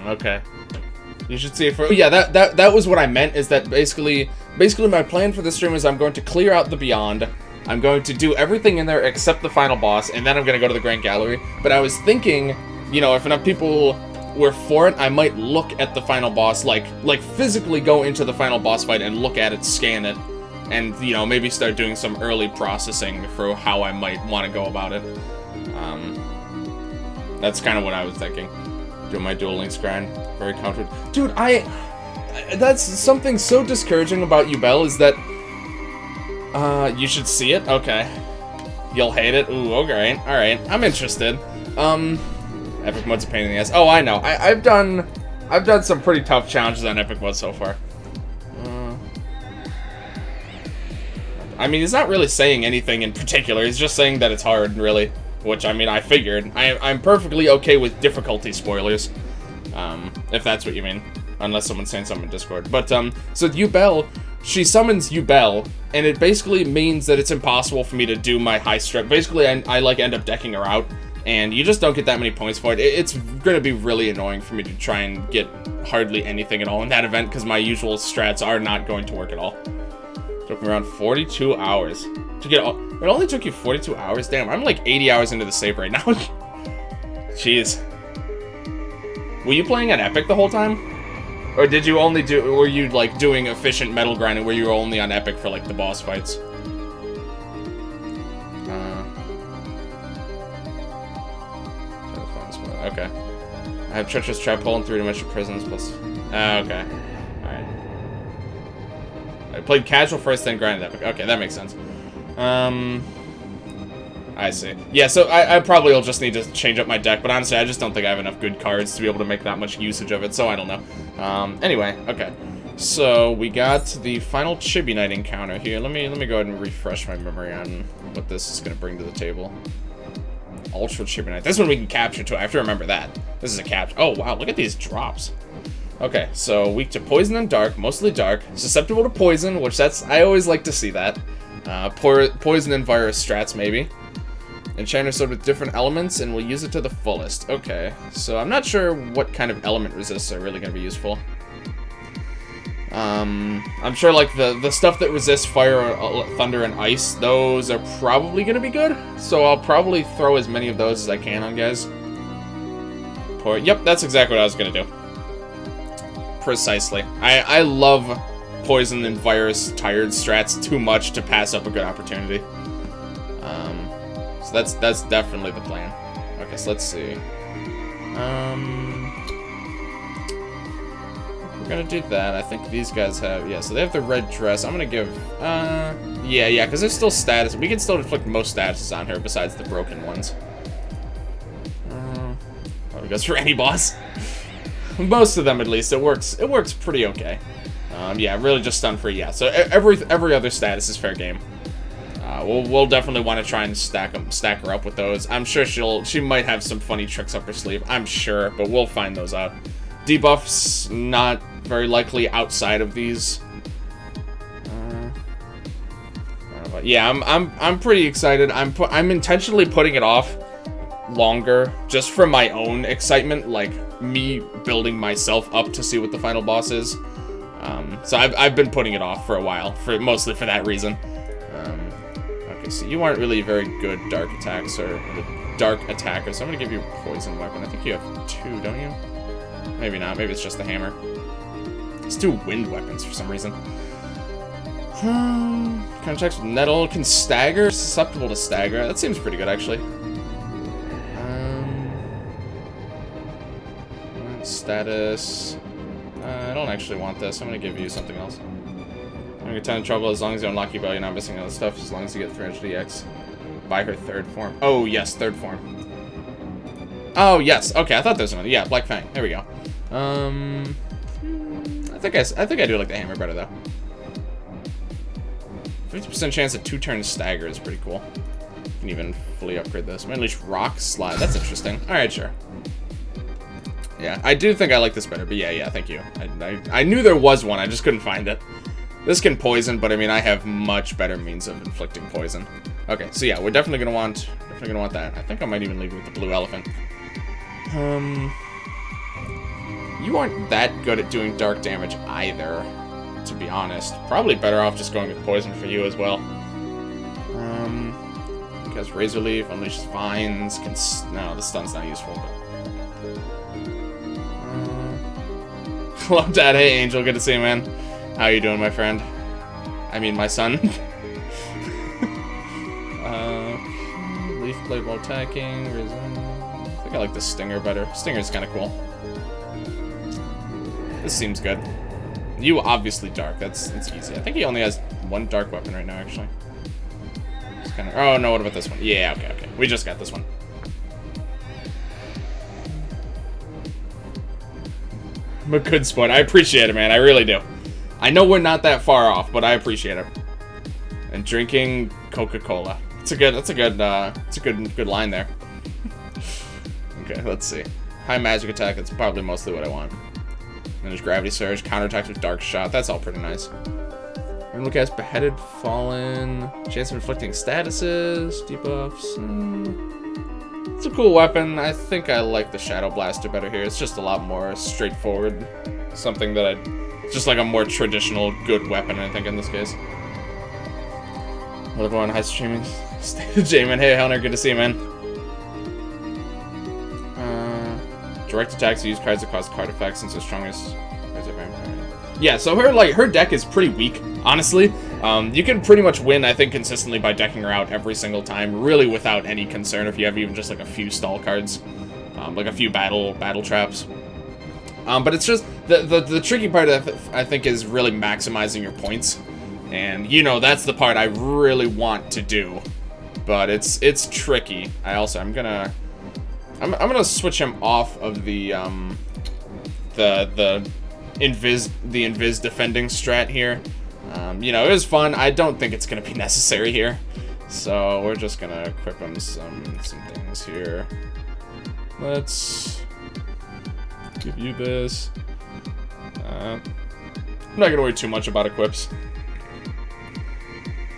Okay. You should see it for... Yeah, that was what I meant, is that basically my plan for this stream is I'm going to clear out the Beyond. I'm going to do everything in there except the final boss, and then I'm going to go to the Grand Gallery. But I was thinking, you know, if enough people were for it, I might look at the final boss, like physically go into the final boss fight and look at it, scan it, and, you know, maybe start doing some early processing for how I might want to go about it. That's kind of what I was thinking. Do my Duel Links grind. Very confident. Dude, that's something so discouraging about Yubel, is that... you should see it? Okay. You'll hate it? Ooh, okay. Alright. I'm interested. Epic mode's a pain in the ass. Oh, I know. I've done some pretty tough challenges on Epic mode so far. I mean, he's not really saying anything in particular. He's just saying that it's hard, really. Which, I mean, I figured. I'm perfectly okay with difficulty spoilers. If that's what you mean. Unless someone's saying something in Discord. But, so Yubel, she summons Yubel, and it basically means that it's impossible for me to do my high strip. Basically, I like, end up decking her out, and you just don't get that many points for it. It's gonna be really annoying for me to try and get hardly anything at all in that event, because my usual strats are not going to work at all. Took me around 42 hours to get all... It only took you 42 hours? Damn, I'm like 80 hours into the save right now. Jeez. Were you playing on Epic the whole time? Or did you only were you like doing efficient metal grinding where you were only on Epic for like the boss fights? Okay. I have treacherous trap hole in 3-dimensional prisons plus... okay. Alright. I played casual first, then grinded Epic. Okay, that makes sense. I see. Yeah, so I probably will just need to change up my deck, but honestly, I just don't think I have enough good cards to be able to make that much usage of it, so I don't know. Anyway, okay. So, we got the final Chibi Night encounter here. Let me go ahead and refresh my memory on what this is going to bring to the table. Ultra Chibi Night. This one we can capture, too. I have to remember that. This is a capture. Oh, wow, look at these drops. Okay, so weak to poison and dark, mostly dark. Susceptible to poison, which I always like to see that. Poison and virus strats, maybe. Enchanter sword with different elements, and we'll use it to the fullest. Okay, so I'm not sure what kind of element resists are really going to be useful. I'm sure, like, the stuff that resists fire, thunder, and ice, those are probably going to be good. So I'll probably throw as many of those as I can on guys. Yep, that's exactly what I was going to do. Precisely. I love poison and virus tired strats too much to pass up a good opportunity. So that's definitely the plan. Okay, so let's see. We're gonna do that. I think these guys have, yeah, so they have the red dress. I'm gonna give, yeah, because there's still status. We can still inflict most statuses on her besides the broken ones. Probably goes for any boss. Most of them, at least. It works pretty okay. Yeah, really just stun free, yeah. So every other status is fair game. We'll definitely want to try and stack her up with those. I'm sure she might have some funny tricks up her sleeve. I'm sure, but we'll find those out. Debuffs, not very likely outside of these. Yeah, I'm pretty excited. I'm intentionally putting it off longer just for my own excitement, like me building myself up to see what the final boss is. So I've been putting it off for a while, mostly for that reason. Okay, so you aren't really very good dark attacks or dark attackers, so I'm gonna give you a poison weapon. I think you have 2, don't you? Maybe not. Maybe it's just the hammer. It's 2 wind weapons for some reason. Contracts with nettle, can stagger, susceptible to stagger. That seems pretty good, actually. Status. I don't actually want this. I'm gonna give you something else. I'm gonna get 10 in trouble as long as you unlock your value, not missing other stuff, as long as you get 300 EX. Buy her 3rd form. Oh, yes, 3rd form. Oh, yes. Okay, I thought there was another. Yeah, Black Fang. There we go. I think I do like the hammer better, though. 50% chance of 2 turns stagger is pretty cool. You can even fully upgrade this. At least rock slide. That's interesting. Alright, sure. Yeah, I do think I like this better, but yeah, thank you. I knew there was one, I just couldn't find it. This can poison, but I mean, I have much better means of inflicting poison. Okay, so yeah, we're definitely gonna want that. I think I might even leave it with the blue elephant. You aren't that good at doing dark damage either, to be honest. Probably better off just going with poison for you as well. Because Razor Leaf unleashes vines. No, the stun's not useful. But, hello, Dad. Hey, Angel. Good to see you, man. How you doing, my friend? I mean, my son. Leaf Blade while attacking. I think I like the Stinger better. Stinger's kind of cool. This seems good. You obviously dark. That's easy. I think he only has one dark weapon right now, actually. Just kinda, oh no, what about this one? Yeah, okay. We just got this one. I'm a good sport. I appreciate it, man. I really do. I know we're not that far off, but I appreciate it. And drinking Coca-Cola. It's a good line there. Okay, let's see. High magic attack. That's probably mostly what I want. And there's Gravity Surge, counterattacks with Dark Shot. That's all pretty nice. And look at Beheaded, Fallen, chance of inflicting statuses, debuffs. It's a cool weapon. I think I like the Shadow Blaster better here. It's just a lot more straightforward. Something that just like a more traditional good weapon, I think, in this case. Hello everyone, hi streaming. Jamin, hey Helner, good to see you, man. Direct attacks use cards that cause card effects since the strongest. Yeah, so her deck is pretty weak, honestly. You can pretty much win, I think, consistently by decking her out every single time, really without any concern if you have even just like a few stall cards, like a few battle traps. But it's just the tricky part, I think, is really maximizing your points, and you know that's the part I really want to do, but it's tricky. I'm gonna switch him off of the invis defending strat here. You know, it was fun. I don't think it's gonna be necessary here, so we're just gonna equip him some things here. Let's give you this. I'm not gonna worry too much about equips.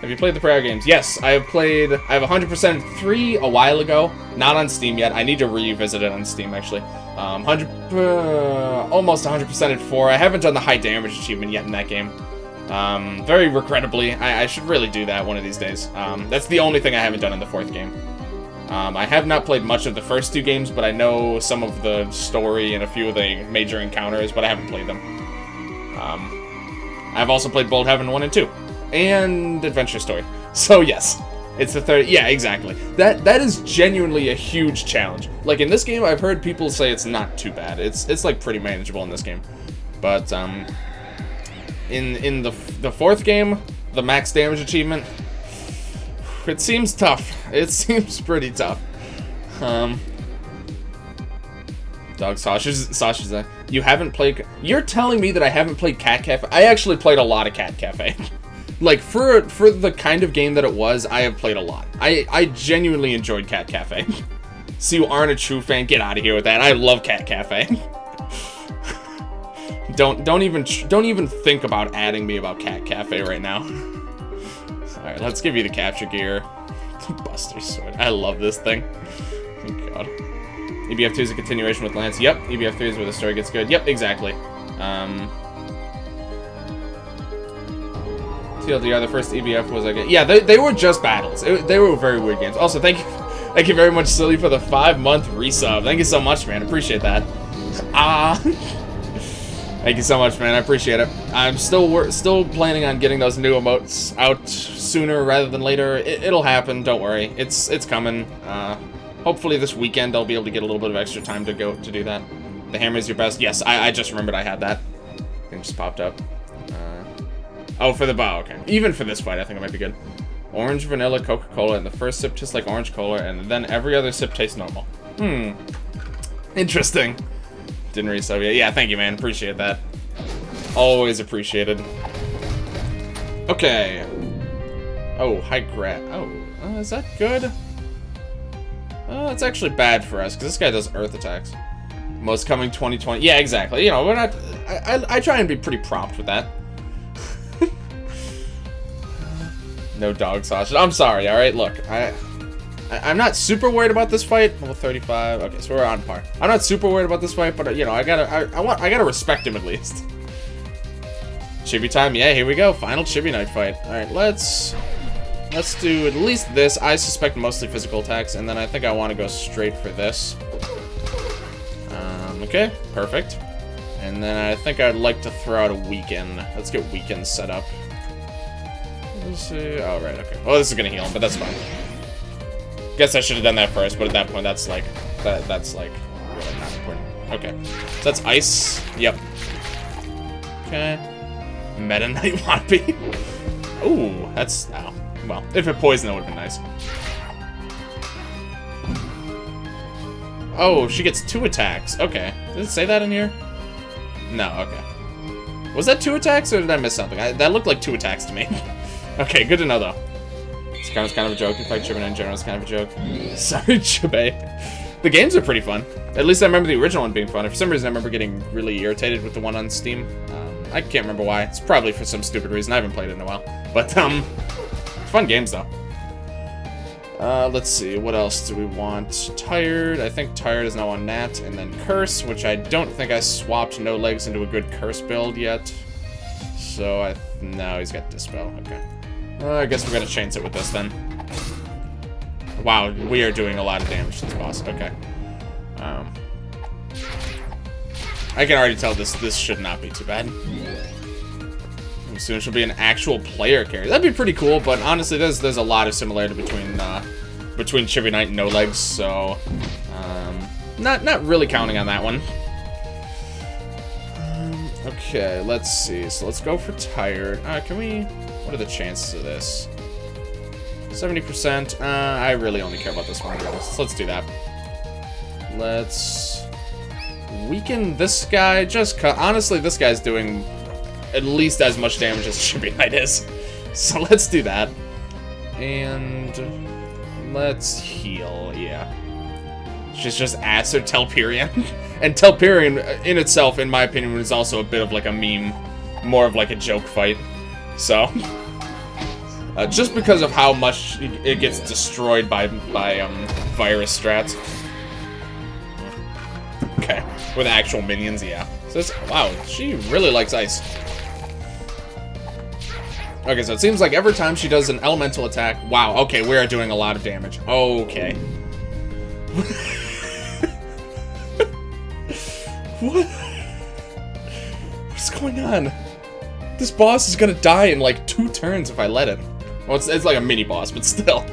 Have you played the prior games? Yes, I have 100% 3 a while ago. Not on Steam yet. I need to revisit it on Steam, actually. Almost 100% at 4. I haven't done the high damage achievement yet in that game. Very regrettably. I should really do that one of these days. That's the only thing I haven't done in the 4th game. I have not played much of the first 2 games, but I know some of the story and a few of the major encounters, but I haven't played them. I've also played Bold Heaven 1 and 2. And Adventure Story. So yes, it's the 3rd. Yeah, exactly. That is genuinely a huge challenge. Like in this game, I've heard people say it's not too bad. It's like pretty manageable in this game. But in the 4th game, the max damage achievement, it seems tough. It seems pretty tough. Dog Sasha's you haven't played. You're telling me that I haven't played Cat Cafe? I actually played a lot of Cat Cafe. Like, for the kind of game that it was, I have played a lot. I genuinely enjoyed Cat Cafe. So you aren't a true fan? Get out of here with that. I love Cat Cafe. Don't even think about adding me about Cat Cafe right now. Alright, let's give you the capture gear. Buster Sword. I love this thing. Oh god. EBF2 is a continuation with Lance. Yep, EBF3 is where the story gets good. Yep, exactly. TLDR, the first EBF was like, yeah, they were just battles. They were very weird games. Also, thank you very much, Silly, for the 5-month resub. Thank you so much, man. Appreciate that. Thank you so much, man. I appreciate it. I'm still planning on getting those new emotes out sooner rather than later. It'll happen. Don't worry. It's coming. Hopefully this weekend I'll be able to get a little bit of extra time to do that. The hammer is your best. Yes, I just remembered I had that. Thing just popped up. Oh, for the bow, okay. Even for this fight, I think it might be good. Orange, vanilla, Coca-Cola, and the first sip tastes like orange cola, and then every other sip tastes normal. Interesting. Didn't resub yet. Yeah, thank you, man. Appreciate that. Always appreciated. Okay. Oh, high grad. Oh, is that good? It's actually bad for us, because this guy does earth attacks. Most coming 2020. Yeah, exactly. You know, we're not... I try and be pretty prompt with that. No dog sausage. I'm sorry, alright? Look, I'm not super worried about this fight. Level 35. Okay, so we're on par. I'm not super worried about this fight, but you know, I gotta respect him at least. Chibi time. Yeah, here we go. Final Chibi Night fight. All right, let's do at least this. I suspect mostly physical attacks, and then I think I want to go straight for this. Okay, perfect. And then I think I'd like to throw out a weaken. Let's get weaken set up. Let's see. Oh, right, okay. Well, this is gonna heal him, but that's fine. Guess I should have done that first, but at that point, that's like really not important. Okay, so that's ice. Yep. Okay. Meta Knight Wampy. Ooh, that's well. If it poisoned, that would have been nice. Oh, she gets 2 attacks. Okay, did it say that in here? No. Okay. Was that 2 attacks, or did I miss something? That looked like 2 attacks to me. Okay, good to know though. This kind of a joke. In fact, Chibi in general is kind of a joke. Sorry, Chibi. The games are pretty fun. At least I remember the original one being fun. For some reason, I remember getting really irritated with the one on Steam. I can't remember why. It's probably for some stupid reason. I haven't played it in a while. But, fun games, though. Let's see. What else do we want? Tired. I think Tired is now on Nat. And then Curse, which I don't think I swapped No Legs into a good Curse build yet. So, no, he's got Dispel. Okay. I guess we're gonna chance it with this then. Wow, we are doing a lot of damage to this boss. Okay. I can already tell this should not be too bad. Soon she'll be an actual player character. That'd be pretty cool, but honestly, there's a lot of similarity between Chibi Knight and No Legs, so not really counting on that one. Okay, let's see. So let's go for Tired. Can we? What are the chances of this? 70%. I really only care about this one. So let's do that. Let's weaken this guy. Just honestly, this guy's doing at least as much damage as Chibi Knight is. So let's do that. And let's heal. Yeah. She's just Acid Telperion. And Telperion in itself, in my opinion, is also a bit of like a meme, more of like a joke fight. So, just because of how much it gets destroyed by virus strats. Okay, with actual minions, yeah. So wow, she really likes ice. Okay, so it seems like every time she does an elemental attack, wow. Okay, we are doing a lot of damage. Okay. What? What's going on? This boss is gonna die in like 2 turns if I let it. Well, it's like a mini boss, but still.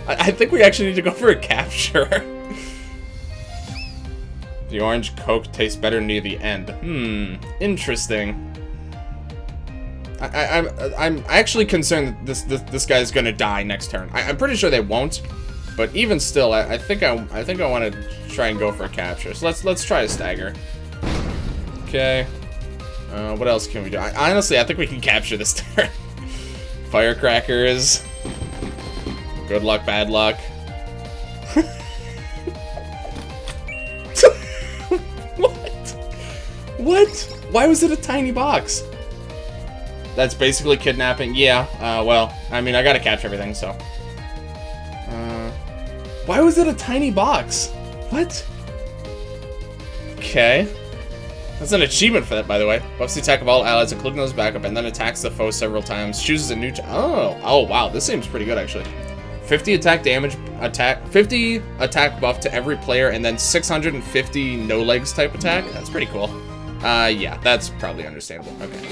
I think we actually need to go for a capture. The orange Coke tastes better near the end. Interesting. I'm actually concerned that this guy's gonna die next turn. I'm pretty sure they won't, but even still, I think I want to try and go for a capture. So let's try a stagger. Okay. What else can we do? Honestly, I think we can capture this turn. Firecrackers. Good luck, bad luck. What? What? Why was it a tiny box? That's basically kidnapping. Yeah, well, I mean, I gotta capture everything, so. Why was it a tiny box? What? Okay. That's an achievement for that, by the way. Buffs the attack of all allies, including those backup, and then attacks the foe several times. Chooses a new... Oh, wow, this seems pretty good, actually. 50 attack damage, 50 attack buff to every player, and then 650 no legs type attack. That's pretty cool. Yeah, that's probably understandable. Okay.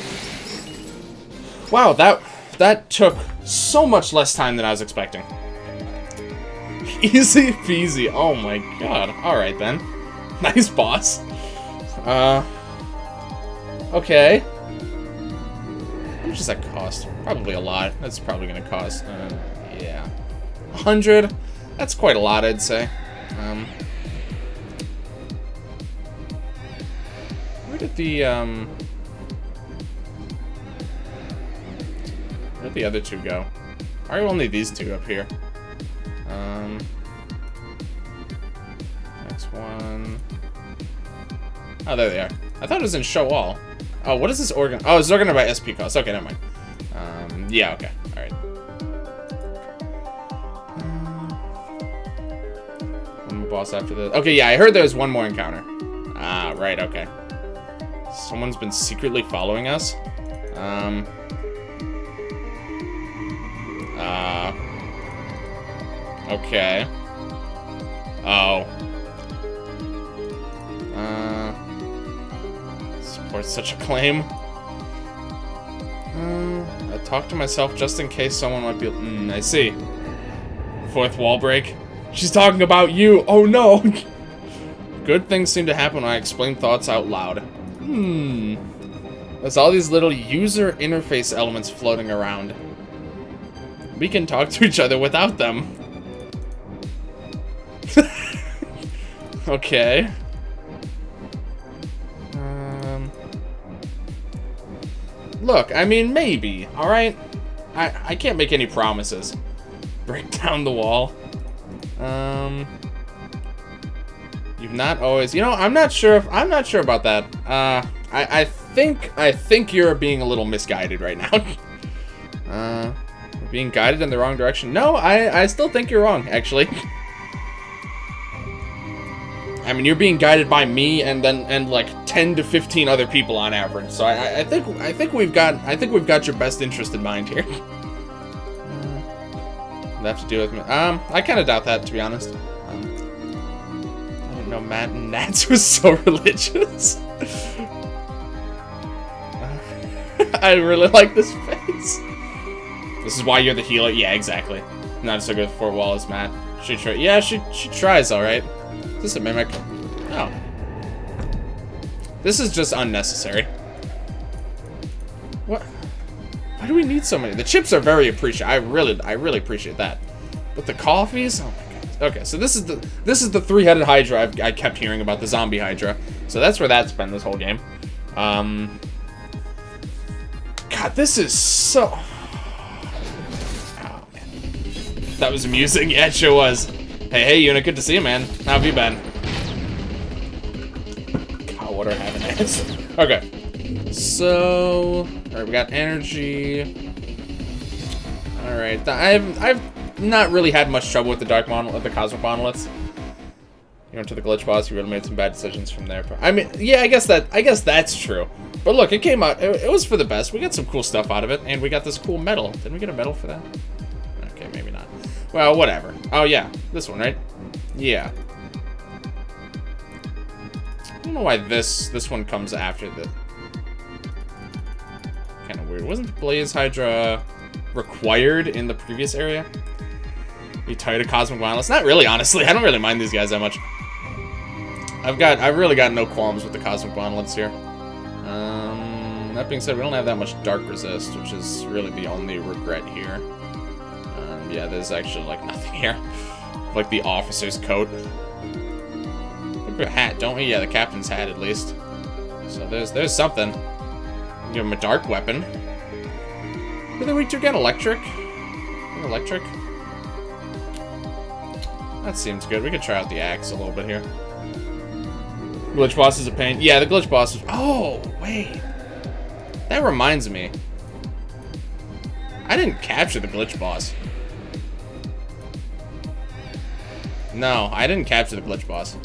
Wow, that took so much less time than I was expecting. Easy peasy. Oh my god. Alright then. Nice boss. Okay. How much does that cost? Probably a lot. That's probably gonna cost, yeah. 100? That's quite a lot, I'd say. Where did the, where'd the other 2 go? Why are only these 2 up here? Next one. Oh, there they are. I thought it was in show all. Oh, what is this organ? Oh, it's organized by SP cost. Okay, never mind. Yeah, okay. Alright. boss after this. Okay, yeah, I heard there was one more encounter. Ah, right, okay. Someone's been secretly following us. Okay. Oh. Supports such a claim. I talked to myself just in case someone might be... I see. Fourth wall break. She's talking about you! Oh no! Good things seem to happen when I explain thoughts out loud. There's all these little user interface elements floating around. We can talk to each other without them. Okay. Look, I mean, maybe, alright? I can't make any promises. Break down the wall. You've not always... You know, I'm not sure about that. I think you're being a little misguided right now. Being guided in the wrong direction. No, I still think you're wrong, actually. I mean, you're being guided by me and like 10 to 15 other people on average. So I think we've got your best interest in mind here. Have to deal with me. I kind of doubt that, to be honest. I didn't know Matt and Nats was so religious. I really like this face. This is why you're the healer. Yeah, exactly. Not so good with fourth wall as Matt. She tries, all right. Is this a mimic? Oh. This is just unnecessary. What? Why do we need so many? The chips are very appreciated. I really appreciate that. But the coffees? Oh my god. Okay, so this is the three-headed Hydra I kept hearing about, the zombie Hydra. So that's where that's been this whole game. God, this is so... Oh, man. That was amusing. Yeah, it sure was. Hey, Unit, good to see you, man. How have you been? God, what are having ass? Okay. So... Alright, we got energy. Alright, I've not really had much trouble with the dark monolith, the cosmic monoliths. You went to the glitch boss, you really made some bad decisions from there. I mean, yeah, I guess that's true. But look, it came out, it was for the best. We got some cool stuff out of it, and we got this cool medal. Didn't we get a medal for that? Okay, maybe not. Well, whatever. Oh yeah, this one, right? Yeah. I don't know why this one comes after the... Kind of weird. Wasn't Blaze Hydra required in the previous area? You tired of cosmic violence? Not really, honestly. I don't really mind these guys that much. I've really got no qualms with the cosmic monoliths here. That being said, we don't have that much dark resist, which is really the only regret here. Yeah, there's actually like nothing here. Like the officer's coat. Look at a hat, don't we? Yeah, the captain's hat at least. So there's something. Give him a dark weapon. What are we to get? Electric? Electric? That seems good. We could try out the axe a little bit here. Glitch boss is a pain. Yeah, the glitch boss is... Oh, wait. That reminds me. I didn't capture the glitch boss. No, I didn't capture the glitch boss.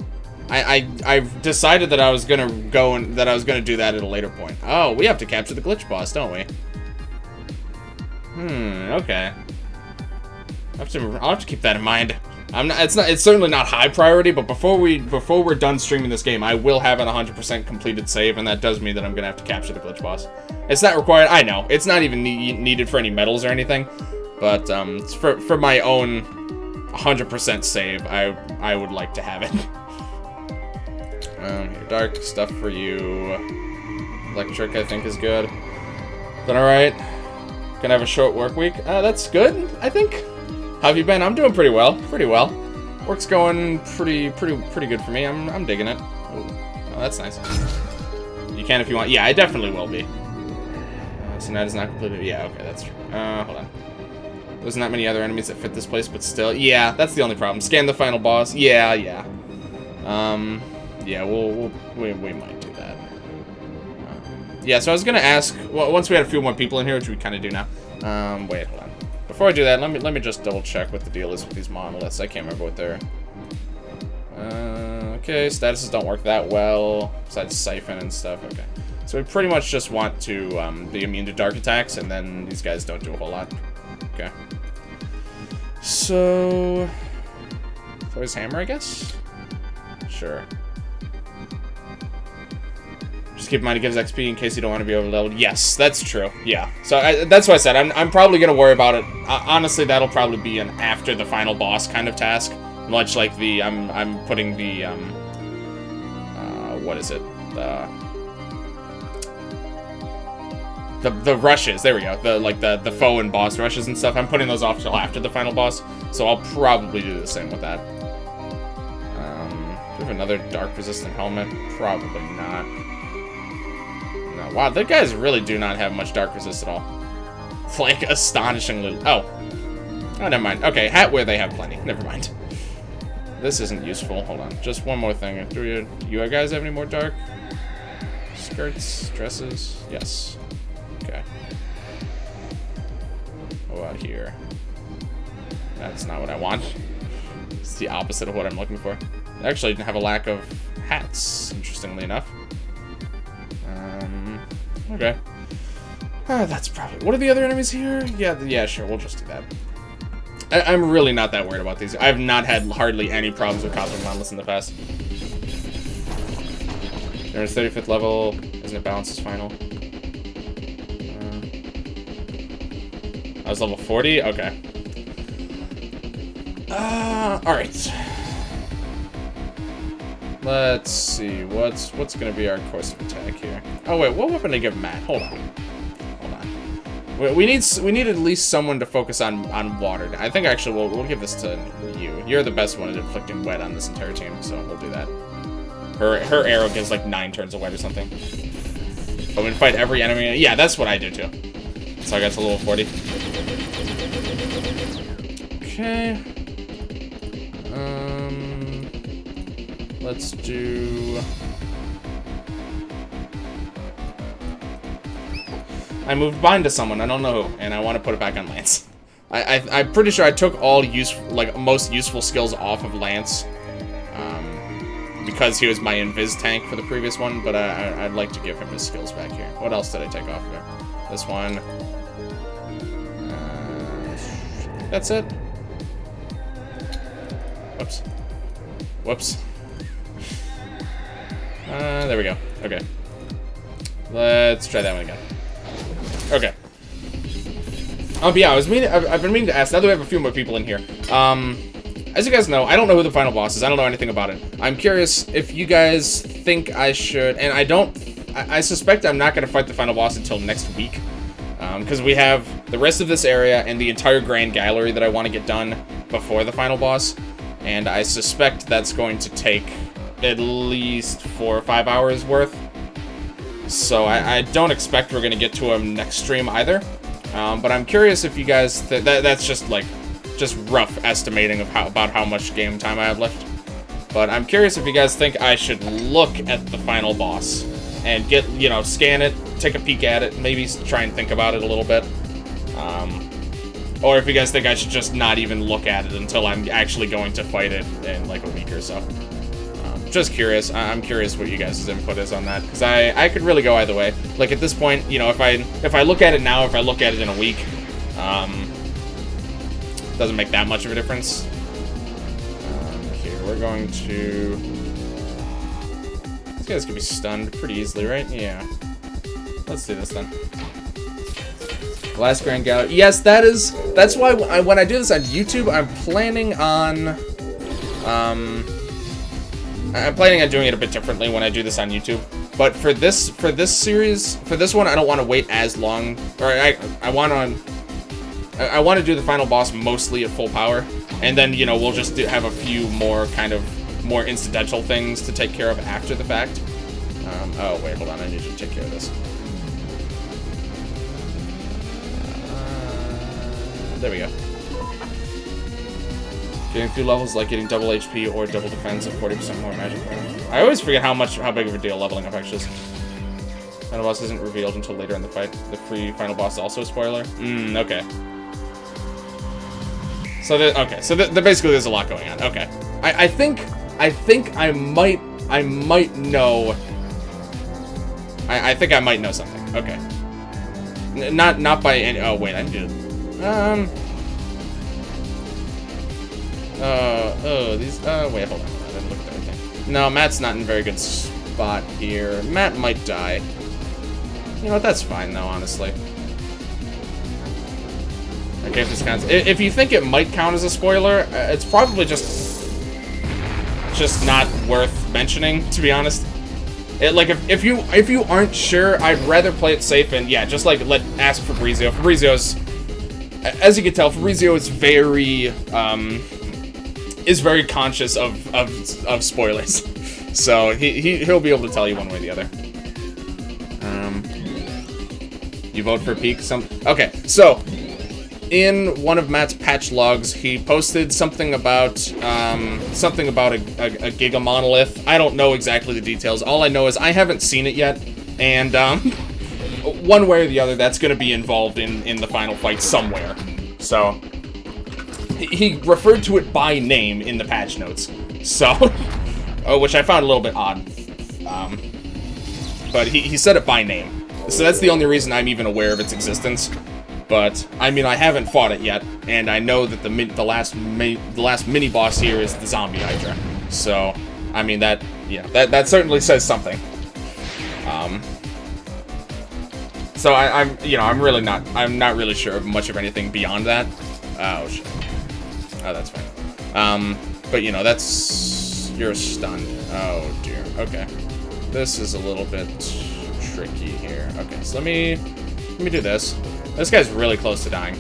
I've decided that I was gonna go and that I was gonna do that at a later point. Oh, we have to capture the glitch boss, don't we? Okay. I'll have to keep that in mind. It's certainly not high priority, but before we're done streaming this game, I will have an 100% completed save, and that does mean that I'm gonna have to capture the glitch boss. It's not required. I know it's not even needed for any medals or anything, but it's for my own 100% save. I would like to have it. Here, dark stuff for you. Electric, I think, is good. Then alright. Gonna have a short work week. That's good, I think. How have you been? I'm doing pretty well. Pretty well. Work's going pretty good for me. I'm digging it. Oh, that's nice. You can if you want. Yeah, I definitely will be. So that is not completed. Yeah, okay, that's true. Hold on. There's not many other enemies that fit this place, but still. Yeah, that's the only problem. Scan the final boss. Yeah. Yeah, we might do that. Yeah, so I was gonna ask. Well, once we had a few more people in here, which we kind of do now. Wait, hold on. Before I do that, let me just double check what the deal is with these monoliths. I can't remember what Okay, statuses don't work that well, besides Siphon and stuff. Okay. So we pretty much just want to be immune to dark attacks, and then these guys don't do a whole lot. Okay. So... throw his hammer, I guess? Sure. Just keep in mind it gives XP in case you don't want to be over-leveled. Yes, that's true. Yeah. So that's what I said. I'm probably going to worry about it. Honestly, that'll probably be an after the final boss kind of task. Much like the... I'm putting the... what is it? The rushes, there we go. The foe and boss rushes and stuff. I'm putting those off till after the final boss, so I'll probably do the same with that. Do we have another dark resistant helmet? Probably not. No, wow, the guys really do not have much dark resist at all. Like, astonishingly. Oh, never mind. Okay, hat wear they have plenty. Never mind. This isn't useful. Hold on, just one more thing. Do you guys have any more dark skirts, dresses? Yes. Okay. What about here? That's not what I want. It's the opposite of what I'm looking for. I actually have a lack of hats, interestingly enough. Okay. That's probably... what are the other enemies here? Yeah, sure, we'll just do that. I'm really not that worried about these. I have not had hardly any problems with Cosmic Monoliths in the past. There's 35th level. Isn't it Balance's final? I was level 40? Okay. Alright. Let's see. What's gonna be our course of attack here? Oh wait, what weapon to give Matt? Hold on. We need at least someone to focus on water. I think actually we'll give this to you. You're the best one at inflicting wet on this entire team, so we'll do that. Her arrow gives like 9 turns of wet or something. But we fight every enemy. Yeah, that's what I do too. So I got to level 40. Okay. Let's do... I moved bind to someone, I don't know who, and I want to put it back on Lance. I'm pretty sure I took all most useful skills off of Lance, because he was my invis tank for the previous one, but I'd like to give him his skills back here. What else did I take off here? This one. That's it. Whoops. Whoops. There we go. Okay. Let's try that one again. Okay. Yeah, I've been meaning to ask, now that we have a few more people in here. As you guys know, I don't know who the final boss is. I don't know anything about it. I'm curious if you guys think I should, and I suspect I'm not going to fight the final boss until next week. Because we have the rest of this area and the entire Grand Gallery that I want to get done before the final boss. And I suspect that's going to take at least 4 or 5 hours worth. So I don't expect we're going to get to him next stream either. But I'm curious if you guys... that's just rough estimating of about how much game time I have left. But I'm curious if you guys think I should look at the final boss and get, scan it, take a peek at it, maybe try and think about it a little bit. Or if you guys think I should just not even look at it until I'm actually going to fight it in like a week or so. Just curious. I'm curious what you guys' input is on that, because I could really go either way. Like at this point, if I look at it now, if I look at it in a week, doesn't make that much of a difference. Here, we're going to... These guys can be stunned pretty easily, right? Yeah. Let's do this then. Last Grand Gallery. Yes, that's why when I do this on YouTube, I'm planning on doing it a bit differently when I do this on YouTube. But for this series, for this one, I don't want to wait as long. Or I want to do the final boss mostly at full power, and then we'll just have a few more more incidental things to take care of after the fact. Oh wait, hold on, I need to take care of this. There we go. Getting through levels like getting double HP or double defense and 40% more magic. I always forget how big of a deal leveling up actually is. Final boss isn't revealed until later in the fight. The free final boss is also a spoiler. Okay. So basically there's a lot going on. Okay. I think I think I might know. I think I might know something. Okay. Not by any. Oh wait, I did. These. Wait, hold on. I didn't look at everything. No, Matt's not in a very good spot here. Matt might die. You know what? That's fine though, honestly. Okay, if this counts. If you think it might count as a spoiler, it's probably just not worth mentioning, to be honest. Like if you aren't sure, I'd rather play it safe and yeah, just like ask Fabrizio. Fabrizio's, as you can tell, Fabrizio is very conscious of spoilers, so he'll be able to tell you one way or the other. You vote for Peak? Okay, so in one of Matt's patch logs, he posted something about a Giga Monolith. I don't know exactly the details. All I know is I haven't seen it yet, and one way or the other, that's going to be involved in the final fight somewhere. So he referred to it by name in the patch notes, so which I found a little bit odd. But he said it by name, so that's the only reason I'm even aware of its existence. But I mean, I haven't fought it yet, and I know that the last mini boss here is the zombie Hydra. So I mean that certainly says something. So I'm not really sure of much of anything beyond that. Oh shit. Oh, that's fine. But you know, you're stunned. Oh dear. Okay. This is a little bit tricky here. Okay, so let me do this. This guy's really close to dying.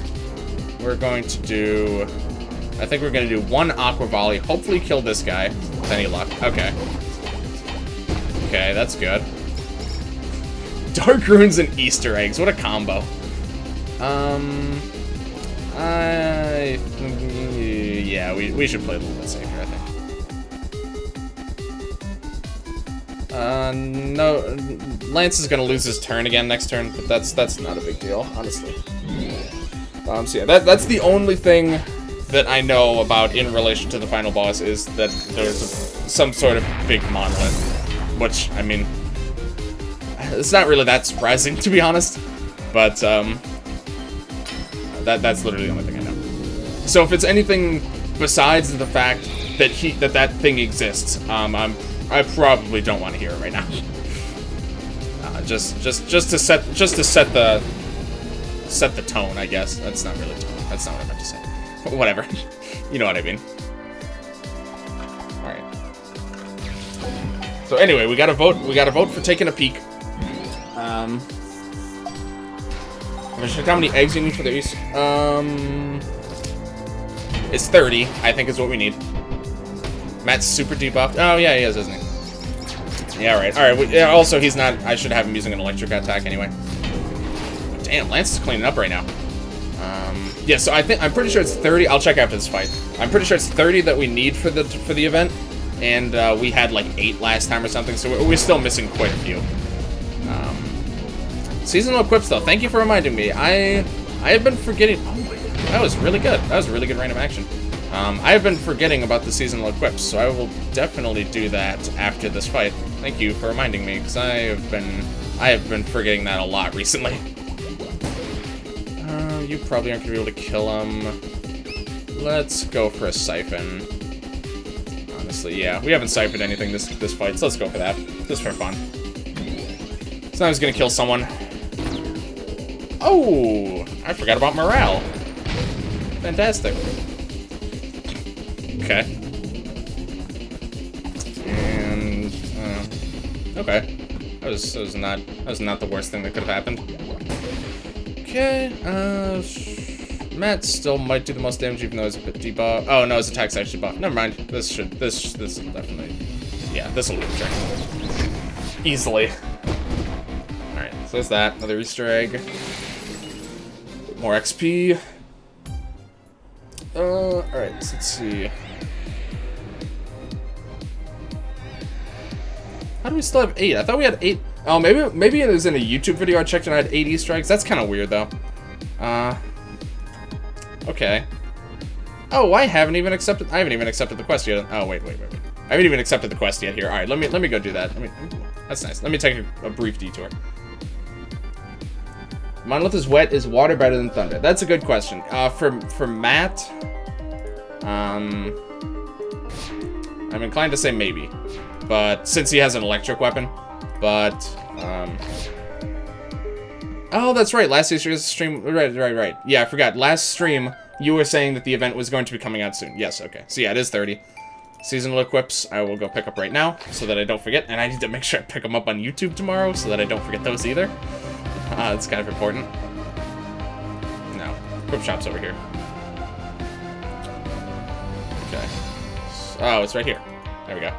We're going to do... I think we're going to do one Aqua Volley. Hopefully kill this guy with any luck. Okay. Okay, that's good. Dark Runes and Easter Eggs. What a combo. Yeah, we should play a little bit safer, I think. No, Lance is gonna lose his turn again next turn, but that's not a big deal, honestly. So yeah, that's the only thing that I know about in relation to the final boss, is that there's some sort of big monolith, which, I mean, it's not really that surprising, to be honest, but that's literally the only thing I know. So if it's anything besides the fact that that thing exists, I probably don't want to hear it right now. Just to set the tone, I guess. That's not really tone. That's not what I meant to say. Whatever. You know what I mean. All right. So anyway, we got to vote. We got to vote for taking a peek. I'm gonna check how many eggs you need for the East. It's 30. I think is what we need. Matt's super debuffed. Oh, yeah, he is, isn't he? Yeah, all right. All right. Yeah, also, he's not... I should have him using an electric attack anyway. Damn, Lance is cleaning up right now. Yeah, so I'm pretty sure it's 30. I'll check after this fight. I'm pretty sure it's 30 that we need for the event, and we had like 8 last time or something, so we're still missing quite a few. Seasonal equips, though. Thank you for reminding me. I have been forgetting... Oh my god, that was really good. That was a really good random action. I have been forgetting about the seasonal equips, so I will definitely do that after this fight. Thank you for reminding me, because I have been forgetting that a lot recently. You probably aren't going to be able to kill him. Let's go for a Siphon. Honestly, yeah. We haven't siphoned anything this fight, so let's go for that. Just for fun. So I was going to kill someone. Oh! I forgot about morale. Fantastic. Okay. And, okay. That was not the worst thing that could have happened. Okay, Matt still might do the most damage even though it's a bit debuffed. Oh no, his attack's actually buffed. Never mind. This will definitely, yeah, this will do the trick. Easily. Alright, so there's that. Another Easter egg. More XP. Alright, so let's see. How do we still have 8? I thought we had 8. Oh, maybe it was in a YouTube video I checked and I had 8 Easter eggs. That's kind of weird, though. Okay. Oh, I haven't even accepted the quest yet. Oh, wait. I haven't even accepted the quest yet here. All right, let me go do that. That's nice. Let me take a brief detour. Monolith is wet. Is water better than thunder? That's a good question. For Matt, I'm inclined to say maybe, but since he has an electric weapon, but oh, that's right. Last year's stream, right. Yeah, I forgot. Last stream, you were saying that the event was going to be coming out soon. Yes, okay. So yeah, it is 30. Seasonal equips, I will go pick up right now so that I don't forget, and I need to make sure I pick them up on YouTube tomorrow so that I don't forget those either. It's kind of important. No, equip shop's over here. Okay. Oh, it's right here. There we go.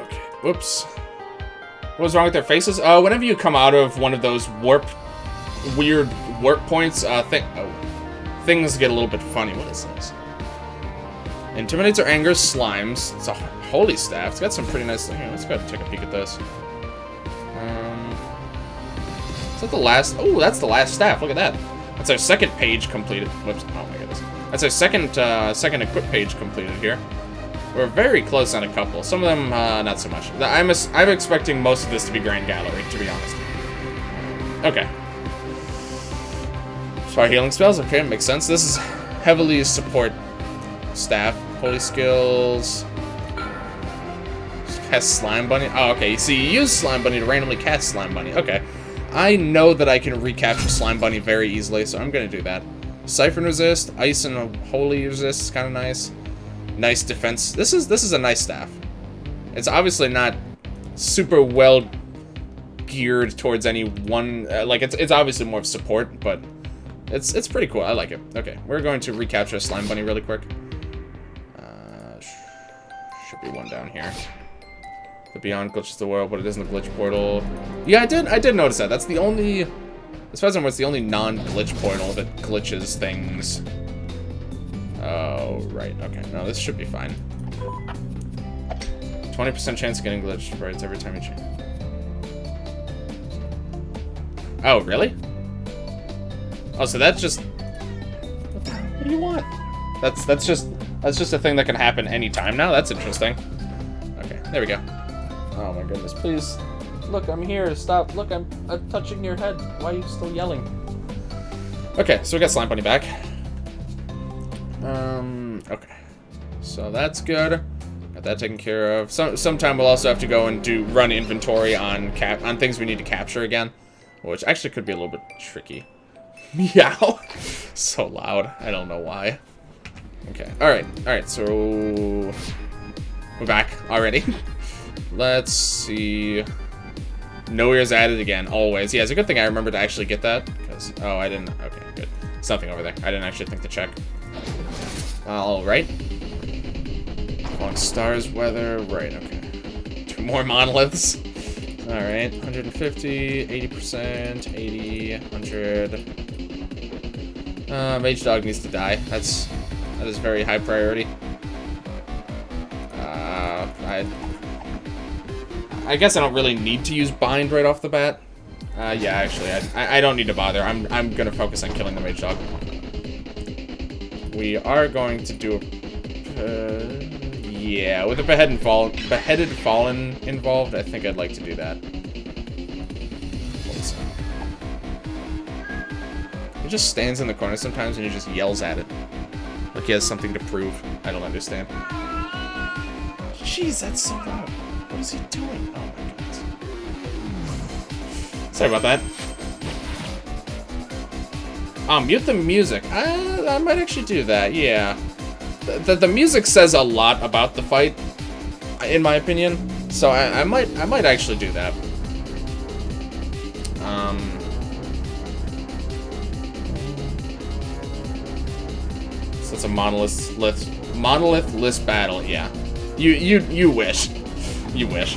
Okay. Whoops. What was wrong with their faces? Whenever you come out of one of those weird warp points, things get a little bit funny. What is this? Intimidates or angers slimes. It's a holy staff. It's got some pretty nice things. Here, let's go ahead and take a peek at this. Is that the last? Oh, that's the last staff. Look at that. That's our second page completed. Whoops. Oh my goodness. That's our second equip page completed here. We're very close on a couple. Some of them, not so much. I'm expecting most of this to be Grand Gallery, to be honest. Okay. Fire healing spells. Okay, makes sense. This is heavily support staff. Holy skills. Cast Slime Bunny. Oh, okay. So you use Slime Bunny to randomly cast Slime Bunny. Okay. I know that I can recapture Slime Bunny very easily, so I'm going to do that. Siphon resist. Ice and Holy resist is kind of nice. Nice defense. This is a nice staff. It's obviously not super well geared towards any one. Like it's obviously more of support, but it's pretty cool. I like it. Okay, we're going to recapture Slime Bunny really quick. Should be one down here. The Beyond glitches the world, but it isn't a glitch portal. Yeah, I did notice that. That's the only, as far as I know, it's the only non-glitch portal that glitches things. Oh, right. Okay. No, this should be fine. 20% chance of getting glitched sprites every time you change. Oh, really? Oh, so that's just... What do you want? That's just a thing that can happen anytime now? That's interesting. Okay, there we go. Oh my goodness, please. Look, I'm here. Stop. Look, I'm touching your head. Why are you still yelling? Okay, so we got Slime Bunny back. Okay. So that's good. Got that taken care of. Sometime we'll also have to go and run inventory on things we need to capture again, which actually could be a little bit tricky. Meow. So loud. I don't know why. Okay. All right. So we're back already. Let's see. No ears added again. Always. Yeah, it's a good thing I remember to actually get that because I didn't. Okay, good. There's nothing over there. I didn't actually think to check. All right. Long stars weather. Right. Okay. 2 more monoliths. All right. 150, 80%, 80, 100. Mage Dog needs to die. That is very high priority. I guess I don't really need to use Bind right off the bat. Yeah, actually, I don't need to bother. I'm gonna focus on killing the Mage Dog. We are going to do yeah, with a beheaded fallen involved, I think I'd like to do that. He just stands in the corner sometimes and he just yells at it. Like he has something to prove. I don't understand. Jeez, that's so loud. What is he doing? Oh my goodness. Sorry about that. Mute the music. I might actually do that, yeah. The music says a lot about the fight, in my opinion. So I might actually do that. So it's a monolithless battle, yeah. You wish. You wish.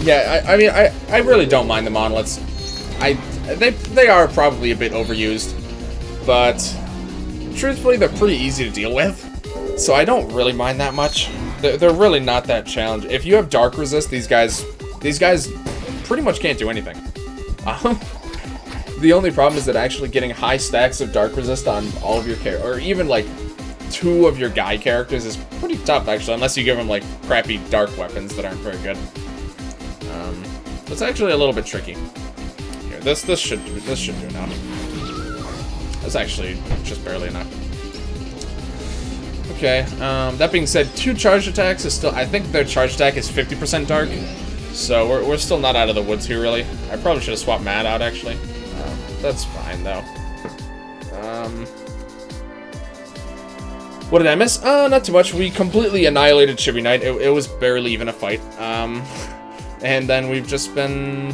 Yeah, I mean, I really don't mind the monoliths. They are probably a bit overused, but truthfully, they're pretty easy to deal with. So I don't really mind that much. They're really not that challenging. If you have dark resist, these guys pretty much can't do anything. The only problem is that actually getting high stacks of dark resist on all of your characters, or even like 2 of your guy characters, is pretty tough actually, unless you give them like crappy dark weapons that aren't very good. It's actually a little bit tricky. Here, this should do enough. That's actually just barely enough. Okay, that being said, 2 charged attacks is still, I think their charge attack is 50% dark, so we're still not out of the woods here, really. I probably should have swapped Matt out, actually. That's fine, though. What did I miss? Not too much. We completely annihilated Chibi Knight. It was barely even a fight. And then we've just been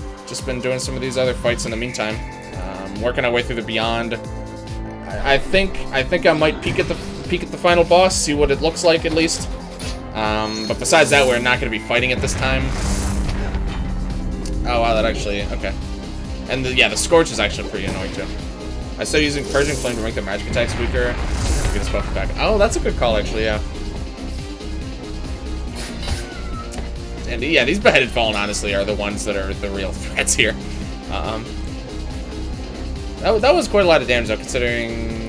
doing some of these other fights in the meantime. Working our way through the Beyond. I think I might peek at the final boss, see what it looks like at least. But besides that, we're not going to be fighting it this time. Oh wow, that actually, okay. And yeah, the Scorch is actually pretty annoying too. I started using Purging Flame to make the magic attacks weaker. Get this buff back. Oh, that's a good call actually, yeah. And yeah, these Beheaded Fallen honestly are the ones that are the real threats here. That was quite a lot of damage though, considering.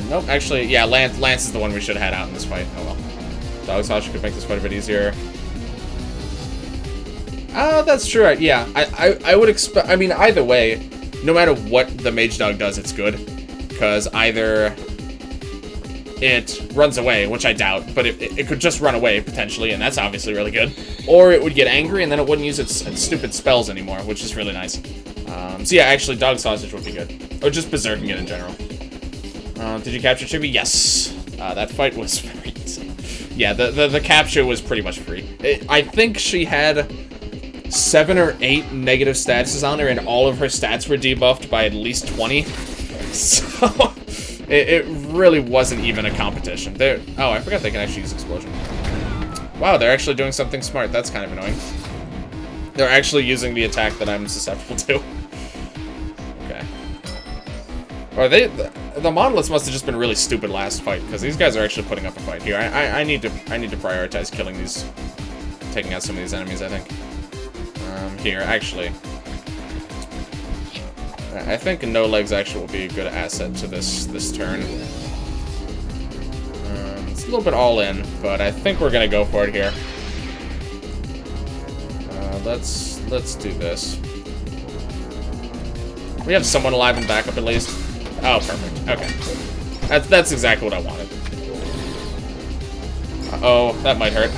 Nope, actually, yeah, Lance is the one we should have had out in this fight. Oh well. Dog Sasha could make this fight a bit easier. That's true. Yeah, I would expect. I mean, either way, no matter what the Mage Dog does, it's good, because either it runs away, which I doubt, but it could just run away potentially, and that's obviously really good, or it would get angry and then it wouldn't use its stupid spells anymore, which is really nice. So yeah, actually, Dog Sausage would be good, or just berserking it in general. Did you capture Chibi? Yes. That fight was very easy. Yeah, the capture was pretty much free. I think she had 7 or 8 negative statuses on her, and all of her stats were debuffed by at least 20. So it really wasn't even a competition. Oh, I forgot they can actually use Explosion. Wow, they're actually doing something smart. That's kind of annoying. They're actually using the attack that I'm susceptible to. Okay. Or the monoliths must have just been really stupid last fight, because these guys are actually putting up a fight here. I need to prioritize killing these, taking out some of these enemies, I think. Here, actually. I think No Legs actually will be a good asset to this turn. It's a little bit all in, but I think we're gonna go for it here. Let's do this. We have someone alive and backup at least. Oh, perfect. Okay, that's exactly what I wanted. Uh-oh, that might hurt.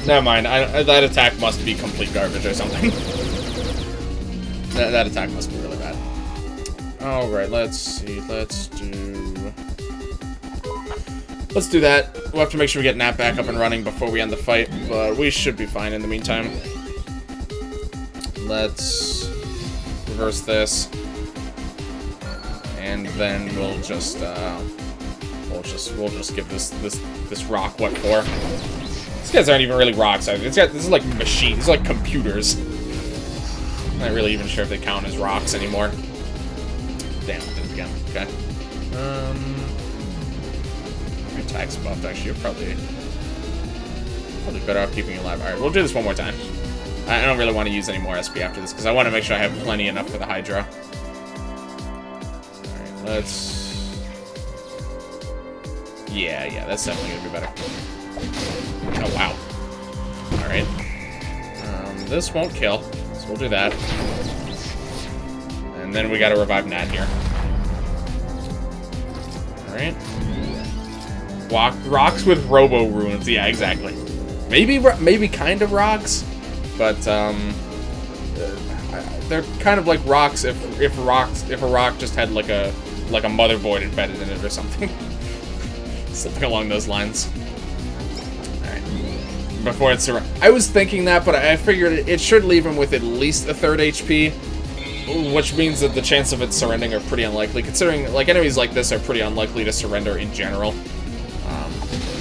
Never mind. That attack must be complete garbage or something. that attack must be really bad. All right, let's see. Let's do that. We'll have to make sure we get Nat back up and running before we end the fight, but we should be fine in the meantime. Let's reverse this, and then we'll just give this rock what for. These guys aren't even really rocks either. This is like machines. These are like computers. I'm not really even sure if they count as rocks anymore. Damn, I did it again. Okay. Your attack's buffed, actually. You're probably better off keeping you alive. Alright, we'll do this one more time. I don't really want to use any more SP after this, because I want to make sure I have plenty enough for the Hydra. Alright, let's... Yeah, that's definitely going to be better. Oh, wow. Alright. This won't kill, so we'll do that. And then we gotta revive Nat here. Alright. Rocks with Robo Runes. Yeah, exactly. Maybe kind of rocks, but they're kind of like rocks if a rock just had like a motherboard embedded in it or something. Something along those lines. Before it's I was thinking that, but I figured it should leave him with at least a 3rd HP, which means that the chance of it surrendering are pretty unlikely, considering like enemies like this are pretty unlikely to surrender in general,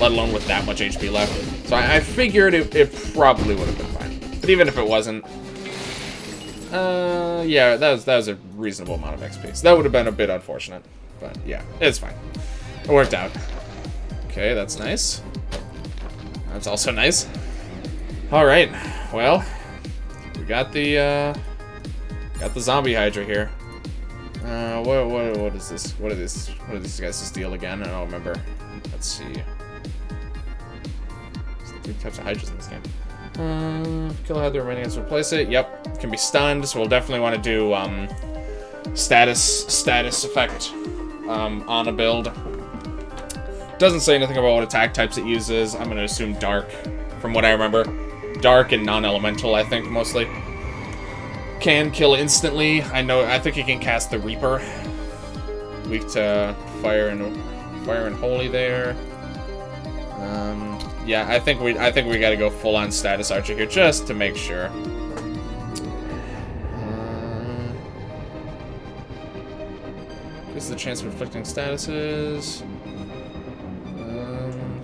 let alone with that much HP left. So I figured it probably would have been fine. But even if it wasn't, yeah, that was a reasonable amount of XP. So that would have been a bit unfortunate, but yeah, it's fine. It worked out. Okay, that's nice. That's also nice. Alright, well, we got the Got the zombie Hydra here. What is this? What are these guys to steal again? I don't remember. Let's see. There's 3 types of Hydras in this game. Kill Hydra, the remaining to replace it. Yep, can be stunned, so we'll definitely want to do status effect on a build. Doesn't say anything about what attack types it uses. I'm gonna assume dark, from what I remember. Dark and non-elemental, I think, mostly. Can kill instantly. I think he can cast the Reaper. Weak to fire and holy there. Yeah, I think we gotta go full on status archer here just to make sure. This is the chance of inflicting statuses.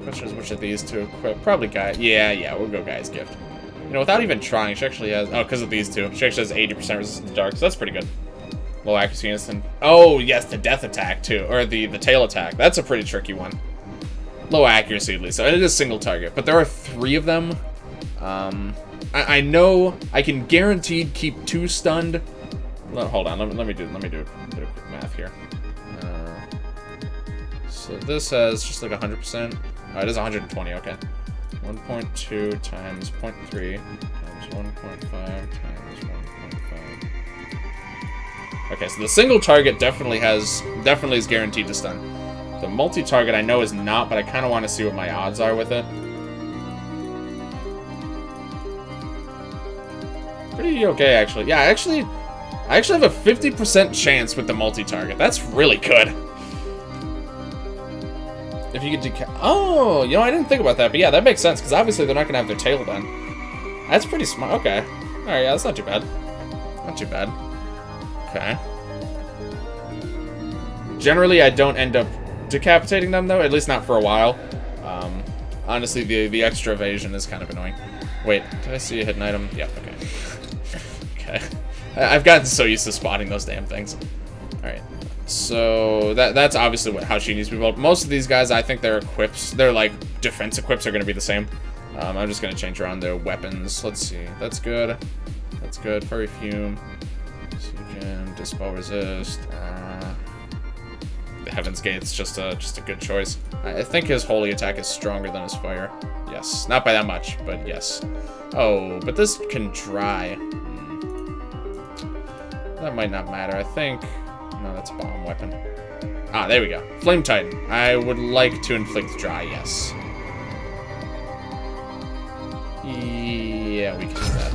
Question is which of these to equip. Probably Guy. Yeah, we'll go Guy's Gift. You know, without even trying, she actually has... Oh, because of these two. She actually has 80% resistance to dark, so that's pretty good. Low accuracy instant. Oh, yes, the death attack, too. Or the tail attack. That's a pretty tricky one. Low accuracy, at least. So it is single target. But there are 3 of them. I know I can guaranteed keep 2 stunned. Hold on. Let me do a quick math here. So this has just like 100%. Oh, it is 120, okay. 1.2 times 0.3 times 1.5 times 1.5. Okay, so the single target definitely is guaranteed to stun. The multi-target I know is not, but I kind of want to see what my odds are with it. Pretty okay, actually. Yeah, I actually have a 50% chance with the multi-target. That's really good. If you could oh, you know, I didn't think about that, but yeah, that makes sense, because obviously they're not going to have their tail done. That's pretty smart. Okay. Alright, yeah, that's not too bad. Not too bad. Okay. Generally, I don't end up decapitating them, though, at least not for a while. Honestly, the extra evasion is kind of annoying. Wait, did I see a hidden item? Yeah, okay. Okay. I've gotten so used to spotting those damn things. Alright. So that's obviously how she needs to be built. Most of these guys, I think their equips, their like defense equips are going to be the same. I'm just going to change around their weapons. Let's see. That's good. That's good. Furry Fume. Siegen, Dispel Resist. The Heaven's Gate's just a good choice. I think his holy attack is stronger than his fire. Yes. Not by that much, but yes. Oh, but this can dry. That might not matter. I think... No, that's a bomb weapon. Ah, there we go. Flame Titan. I would like to inflict dry, yes. Yeah, we can do that.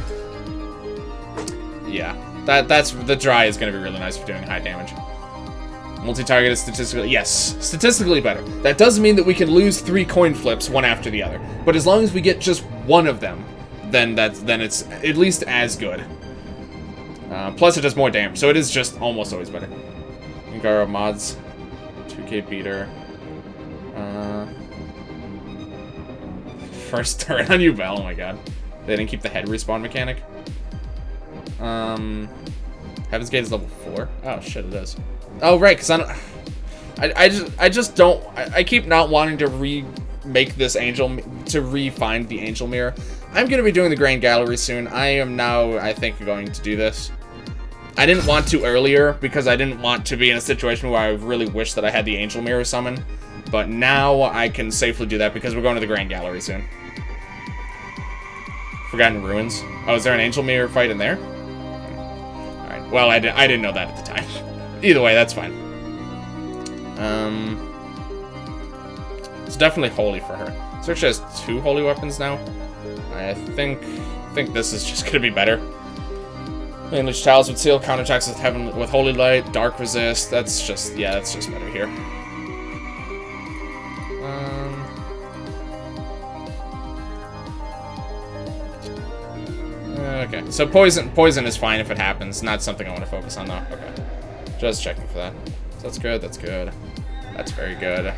Yeah. That's the dry is going to be really nice for doing high damage. Multi-target is statistically... Yes, statistically better. That does mean that we can lose 3 coin flips, one after the other. But as long as we get just one of them, then it's at least as good. Plus it does more damage, so it is just almost always better. Ingara mods, 2K beater. First turn on you, Bell. Oh my god, they didn't keep the head respawn mechanic. Heaven's Gate is level 4. Oh shit, it is. Oh right, because I just don't. I keep not wanting to remake this angel to re-find the angel mirror. I'm gonna be doing the Grand Gallery soon. I am now, I think, going to do this. I didn't want to earlier because I didn't want to be in a situation where I really wish that I had the Angel Mirror summon. But now I can safely do that because we're going to the Grand Gallery soon. Forgotten Ruins. Oh, is there an Angel Mirror fight in there? Alright, well, I didn't know that at the time. Either way, that's fine. It's definitely holy for her. So she has 2 holy weapons now. I think this is just gonna be better. Unleash Tiles with Seal, counterattacks with Holy Light, Dark Resist. That's just better here. Okay, so poison is fine if it happens. Not something I want to focus on though. Okay, just checking for that. So that's good. That's good. That's very good.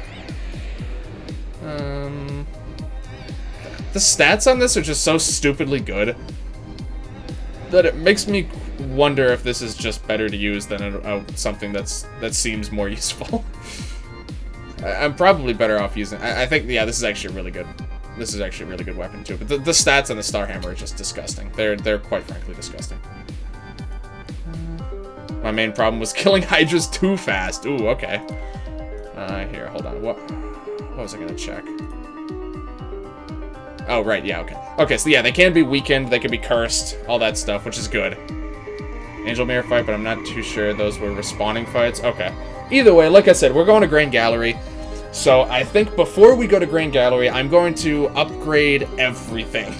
The stats on this are just so stupidly good that it makes me wonder if this is just better to use than something that seems more useful. I'm probably better off using... I think, yeah, this is actually really good. This is actually a really good weapon, too. But the stats on the Star Hammer are just disgusting. They're quite frankly disgusting. My main problem was killing Hydras too fast. Ooh, okay. Here, hold on. What was I gonna check? Oh, right, yeah, okay. Okay, so yeah, they can be weakened, they can be cursed, all that stuff, which is good. Angel Mirror fight, but I'm not too sure those were respawning fights. Okay. Either way, like I said, we're going to Grand Gallery. So I think before we go to Grand Gallery, I'm going to upgrade everything.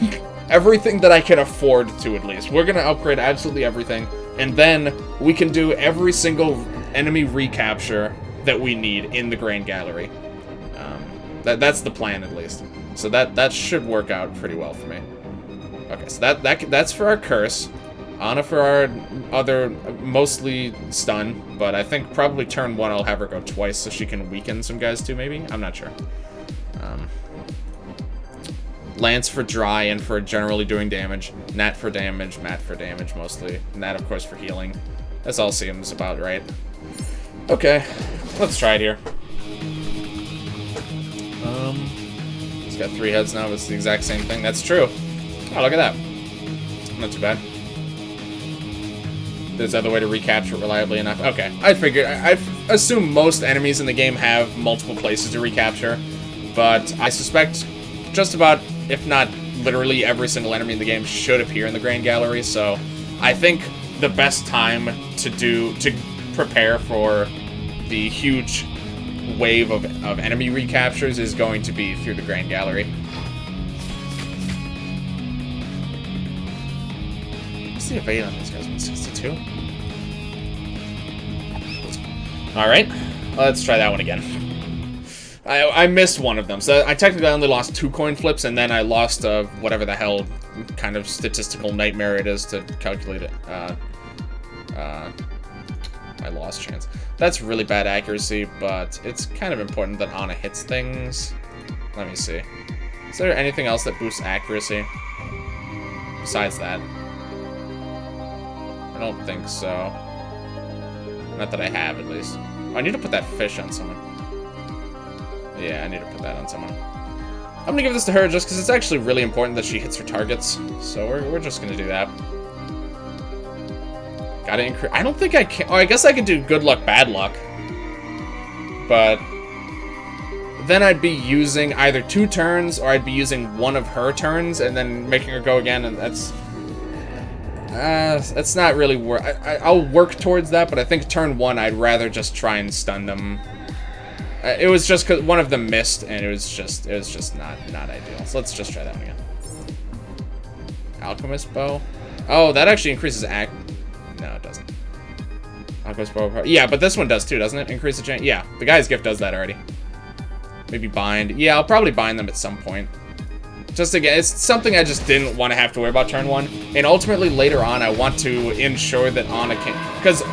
Everything that I can afford to, at least. We're going to upgrade absolutely everything. And then we can do every single enemy recapture that we need in the Grand Gallery. That's the plan, at least. So that should work out pretty well for me. Okay, so that's for our curse. Ana for our other, mostly stun, but I think probably turn 1 I'll have her go twice so she can weaken some guys too, maybe? I'm not sure. Lance for dry and for generally doing damage. Nat for damage, Matt for damage mostly. Nat, of course, for healing. That's all seems about right. Okay, let's try it here. It's got 3 heads now, but it's the exact same thing. That's true. Oh, look at that. Not too bad. There's other way to recapture it reliably enough. Okay, I figured. I assume most enemies in the game have multiple places to recapture, but I suspect just about, if not literally every single enemy in the game should appear in the Grand Gallery, so I think the best time to prepare for the huge wave of enemy recaptures is going to be through the Grand Gallery. What's the evade on these guys? 162? Alright, let's try that one again. I missed one of them, so I technically only lost 2 coin flips, and then I lost whatever the hell kind of statistical nightmare it is to calculate it. My loss chance. That's really bad accuracy, but it's kind of important that Ana hits things. Let me see. Is there anything else that boosts accuracy besides that? I don't think so. Not that I have, at least. Oh, I need to put that fish on someone. Yeah, I need to put that on someone. I'm gonna give this to her just because it's actually really important that she hits her targets. So we're just gonna do that. Gotta increase. I don't think I can. Oh, I guess I could do good luck, bad luck. But then I'd be using either 2 turns or I'd be using 1 of her turns and then making her go again, and that's not really work. I'll work towards that, but I think turn 1 I'd rather just try and stun them. It was just because one of them missed, and it was just not ideal. So let's just try that one again. Alchemist bow. Oh, that actually increases No, it doesn't. Alchemist bow. Yeah, but this one does too, doesn't it? Increase the chance. Yeah, the guy's gift does that already. Maybe bind. Yeah, I'll probably bind them at some point. Just again, it's something I just didn't want to have to worry about turn 1. And ultimately, later on, I want to ensure that Ana can... Because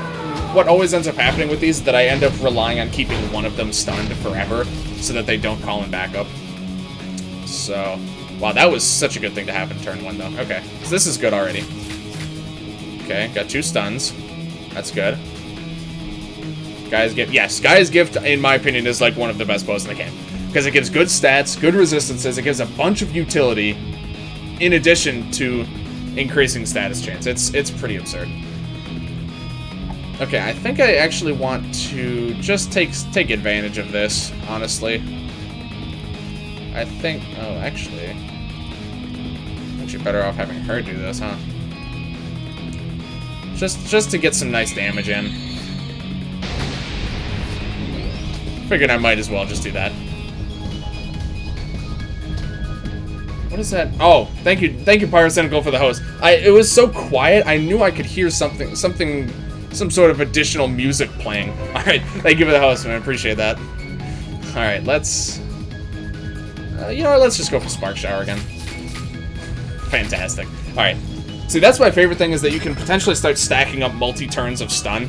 what always ends up happening with these is that I end up relying on keeping one of them stunned forever so that they don't call him back up. So... Wow, that was such a good thing to happen turn 1, though. Okay, so this is good already. Okay, got 2 stuns. That's good. Guy's Gift. Yes, Guy's Gift, in my opinion, is like one of the best bows in the game. Because it gives good stats, good resistances, it gives a bunch of utility, in addition to increasing status chance. It's pretty absurd. Okay, I think I actually want to just take advantage of this, honestly. I think... Oh, actually better off having her do this, huh? Just to get some nice damage in. Figured I might as well just do that. What is that? Oh, thank you, Pyrocynical, for the host. It was so quiet, I knew I could hear some sort of additional music playing. All right, thank you for the host, man. I appreciate that. All right, let's. You know what? Let's just go for Spark Shower again. Fantastic. All right. See, that's my favorite thing, is that you can potentially start stacking up multi-turns of stun,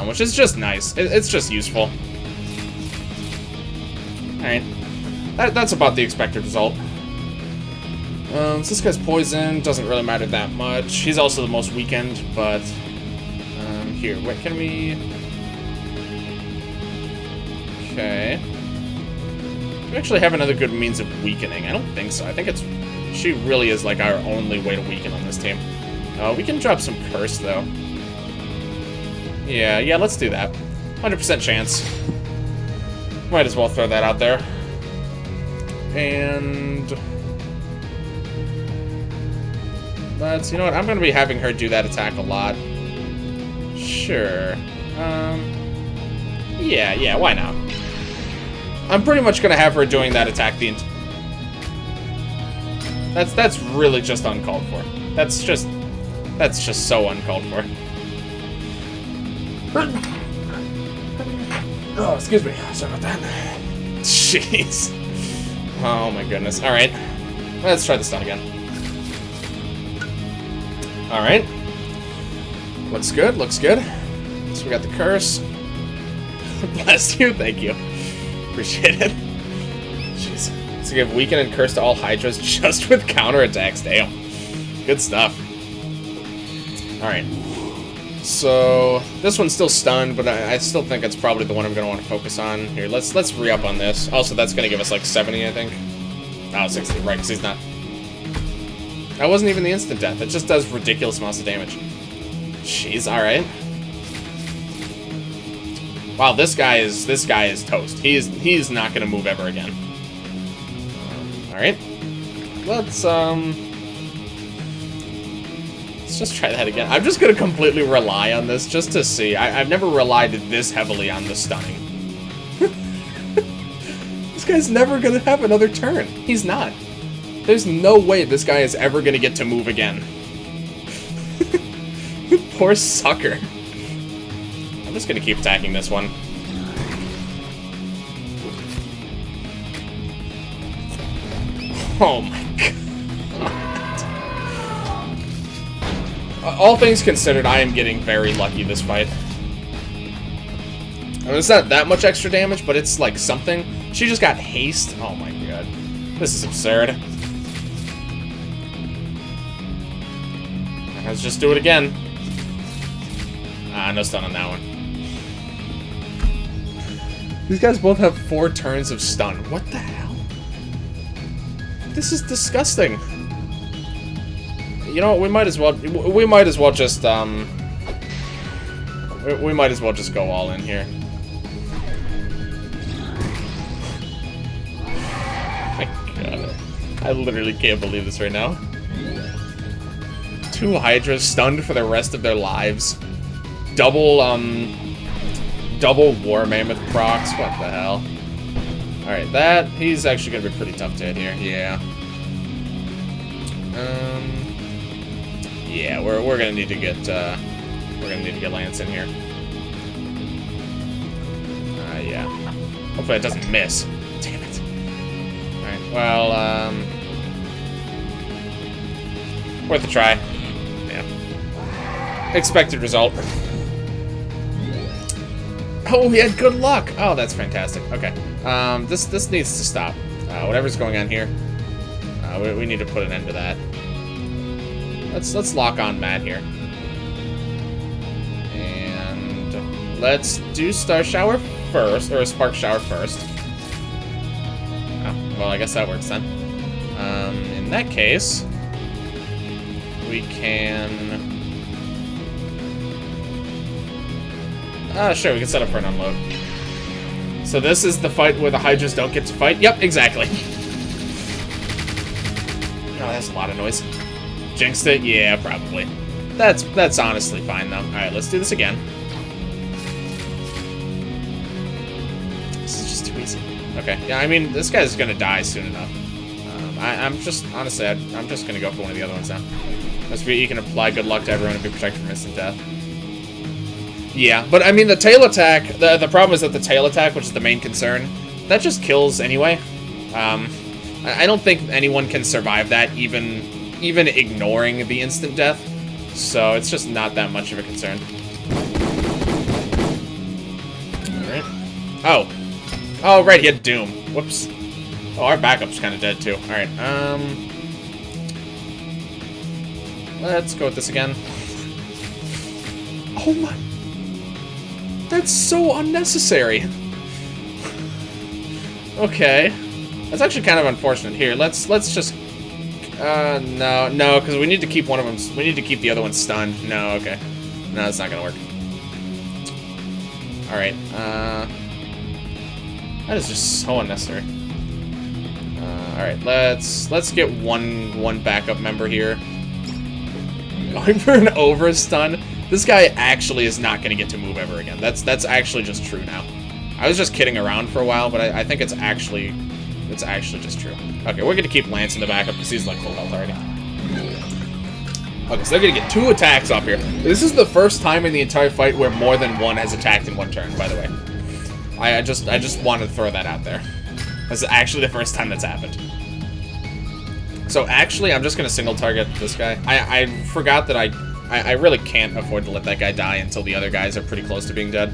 which is just nice. It's just useful. All right. That's about the expected result. So this guy's poison, doesn't really matter that much. He's also the most weakened, but here, what can we... Okay. Do we actually have another good means of weakening? I don't think so. I think she really is like our only way to weaken on this team. We can drop some curse though. Yeah, let's do that. 100% chance. Might as well throw that out there. And... let's... you know what? I'm going to be having her do that attack a lot. Sure. Yeah, why not? I'm pretty much going to have her doing that attack the entire... That's really just uncalled for. That's just so uncalled for. Oh, excuse me. Sorry about that. Jeez. Oh my goodness. Alright. Let's try the stun again. Alright. Looks good, looks good. So we got the curse. Bless you, thank you. Appreciate it. Jeez. So give weaken and curse to all Hydras just with counterattacks. Damn. Good stuff. Alright. So this one's still stunned, but I still think it's probably the one I'm gonna want to focus on. Here, let's re-up on this. Also, that's gonna give us like 70, I think. Oh, 60, right, because he's not. That wasn't even the instant death. It just does ridiculous amounts of damage. Jeez, alright. Wow, this guy is toast. He's not gonna move ever again. Alright. Let's just try that again. I'm just gonna completely rely on this just to see. I've never relied this heavily on the stunning. This guy's never gonna have another turn. He's not. There's no way this guy is ever gonna get to move again. Poor sucker. I'm just gonna keep attacking this one. Oh my god. All things considered, I am getting very lucky this fight. I mean, it's not that much extra damage, but it's like something. She just got haste. Oh my god. This is absurd. Let's just do it again. Ah, no stun on that one. These guys both have 4 turns of stun. What the hell? This is disgusting. You know what, we might as well just, we might as well just go all in here. My god. I literally can't believe this right now. 2 Hydras stunned for the rest of their lives. Double War Mammoth procs, what the hell? Alright, he's actually gonna be pretty tough to hit here, yeah. Yeah, we're gonna need to get Lance in here. Yeah. Hopefully it doesn't miss. Damn it. Alright, well, worth a try. Yeah. Expected result. Oh, he had good luck! Oh, that's fantastic. Okay. This needs to stop. Whatever's going on here. We need to put an end to that. Let's lock on Matt here. And let's do Star Shower first, or Spark Shower first. Oh, well, I guess that works then. In that case, we can... sure, we can set up for an unload. So this is the fight where the Hydras don't get to fight? Yep, exactly. Oh, that's a lot of noise. Jinxed it? Yeah, probably. That's honestly fine, though. Alright, let's do this again. This is just too easy. Okay, yeah, I mean, this guy's gonna die soon enough. I'm just, honestly, I'm just gonna go for one of the other ones now. You can apply good luck to everyone and be protected from instant death. Yeah, but I mean, the tail attack, the problem is that the tail attack, which is the main concern, that just kills anyway. I don't think anyone can survive that, even ignoring the instant death. So it's just not that much of a concern. Alright. Oh, right, he had Doom. Whoops. Oh, our backup's kind of dead, too. Alright, let's go with this again. Oh my... That's so unnecessary. Okay. That's actually kind of unfortunate. Here, let's just... no, because we need to keep one of them... We need to keep the other one stunned. No, okay. No, that's not gonna work. Alright, that is just so unnecessary. Alright, let's get one backup member here. Going for an overstun. This guy actually is not going to get to move ever again. That's actually just true now. I was just kidding around for a while, but I think it's actually just true. Okay, we're going to keep Lance in the backup because he's like full health already. Okay, so they're going to get 2 attacks up here. This is the first time in the entire fight where more than one has attacked in one turn, by the way. I just wanted to throw that out there. This is actually the first time that's happened. So actually, I'm just going to single target this guy. I forgot that I really can't afford to let that guy die until the other guys are pretty close to being dead.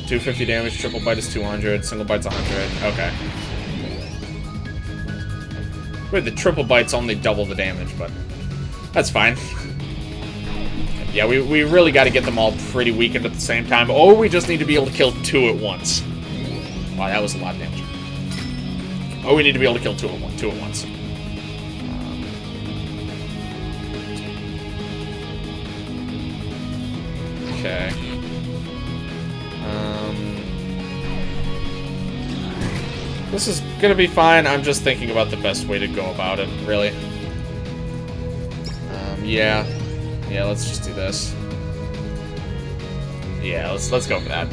250 damage, triple bite is 200, single bite's 100. Okay. Wait, the triple bite's only double the damage, but that's fine. Yeah, we really got to get them all pretty weakened at the same time, or we just need to be able to kill 2 at once. Wow, that was a lot of damage. Oh, we need to be able to kill 2 at once. Okay. This is gonna be fine. I'm just thinking about the best way to go about it, really. Yeah. Yeah, let's just do this. Yeah, let's go for that.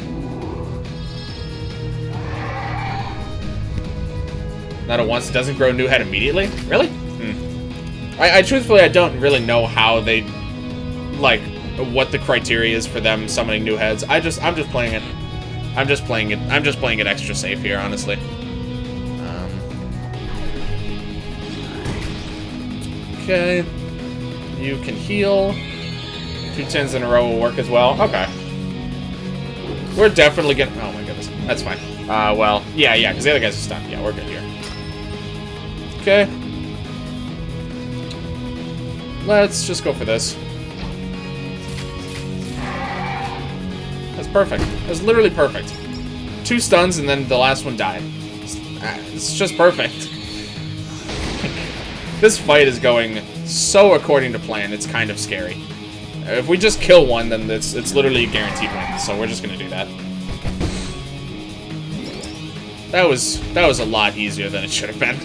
Not at once. It doesn't grow a new head immediately? Really? I truthfully, I don't really know how they, like, what the criteria is for them summoning new heads. I'm just playing it. I'm just playing it extra safe here, honestly. Okay. You can heal. 2 10s in a row will work as well. Okay. We're definitely gonna... Oh my goodness. That's fine. Well, yeah, because the other guys are stunned. Yeah, we're good here. Okay. Let's just go for this. That's perfect. That's literally perfect. 2 stuns and then the last one died. It's just perfect. This fight is going so according to plan, it's kind of scary. If we just kill one, then it's literally a guaranteed win, so we're just gonna do that. That was a lot easier than it should have been.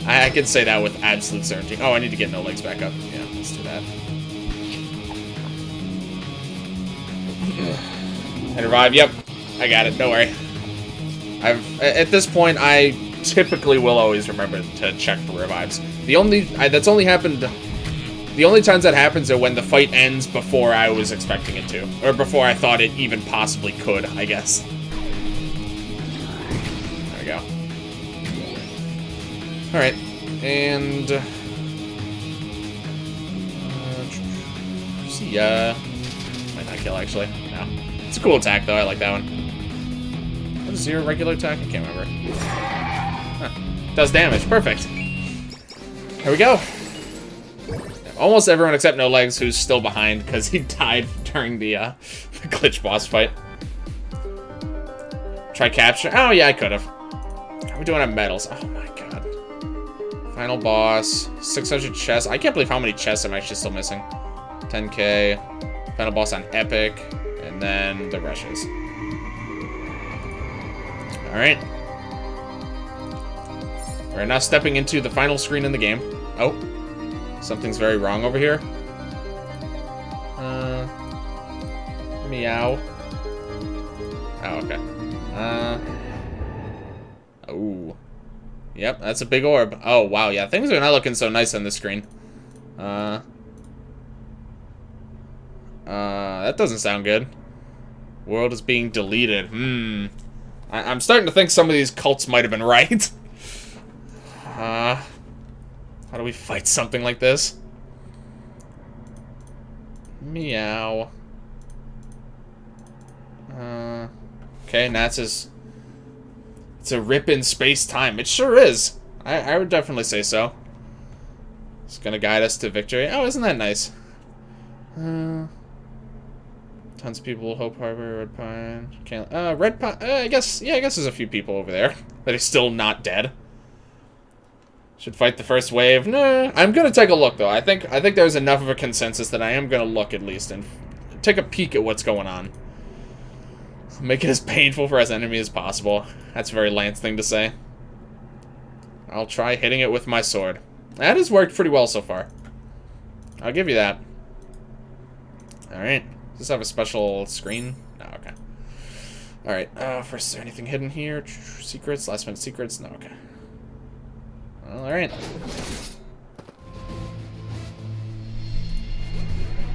I could say that with absolute certainty. Oh, I need to get no legs back up. Yeah, let's do that. And revive, yep. I got it, don't worry. At this point, I typically will always remember to check for revives. The only times that happens are when the fight ends before I was expecting it to. Or before I thought it even possibly could, I guess. There we go. Alright. And... see ya. Might not kill, actually. No. It's a cool attack, though. I like that one. What is your regular attack? I can't remember. Huh. Does damage. Perfect. Here we go. Almost everyone except No Legs, who's still behind because he died during the glitch boss fight. Try capture. Oh yeah, I could have. How are we doing on medals? Oh my god. Final boss. 600 chests. I can't believe how many chests I'm actually still missing. 10k. Final boss on epic, and then the rushes. All right. We're now stepping into the final screen in the game. Oh. Something's very wrong over here. Meow. Oh, okay. Oh. Yep, that's a big orb. Oh, wow, yeah, things are not looking so nice on this screen. That doesn't sound good. World is being deleted. I'm starting to think some of these cults might have been right. How do we fight something like this? Meow. Okay, Nats is... It's a rip in space-time. It sure is. I would definitely say so. It's gonna guide us to victory. Oh, isn't that nice? Tons of people, Hope Harbor, Red Pine. Can't... Red Pine... I guess... Yeah, I guess there's a few people over there that are still not dead. Should fight the first wave. Nah, I'm gonna take a look though. I think there's enough of a consensus that I am gonna look at least and take a peek at what's going on. Make it as painful for his enemy as possible. That's a very Lance thing to say. I'll try hitting it with my sword. That has worked pretty well so far. I'll give you that. Alright. Does this have a special screen? No, okay. Alright, first, is there anything hidden here? Secrets? Last minute secrets? No, okay. Well, alright.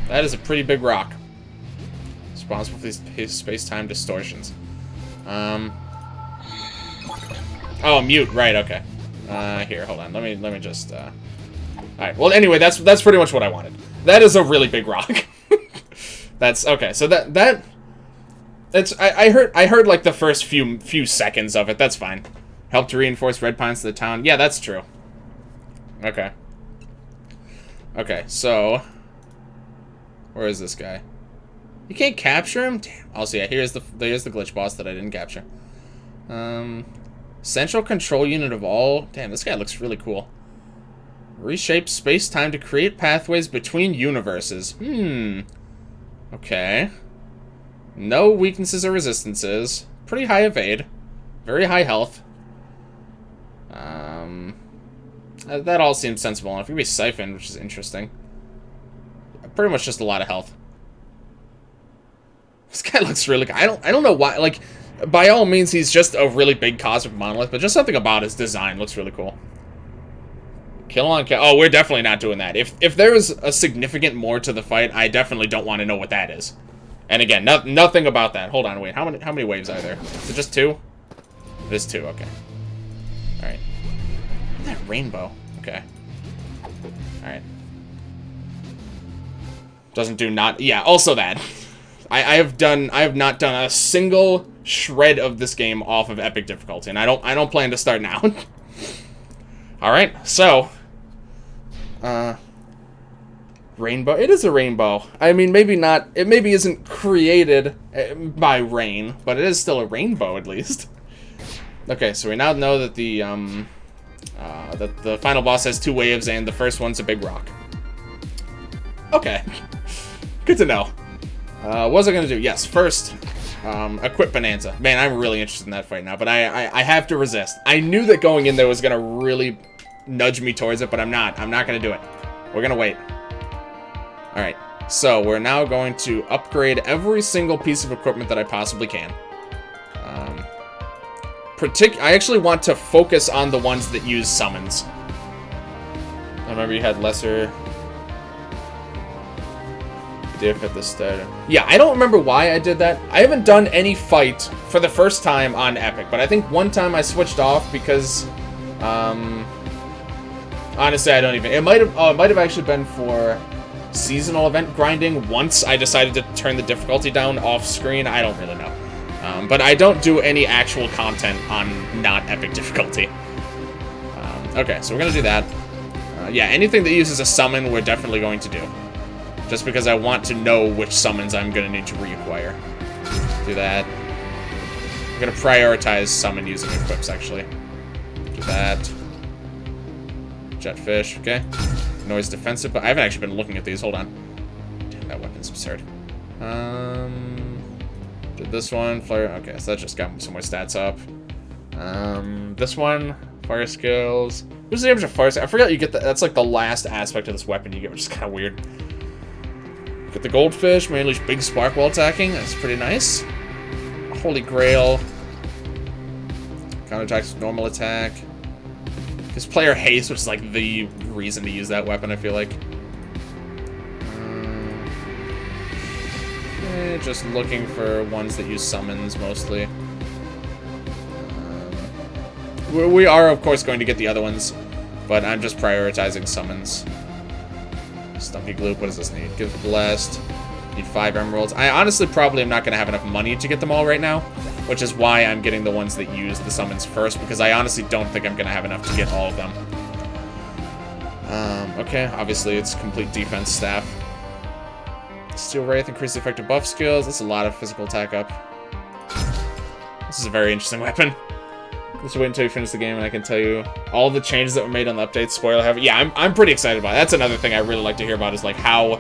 That is a pretty big rock. Responsible for his space-time distortions. Oh, mute. Right, okay. Here, hold on. Let me just, Alright, well, anyway, that's pretty much what I wanted. That is a really big rock. That's, okay, so I heard, like, the first few seconds of it. That's fine. Help to reinforce red pines to the town. Yeah, that's true. Okay. Okay, so... Where is this guy? You can't capture him? Damn. Also, yeah, here's the glitch boss that I didn't capture. Central control unit of all... Damn, this guy looks really cool. Reshape space-time to create pathways between universes. Okay. No weaknesses or resistances. Pretty high evade. Very high health. That all seems sensible enough. It could be siphoned, which is interesting. Pretty much just a lot of health. This guy looks really good. I don't know why. Like, by all means, he's just a really big cosmic monolith, but just something about his design looks really cool. Kill on kill. Oh, we're definitely not doing that. If there is a significant more to the fight, I definitely don't want to know what that is. And again, nothing about that. Hold on, wait. How many waves are there? Is it just 2? It is 2. Okay. All right. That rainbow. Okay. All right. Doesn't do not. Yeah. Also that. I have not done a single shred of this game off of epic difficulty, and I don't plan to start now. All right. So. Rainbow. It is a rainbow. I mean, maybe not. It maybe isn't created by rain, but it is still a rainbow at least. Okay, so we now know that the final boss has 2 waves, and the first one's a big rock. Okay, good to know. What was I gonna do? Yes, first, equip Bonanza. Man, I'm really interested in that fight now, but I have to resist. I knew that going in there was gonna really nudge me towards it, but I'm not gonna do it. We're gonna wait. Alright, so we're now going to upgrade every single piece of equipment that I possibly can. I actually want to focus on the ones that use summons. I remember you had lesser diff at the start. Yeah, I don't remember why I did that. I haven't done any fight for the first time on Epic, but I think one time I switched off because, honestly, I don't even... It might have actually been for seasonal event grinding once I decided to turn the difficulty down off screen. I don't really know. But I don't do any actual content on not epic difficulty. Okay, so we're going to do that. Yeah, anything that uses a summon, we're definitely going to do. Just because I want to know which summons I'm going to need to reacquire. Do that. I'm going to prioritize summon using equips, actually. Do that. Jetfish, okay. Noise defensive, but I haven't actually been looking at these. Hold on. Damn, that weapon's absurd. Did this one. Flare. Okay, so that just got some more stats up. This one. Fire skills. What's the damage of fire skills? I forgot you get that. That's like the last aspect of this weapon you get, which is kind of weird. Get the goldfish. May unleash big spark while attacking. That's pretty nice. Holy Grail. Counterattacks with normal attack. His player haste, which is like the reason to use that weapon, I feel like. Just looking for ones that use summons, mostly. We are, of course, going to get the other ones, but I'm just prioritizing summons. Stumpy Gloop, what does this need? Give Blessed. Need 5 emeralds. I honestly probably am not going to have enough money to get them all right now, which is why I'm getting the ones that use the summons first, because I honestly don't think I'm going to have enough to get all of them. Okay, obviously it's complete defense staff. Steel Wraith, increase the effective buff skills. That's a lot of physical attack up. This is a very interesting weapon. Just wait until you finish the game and I can tell you all the changes that were made on the updates. Spoiler heavy. Yeah, I'm pretty excited about it. That's another thing I really like to hear about is like how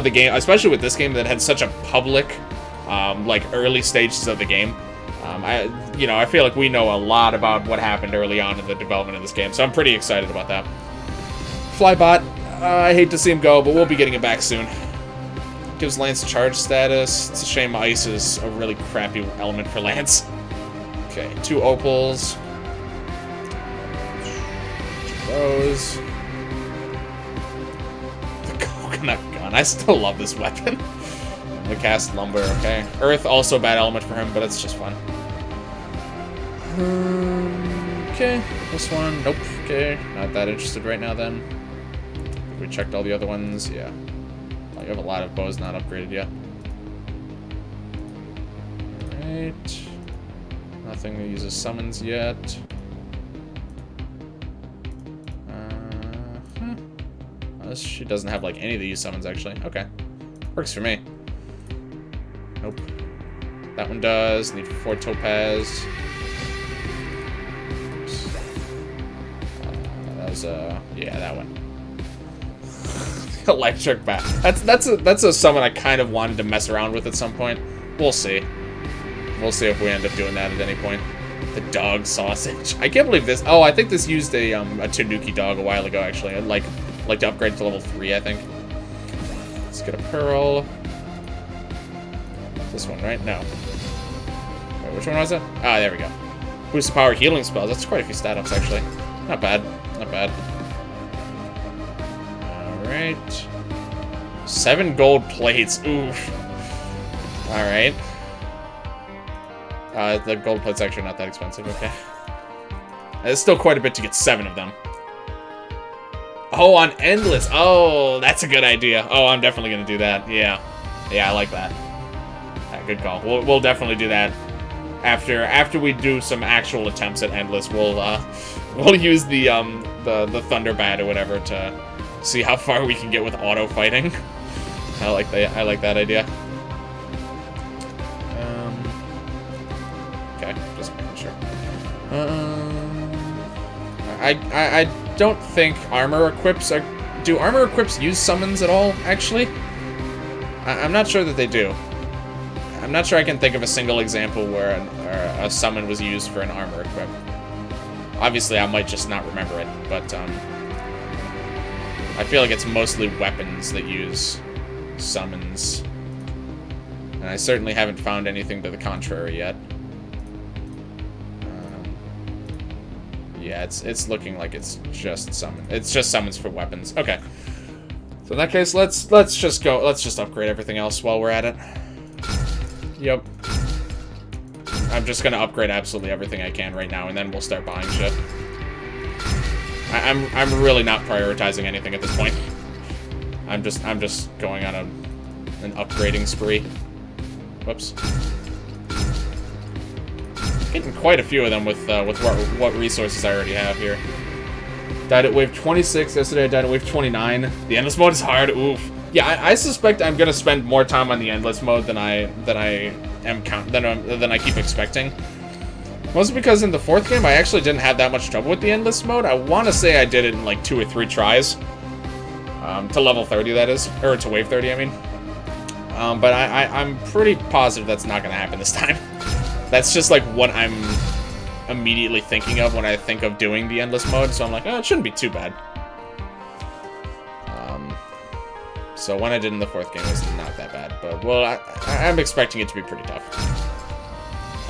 the game, especially with this game that had such a public like early stages of the game. I feel like we know a lot about what happened early on in the development of this game, so I'm pretty excited about that. Flybot, I hate to see him go, but we'll be getting him back soon. Gives Lance charge status. It's a shame ice is a really crappy element for Lance. Okay, 2 opals. Those. The coconut gun. I still love this weapon. We cast lumber, okay. Earth, also a bad element for him, but it's just fun. Okay, this one, nope. Okay, not that interested right now then. We checked all the other ones, yeah. I have a lot of bows not upgraded yet. Alright. Nothing that uses summons yet. She doesn't have like any of the use summons actually. Okay. Works for me. Nope. That one does. Need 4 topaz. That was yeah, that one. Electric bat. That's a summon I kind of wanted to mess around with at some point. We'll see. We'll see if we end up doing that at any point. The dog sausage. I can't believe this. Oh, I think this used a Tanuki dog a while ago actually. I'd like to upgrade to level 3, I think. Let's get a pearl. This one, right? No. Wait, which one was it? Ah, there we go. Boost the power healing spells. That's quite a few stat ups actually. Not bad. Not bad. Alright. 7 gold plates. Oof. Alright. The gold plate's actually not that expensive. Okay. It's still quite a bit to get 7 of them. Oh, on Endless. Oh, that's a good idea. Oh, I'm definitely going to do that. Yeah. Yeah, I like that. Yeah, good call. We'll definitely do that. After we do some actual attempts at Endless, we'll use the Thunder Bat or whatever to see how far we can get with auto fighting. I like that idea. Okay, just making sure. I don't think armor equips are... Do armor equips use summons at all, actually? I'm not sure that they do. I'm not sure I can think of a single example where a summon was used for an armor equip. Obviously, I might just not remember it, but I feel like it's mostly weapons that use summons. And I certainly haven't found anything to the contrary yet. Yeah, it's looking like it's just summon. It's just summons for weapons. Okay. So in that case, let's just go. Let's just upgrade everything else while we're at it. Yep. I'm just gonna upgrade absolutely everything I can right now, and then we'll start buying shit. I'm really not prioritizing anything at this point. I'm just going on an upgrading spree. Whoops. Getting quite a few of them with what resources I already have here. Died at wave 26 yesterday. I died at wave 29. The endless mode is hard. Oof. Yeah, I suspect I'm gonna spend more time on the endless mode than I keep expecting. Mostly because in the 4th game I actually didn't have that much trouble with the endless mode. I want to say I did it in like 2 or 3 tries. To level 30, that is, or to wave 30, I mean. But I'm pretty positive that's not gonna happen this time. That's just like what I'm immediately thinking of when I think of doing the endless mode. So I'm like, oh, it shouldn't be too bad. So when I did in the 4th game, it was not that bad. But, well, I'm expecting it to be pretty tough.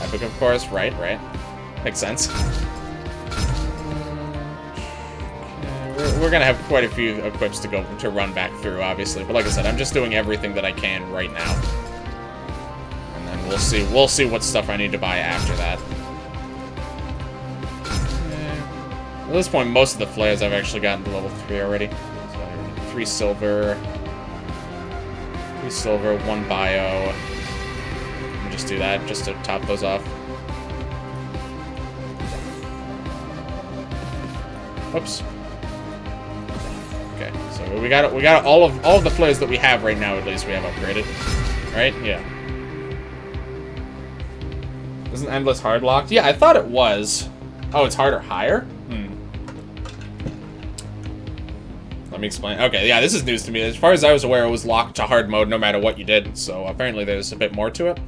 Epic, of course. Right. Makes sense. We're going to have quite a few equips to run back through, obviously. But like I said, I'm just doing everything that I can right now. And then we'll see what stuff I need to buy after that. At this point, most of the flares I've actually gotten to level 3 already. So 3 silver... 3 silver, 1 bio. Let me just do that, just to top those off. Oops. Okay, so we got all of the flares that we have right now. At least we have upgraded, right? Yeah. Isn't endless hard locked? Yeah, I thought it was. Oh, it's hard or higher? Let me explain. Okay, yeah, this is news to me. As far as I was aware, it was locked to hard mode no matter what you did. So apparently there's a bit more to it.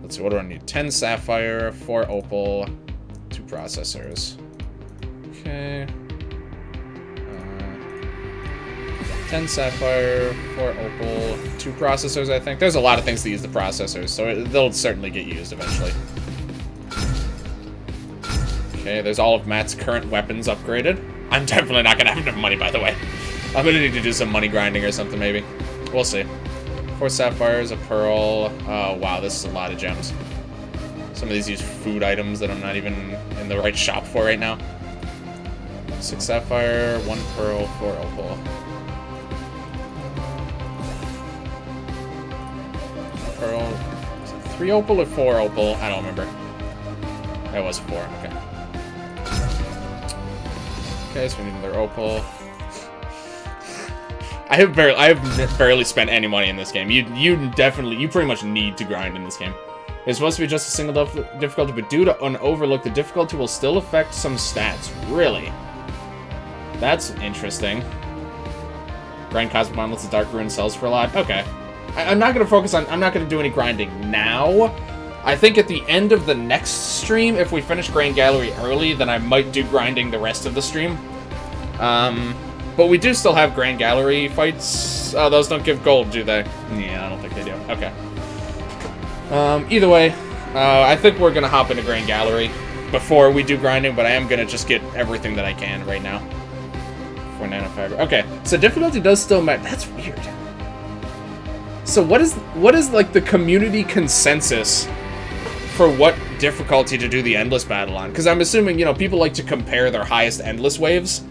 Let's see, what do I need? 10 sapphire, 4 opal, 2 processors. Okay. 10 sapphire, 4 opal, 2 processors, I think. There's a lot of things to use the processors, so they'll certainly get used eventually. Okay, there's all of Matt's current weapons upgraded. I'm definitely not going to have enough money, by the way. I'm going to need to do some money grinding or something, maybe. We'll see. 4 sapphires, a pearl. Oh, wow, this is a lot of gems. Some of these use food items that I'm not even in the right shop for right now. 6 sapphire, 1 pearl, 4 opal. Pearl. 3 opal or 4 opal? I don't remember. That was 4, okay. Okay, so we need another opal. I have barely spent any money in this game. You pretty much need to grind in this game. It's supposed to be just a single difficulty, but due to an overlook, the difficulty will still affect some stats. Really? That's interesting. Grind Cosmic Monoliths, the Dark Ruin sells for a lot. Okay. I'm not gonna focus on. I'm not gonna do any grinding now. I think at the end of the next stream, if we finish Grand Gallery early, then I might do grinding the rest of the stream. But we do still have Grand Gallery fights. Oh, those don't give gold, do they? Yeah, I don't think they do. Okay. Either way, I think we're gonna hop into Grand Gallery before we do grinding, but I am gonna just get everything that I can right now. 4 nanofiber. Okay, so difficulty does still matter. That's weird. So what is like the community consensus for what difficulty to do the endless battle on? Because I'm assuming, you know, people like to compare their highest endless waves.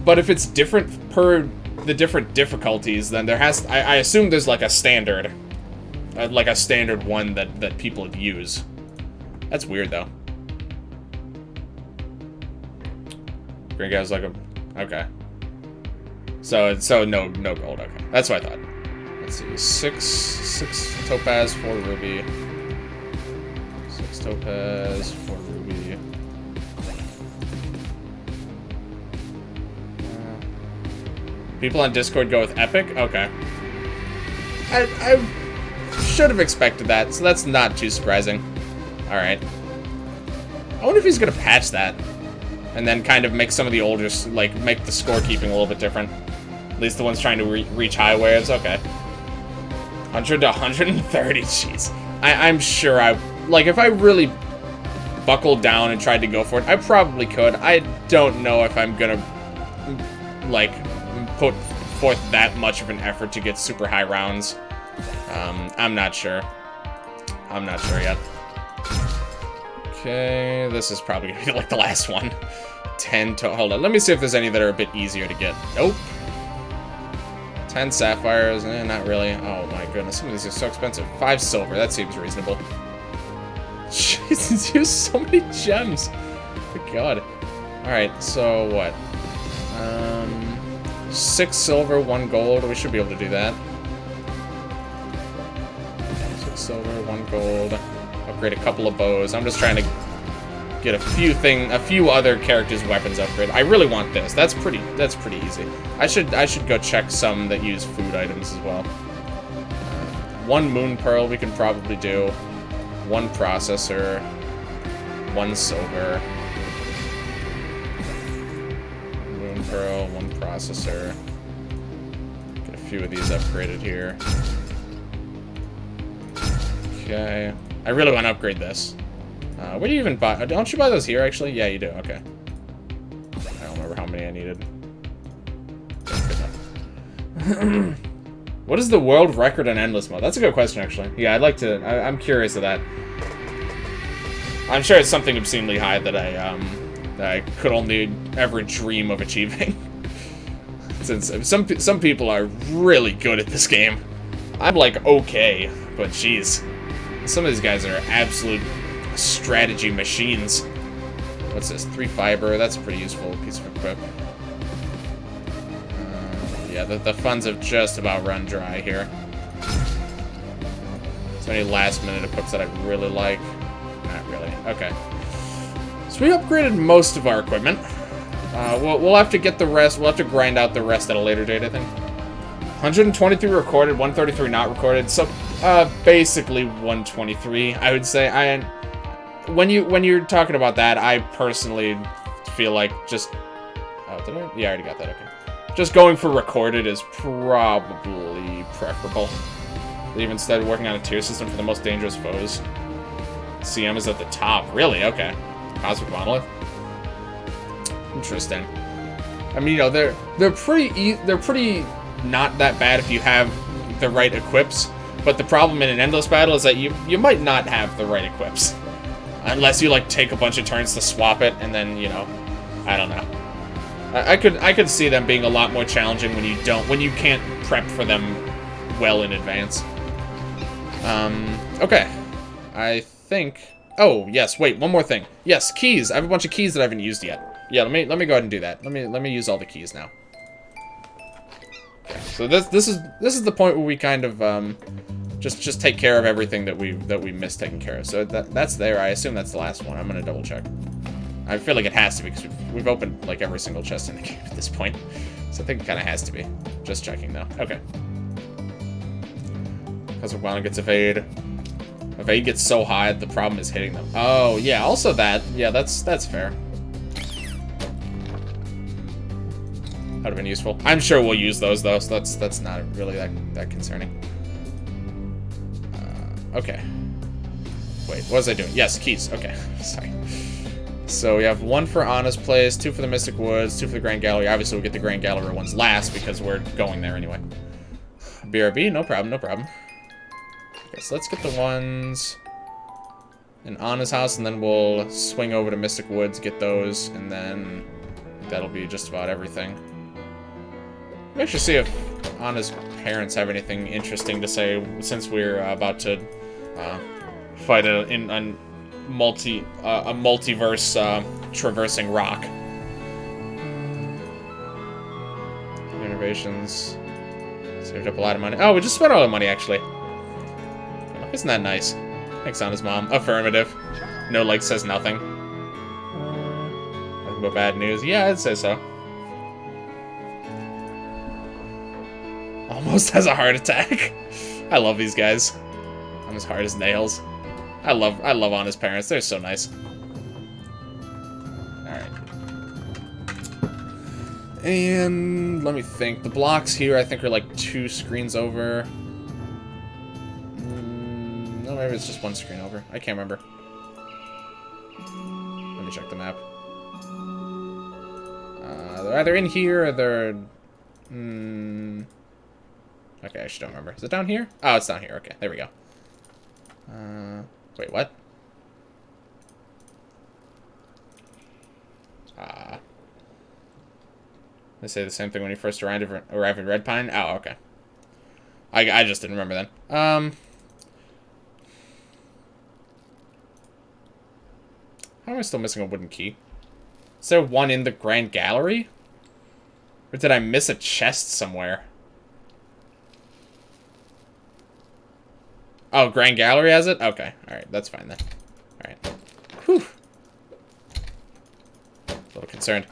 But if it's different per the different difficulties, then there has... I assume there's like a standard one that people use. That's weird, though. Green guy's like a... Okay. So no gold, okay. That's what I thought. Let's see, 6 topaz, 4 ruby. 6 topaz, 4 ruby. People on Discord go with epic? Okay. I should have expected that, so that's not too surprising. Alright. I wonder if he's gonna patch that. And then kind of make some of the older, like, make the scorekeeping a little bit different. At least the ones trying to reach high waves, okay. 100 to 130, jeez. I'm sure like, if I really buckled down and tried to go for it, I probably could. I don't know if I'm gonna, like, put forth that much of an effort to get super high rounds. I'm not sure. I'm not sure yet. Okay, this is probably gonna be like the last one. 10 to... Hold on, let me see if there's any that are a bit easier to get. Nope. 10 sapphires, not really. Oh my goodness, some of these are so expensive. 5 silver, that seems reasonable. Jesus, use so many gems. Good God. Alright, so what? 6 silver, 1 gold. We should be able to do that. 6 silver, 1 gold. Upgrade a couple of bows. I'm just trying to get a few other characters' weapons upgrade. I really want this. That's pretty easy. I should go check some that use food items as well. 1 moon pearl we can probably do. 1 processor. 1 silver. Moon pearl, 1 processor. Get a few of these upgraded here. Okay. I really want to upgrade this. Where do you even buy? Don't you buy those here, actually? Yeah, you do. Okay. I don't remember how many I needed. What is the world record in endless mode? That's a good question, actually. Yeah, I'd like to... I'm curious of that. I'm sure it's something obscenely high that I could only ever dream of achieving. Since some people are really good at this game. I'm like, okay, but jeez. Some of these guys are absolute strategy machines. What's this? 3 fiber. That's a pretty useful piece of equip. Yeah, the funds have just about run dry here. So any last minute equips that I really like? Not really. Okay. So we upgraded most of our equipment. We'll have to get the rest. We'll have to grind out the rest at a later date, I think. 123 recorded, 133 not recorded. So, basically 123, I would say. When you're talking about that, I personally feel like just... Oh, did I? Yeah, I already got that, okay. Just going for recorded is probably preferable. They even started working on a tier system for the most dangerous foes. CM is at the top. Really? Okay. Cosmic Monolith. Interesting. I mean, you know, they're pretty not that bad if you have the right equips. But the problem in an endless battle is that you might not have the right equips, unless you like take a bunch of turns to swap it, and then, you know, I don't know. I could see them being a lot more challenging when you can't prep for them well in advance. Okay. I think... Oh, yes, wait, one more thing. Yes, keys. I have a bunch of keys that I haven't used yet. Yeah, let me go ahead and do that. Let me use all the keys now. Okay, so this is the point where we kind of just take care of everything that we missed taking care of. So that's there. I assume that's the last one. I'm gonna double check. I feel like it has to be, because we've opened like every single chest in the game at this point. So I think it kind of has to be. Just checking though. Okay. Cosmic Monolith gets evade. Evade gets so high, the problem is hitting them. Oh yeah, also that. Yeah, that's fair. That would have been useful. I'm sure we'll use those though, so that's not really that concerning. Okay. Wait, what was I doing? Yes, keys. Okay, sorry. So we have 1 for Anna's place, 2 for the Mystic Woods, 2 for the Grand Gallery. Obviously, we'll get the Grand Gallery ones last because we're going there anyway. BRB, no problem, no problem. Okay, so let's get the ones in Anna's house, and then we'll swing over to Mystic Woods, get those, and then that'll be just about everything. Let me actually see if Anna's parents have anything interesting to say, since we're about to fight a multiverse traversing rock. Innovations. Saved up a lot of money. Oh, we just spent all the money, actually. Isn't that nice? Thanks, Anna's mom. Affirmative. No, like, says nothing. Nothing but bad news. Yeah, I'd say so. Almost has a heart attack. I love these guys. I'm as hard as nails. I love Anna's parents. They're so nice. Alright. And let me think. The blocks here, I think, are like 2 screens over. No, maybe it's just 1 screen over. I can't remember. Let me check the map. They're either in here or they're... Okay, I just don't remember. Is it down here? Oh, it's down here. Okay, there we go. Wait, what? They say the same thing when you first arrive in Red Pine? Oh, okay. I just didn't remember then. How am I still missing a wooden key? Is there one in the Grand Gallery? Or did I miss a chest somewhere? Oh, Grand Gallery has it? Okay. Alright, that's fine then. Alright. Whew. A little concerned.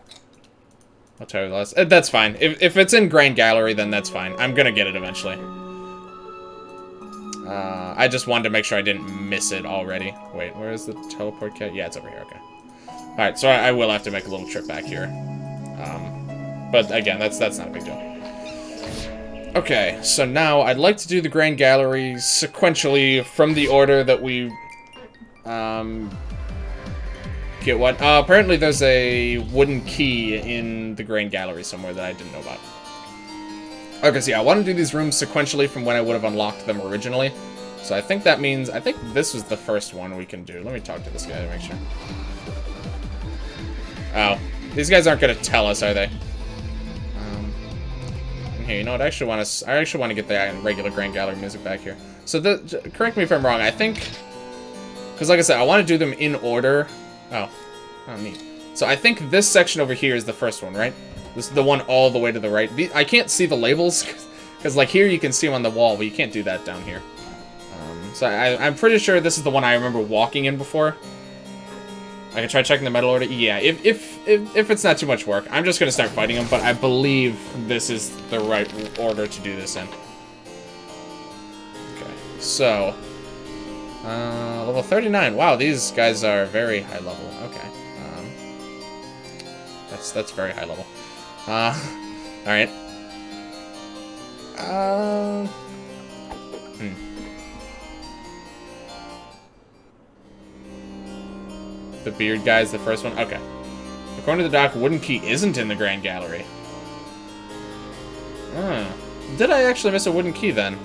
I'll tell you less. That's fine. If it's in Grand Gallery, then that's fine. I'm gonna get it eventually. I just wanted to make sure I didn't miss it already. Wait, where is the teleport kit? Yeah, it's over here. Okay. Alright, so I will have to make a little trip back here. But again, that's not a big deal. Okay, so now I'd like to do the Grand Gallery sequentially from the order that we get what. Apparently there's a wooden key in the Grand Gallery somewhere that I didn't know about. Okay, so yeah, I want to do these rooms sequentially from when I would have unlocked them originally. So I think that means, I think this was the first one we can do. Let me talk to this guy to make sure. Oh, these guys aren't going to tell us, are they? Here, you know what? I actually want to get the regular Grand Gallery music back here. So, correct me if I'm wrong. I think, because like I said, I want to do them in order. Oh, neat. So I think this section over here is the first one, right? This is the one all the way to the right. I can't see the labels because, like, here you can see them on the wall, but you can't do that down here. So I'm pretty sure this is the one I remember walking in before. I can try checking the metal order. Yeah, if it's not too much work, I'm just gonna start fighting them. But I believe this is the right order to do this in. Okay, so level 39. Wow, these guys are very high level. Okay, that's very high level. All right. The beard guy's the first one? Okay. According to the doc, wooden key isn't in the Grand Gallery. Did I actually miss a wooden key then?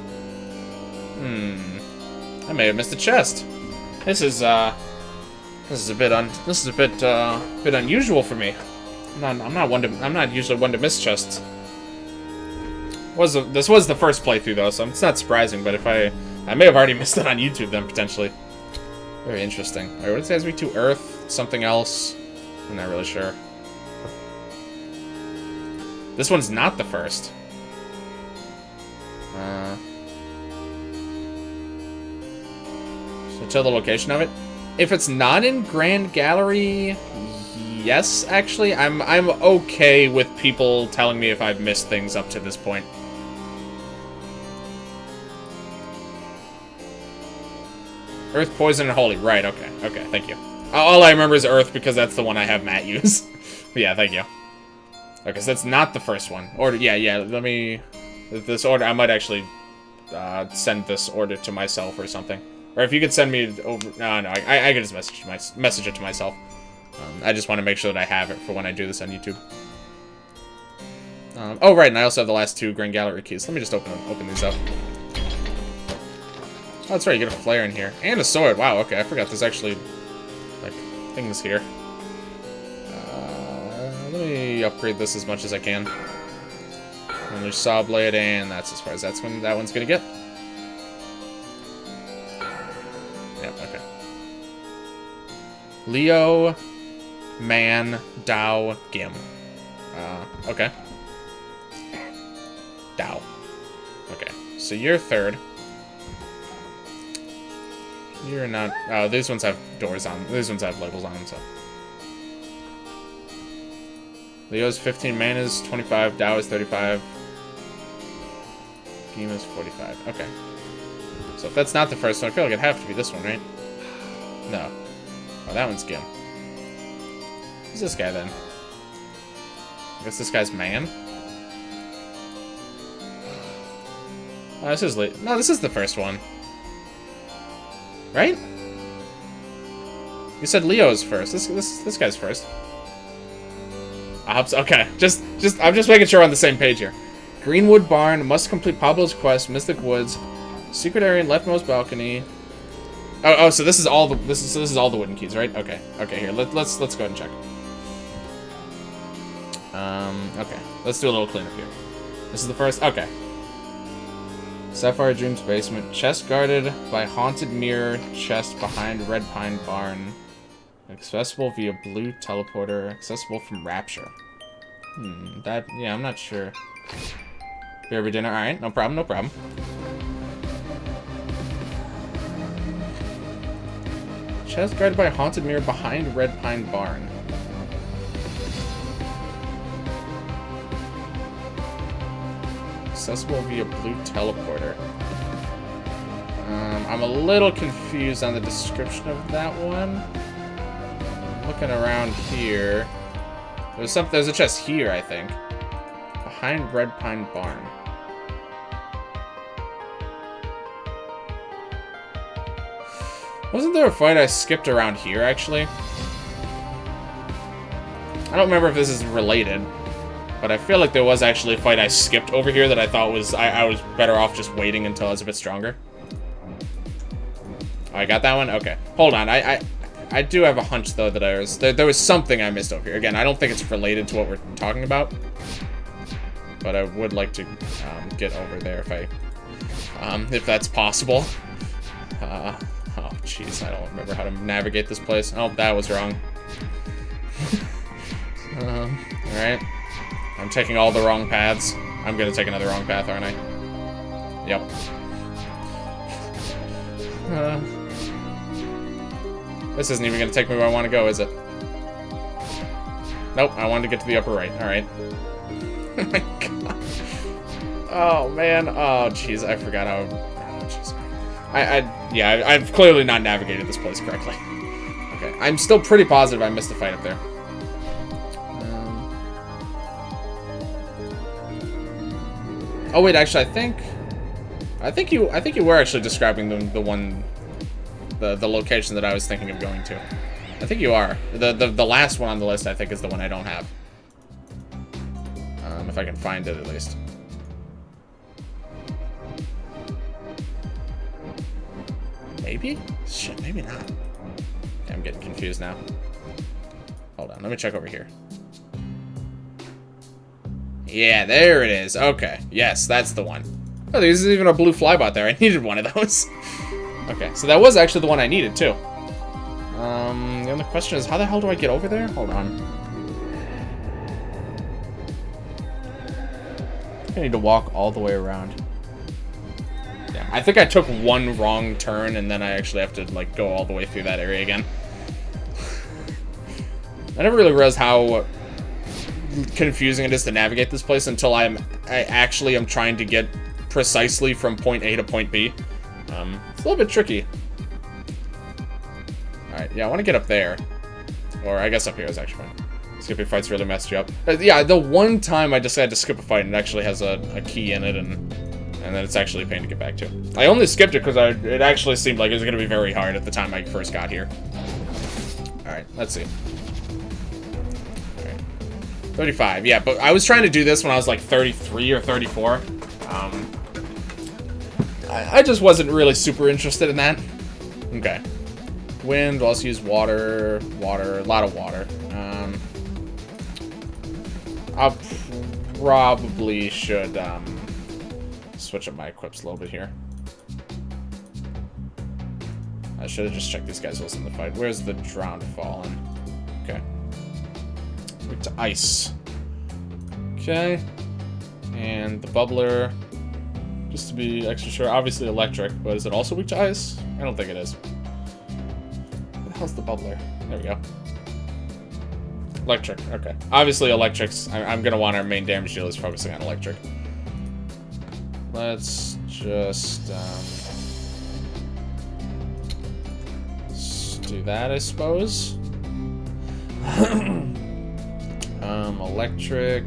I may have missed a chest. This is a bit unusual for me. I'm not usually one to miss chests. This was the first playthrough though, so it's not surprising, but if I may have already missed it on YouTube then potentially. Very interesting. Alright, what does it has me to? Earth? Something else? I'm not really sure. This one's not the first. So tell the location of it. If it's not in Grand Gallery, yes, actually. I'm okay with people telling me if I've missed things up to this point. Earth, Poison, and Holy. Right, okay. Okay, thank you. All I remember is Earth because that's the one I have Matt use. Yeah, thank you. Okay, so that's not the first one. Order, yeah, let me... This order, I might actually send this order to myself or something. Or if you could send me over... No, I can just message it to myself. I just want to make sure that I have it for when I do this on YouTube. Oh, right, and I also have the last 2 Grand Gallery keys. Let me just open these up. Oh, that's right, you get a flare in here. And a sword. Wow, okay, I forgot there's actually, like, things here. Let me upgrade this as much as I can. And there's Saw Blade, and that's as far as that one's gonna get. Yep, okay. Leo, Man, Dao, Gim. Okay. Dao. Okay, so you're third. You're not... Oh, these ones have doors on. These ones have labels on them, so... Leo's 15 manas, 25. Dao is 35. Game is 45. Okay. So if that's not the first one, I feel like it'd have to be this one, right? No. Oh, that one's Gim. Who's this guy, then? I guess this guy's Man? Oh, this is late. No, this is the first one. Right? You said Leo's first. This guy's first. I hope so. Okay, I'm just making sure we're on the same page here. Greenwood Barn, must complete Pablo's quest, Mystic Woods, secret area in leftmost balcony. Oh, so this is all the this is all the wooden keys, right? Okay, here. Let's go ahead and check. Okay, let's do a little cleanup here. This is the first. Okay. Sapphire Dream's basement. Chest guarded by haunted mirror. Chest behind Red Pine Barn. Accessible via blue teleporter. Accessible from Rapture. Yeah, I'm not sure. Beer every dinner. Alright, no problem, no problem. Chest guarded by haunted mirror behind Red Pine Barn. Accessible via blue teleporter. I'm a little confused on the description of that one. Looking around here. There's a chest here, I think. Behind Red Pine Barn. Wasn't there a fight I skipped around here, actually? I don't remember if this is related. But I feel like there was actually a fight I skipped over here that I thought was... I was better off just waiting until I was a bit stronger. Oh, I got that one? Okay. Hold on. I do have a hunch, though, that there was something I missed over here. Again, I don't think it's related to what we're talking about. But I would like to get over there if that's possible. Oh, jeez. I don't remember how to navigate this place. Oh, that was wrong. Alright. I'm taking all the wrong paths. I'm gonna take another wrong path, aren't I? Yep. This isn't even going to take me where I want to go, is it? Nope, I wanted to get to the upper right. Alright. Oh my god. Oh, man. Oh, jeez, I forgot how... Oh, jeez. Yeah, I've clearly not navigated this place correctly. Okay, I'm still pretty positive I missed a fight up there. Oh wait, actually, I think you were actually describing the location that I was thinking of going to. I think you are. The last one on the list, I think, is the one I don't have. If I can find it at least. Maybe? Shit, maybe not. Okay, I'm getting confused now. Hold on, let me check over here. Yeah, there it is. Okay, yes, that's the one. Oh, there's even a blue flybot there. I needed one of those. Okay, so that was actually the one I needed, too. The only question is, how the hell do I get over there? Hold on. I need to walk all the way around. Yeah, I think I took one wrong turn, and then I actually have to, like, go all the way through that area again. I never really realized how confusing it is to navigate this place until I actually am trying to get precisely from point A to point B. It's a little bit tricky. Alright, yeah, I want to get up there. Or I guess up here is actually fine. Skipping fights really messed you up. Yeah, the one time I decided to skip a fight, and it actually has a key in it, and then it's actually a pain to get back to. I only skipped it because it actually seemed like it was going to be very hard at the time I first got here. Alright, let's see. 35, yeah, but I was trying to do this when I was like 33 or 34. I just wasn't really super interested in that. Okay. Wind, we'll also use water, a lot of water. I'll probably should switch up my equips a little bit here. I should have just checked these guys whilst in the fight. Where's the drowned fallen? Okay. Weak to ice. Okay. And the bubbler, just to be extra sure, obviously electric, but is it also weak to ice? I don't think it is. Where the hell's the bubbler? There we go. Electric, okay. Obviously electrics, I'm gonna want our main damage dealers focusing on electric. Let's just do that, I suppose. Electric.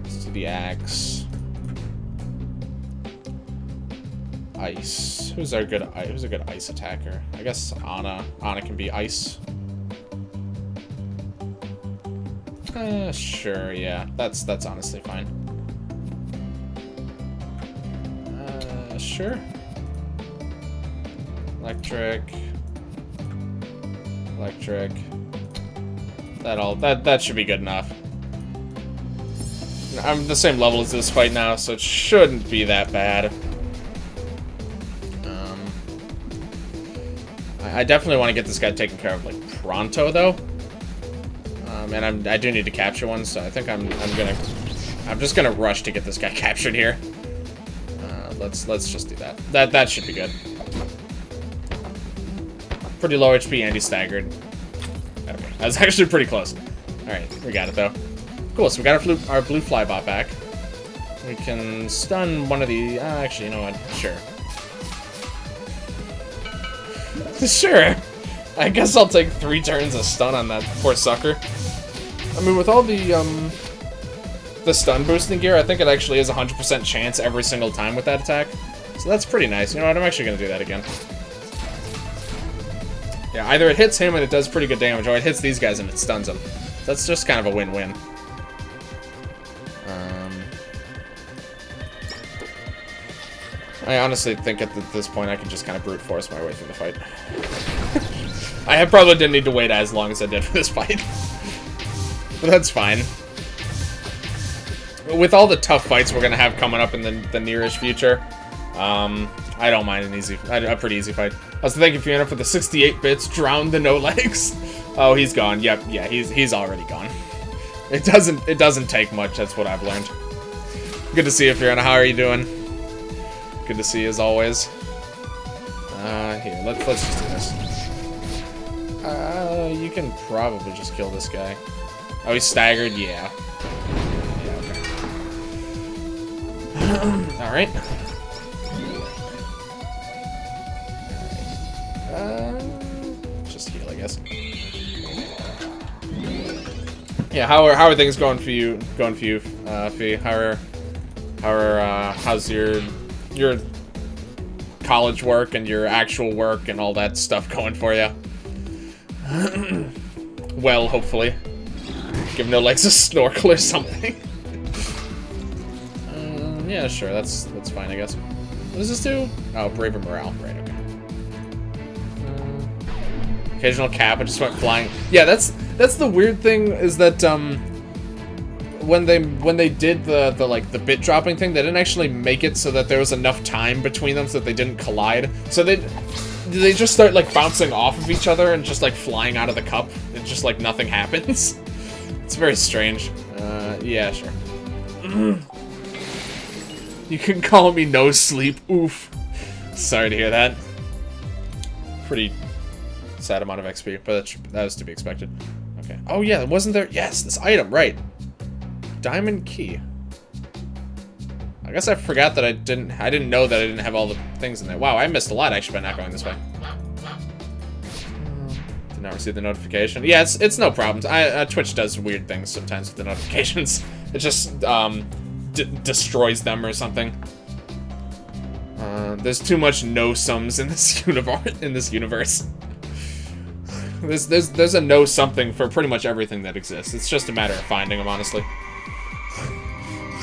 Let's do the axe. Ice. Who's a good ice attacker? I guess Anna. Anna can be ice. Sure, yeah. That's honestly fine. Sure. Electric. Electric. That should be good enough. I'm the same level as this fight now, so it shouldn't be that bad. I definitely want to get this guy taken care of, like, pronto, though. And I do need to capture one, so I think I'm just gonna rush to get this guy captured here. Let's just do that. That should be good. Pretty low HP and he's staggered. Okay, that was actually pretty close. Alright, we got it though. Cool, so we got our blue flybot back. We can stun one of the... actually, you know what? Sure. Sure. I guess I'll take 3 turns of stun on that poor sucker. I mean, with all the stun boosting gear, I think it actually is 100% chance every single time with that attack. So that's pretty nice. You know what? I'm actually going to do that again. Yeah, either it hits him and it does pretty good damage, or it hits these guys and it stuns them. That's just kind of a win-win. I honestly think at this point I can just kind of brute force my way through the fight. I probably didn't need to wait as long as I did for this fight. But that's fine. With all the tough fights we're going to have coming up in the nearish future, I don't mind a pretty easy fight. Also, thank you, Fiona, for the 68 bits. Drown the no legs. Oh, he's gone. Yep, yeah, he's already gone. It doesn't take much. That's what I've learned. Good to see you, Fiona. How are you doing? Good to see you as always. Here, let's just do this. You can probably just kill this guy. Oh, he's staggered? Yeah. Yeah, okay. Alright. Just heal, I guess. Yeah, how are things going for you? Fee? How's your college work and your actual work and all that stuff going for you? Well, hopefully. Give no legs a snorkel or something. Yeah, sure. That's fine, I guess. What does this do? Oh, braver morale. Right. Okay. Occasional cap. I just went flying. Yeah, that's the weird thing is that when they did the bit dropping thing, they didn't actually make it so that there was enough time between them so that they didn't collide. So they just start like bouncing off of each other and just like flying out of the cup. It's just like nothing happens. It's very strange. Yeah, sure. You can call me no sleep. Oof. Sorry to hear that. Pretty sad amount of XP, but that was to be expected. Okay. Oh yeah, wasn't there? Yes, this item, right? Diamond key. I guess I forgot that I didn't know that I didn't have all the things in there. Wow, I missed a lot actually by not going this way. Did not receive the notification. Yeah, it's no problems. Twitch does weird things sometimes with the notifications. It just destroys them or something. There's too much no sums in this universe. There's a no something for pretty much everything that exists. It's just a matter of finding them, honestly.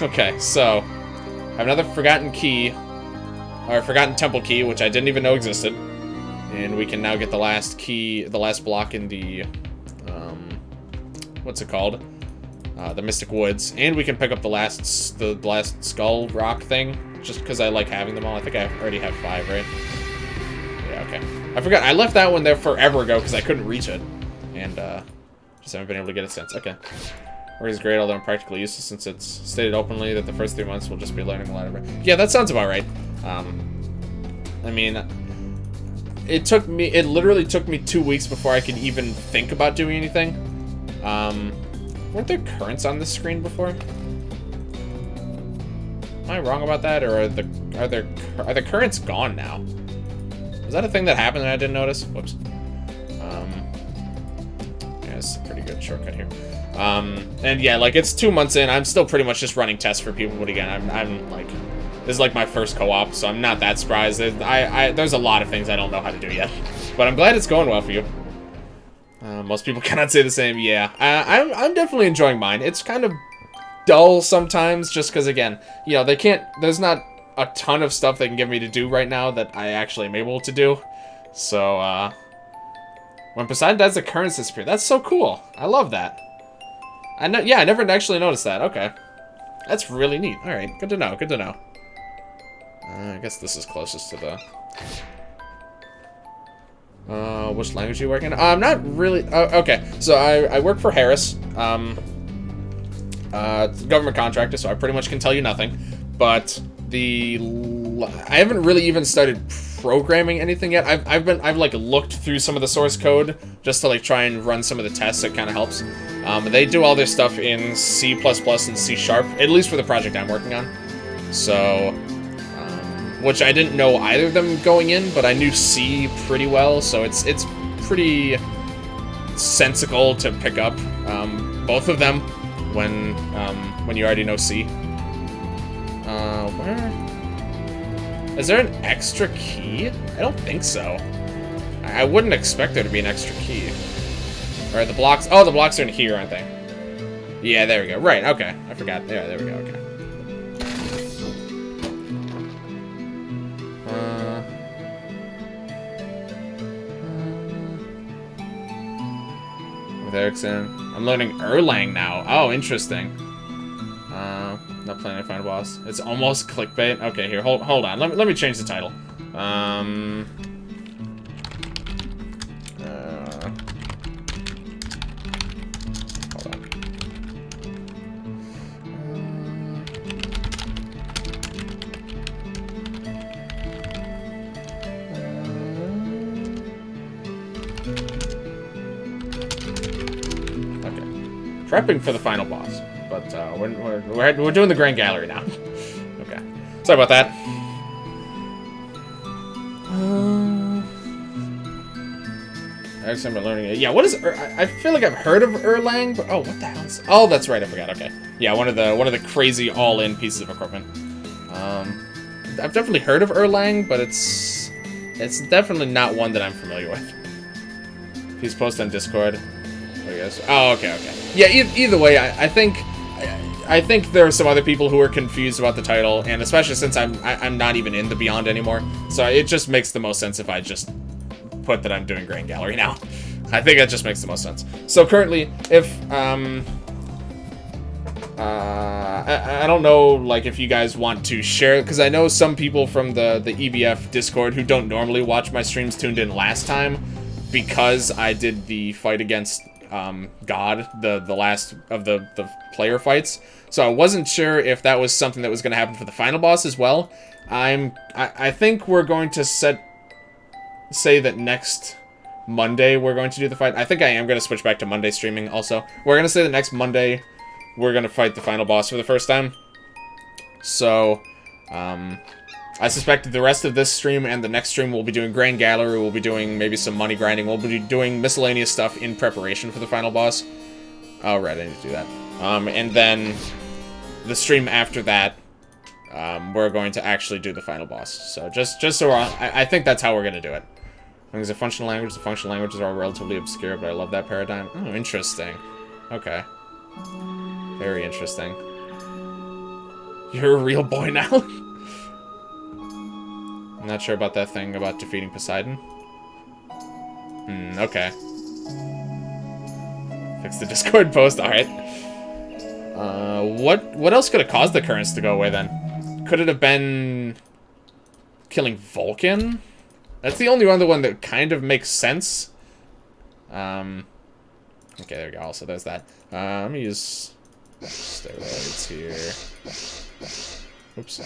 Okay, so I have another forgotten key, or forgotten temple key, which I didn't even know existed, and we can now get the last key, the last block in the what's it called? The Mystic Woods, and we can pick up the last skull rock thing, just because I like having them all. I think I already have 5, right? Yeah, okay. I forgot. I left that one there forever ago because I couldn't reach it, and just haven't been able to get it since. Okay. Work is great, although I'm practically useless since it's stated openly that the first 3 months will just be learning a lot of it. Yeah, that sounds about right. I mean, it literally took me 2 weeks before I could even think about doing anything. Weren't there currents on this screen before? Am I wrong about that, or are the currents gone now? Was that a thing that happened and I didn't notice? Whoops. Yeah, it's a pretty good shortcut here. And yeah, like it's 2 months in. I'm still pretty much just running tests for people, but again, I'm like, this is like my first co-op, so I'm not that surprised. There's a lot of things I don't know how to do yet, but I'm glad it's going well for you. Most people cannot say the same. Yeah, I'm definitely enjoying mine. It's kind of dull sometimes, just because again, you know, there's not a ton of stuff they can give me to do right now that I actually am able to do. So, when Poseidon dies, the currents disappear. That's so cool. I love that. I never actually noticed that. Okay. That's really neat. Alright, good to know, good to know. I guess this is closest to the... which language are you working in? I'm not really... okay, so I work for Harris. It's a government contractor, so I pretty much can tell you nothing. But I haven't really even started programming anything yet. I've like looked through some of the source code just to like try and run some of the tests. It kind of helps. They do all their stuff in C++ and C#, at least for the project I'm working on. So, which I didn't know either of them going in, but I knew C pretty well, so it's pretty sensical to pick up both of them when you already know C. Where? Is there an extra key? I don't think so. I wouldn't expect there to be an extra key. Alright, the blocks... Oh, the blocks are in here, aren't they? Yeah, there we go. Right, okay. I forgot. Yeah, there we go, okay. With Erickson. I'm learning Erlang now. Oh, interesting. Not planning to find a boss. It's almost clickbait. Okay, here, hold on. Let me change the title. Hold on. prepping for the final boss. But we're doing the Grand Gallery now. Okay. Sorry about that. I remember learning it. Yeah, what is I feel like I've heard of Erlang, but oh, what the hell is... Oh, that's right, I forgot. Okay. Yeah, one of the crazy all-in pieces of equipment. I've definitely heard of Erlang, but it's definitely not one that I'm familiar with. He's posted on Discord. I guess. Oh, okay. Yeah, either way, I think there are some other people who are confused about the title, and especially since I'm not even in the Beyond anymore, so it just makes the most sense if I just put that I'm doing Grand Gallery now. I think that just makes the most sense. So currently, if I don't know, like, if you guys want to share, because I know some people from the EBF Discord who don't normally watch my streams tuned in last time, because I did the fight against God, the last of the player fights. So I wasn't sure if that was something that was going to happen for the final boss as well. I think we're going to say that next Monday we're going to do the fight. I think I am going to switch back to Monday streaming also. We're going to say that next Monday we're going to fight the final boss for the first time. So, I suspect the rest of this stream and the next stream we'll be doing Grand Gallery, we'll be doing maybe some money grinding, we'll be doing miscellaneous stuff in preparation for the final boss. Oh, right, I need to do that. And then the stream after that, we're going to actually do the final boss. So just so I think that's how we're going to do it. As a functional language, the functional languages are all relatively obscure, but I love that paradigm. Oh, interesting. Okay. Very interesting. You're a real boy now? I'm not sure about that thing about defeating Poseidon. Okay. Fix the Discord post, alright. What else could have caused the currents to go away then? Could it have been killing Vulcan? That's the only other one that kind of makes sense. Okay, there we go. Also, there's that. Let me use steroids here. Oops.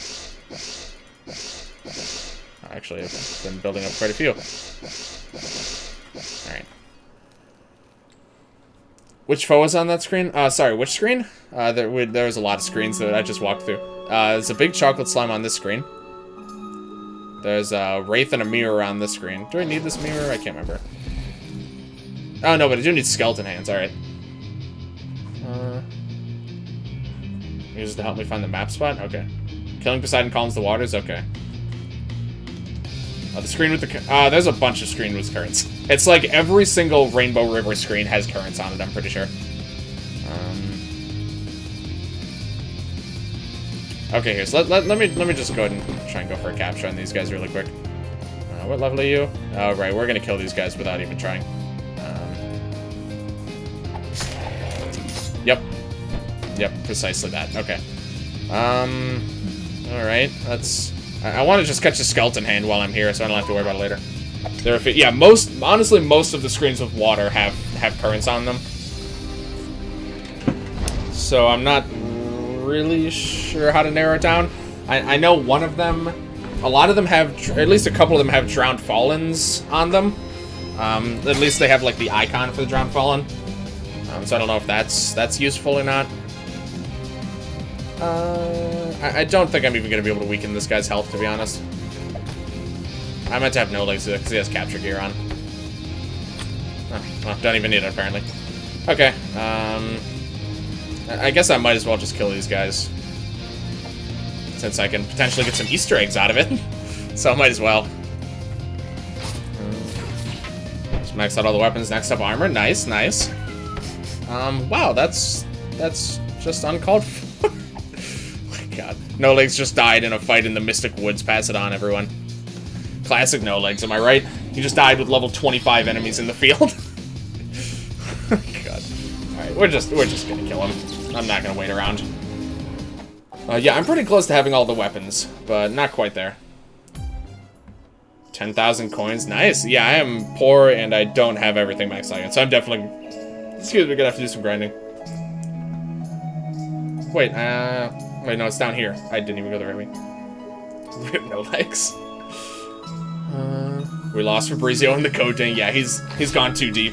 Actually, I've been building up quite a few. Alright. Which foe was on that screen? Sorry, which screen? There was a lot of screens that I just walked through. There's a big chocolate slime on this screen. There's a Wraith and a mirror on this screen. Do I need this mirror? I can't remember. Oh, no, but I do need skeleton hands. Alright. Use it to help me find the map spot? Okay. Killing Poseidon calms the waters? Okay. The screen with the... there's a bunch of screen with currents. It's like every single Rainbow River screen has currents on it, I'm pretty sure. Okay, here, so let me just go ahead and try and go for a capture on these guys really quick. What level are you? Oh, right, we're gonna kill these guys without even trying. Yep, precisely that. Okay. Alright, let's... I want to just catch a skeleton hand while I'm here, so I don't have to worry about it later. Yeah, honestly, most of the screens with water have currents on them. So I'm not really sure how to narrow it down. I know one of them, a lot of them have, at least a couple of them have Drowned Fallens on them. At least they have like the icon for the Drowned Fallen. So I don't know if that's useful or not. I don't think I'm even going to be able to weaken this guy's health, to be honest. I meant to have no legs because he has capture gear on. Oh, well, don't even need it, apparently. Okay, I guess I might as well just kill these guys. Since I can potentially get some Easter eggs out of it. So I might as well. Just max out all the weapons. Next up, armor. Nice, nice. Wow, that's just uncalled for. God. No Legs just died in a fight in the Mystic Woods. Pass it on, everyone. Classic No Legs, am I right? He just died with level 25 enemies in the field. God. Alright, we're just gonna kill him. I'm not gonna wait around. Yeah, I'm pretty close to having all the weapons, but not quite there. 10,000 coins. Nice. Yeah, I am poor and I don't have everything maxed out yet, so I'm definitely... Excuse me, gonna have to do some grinding. Wait, Wait, no, it's down here. I didn't even go the right way. Rip No Legs. We lost Fabrizio in the coding. Yeah, he's gone too deep.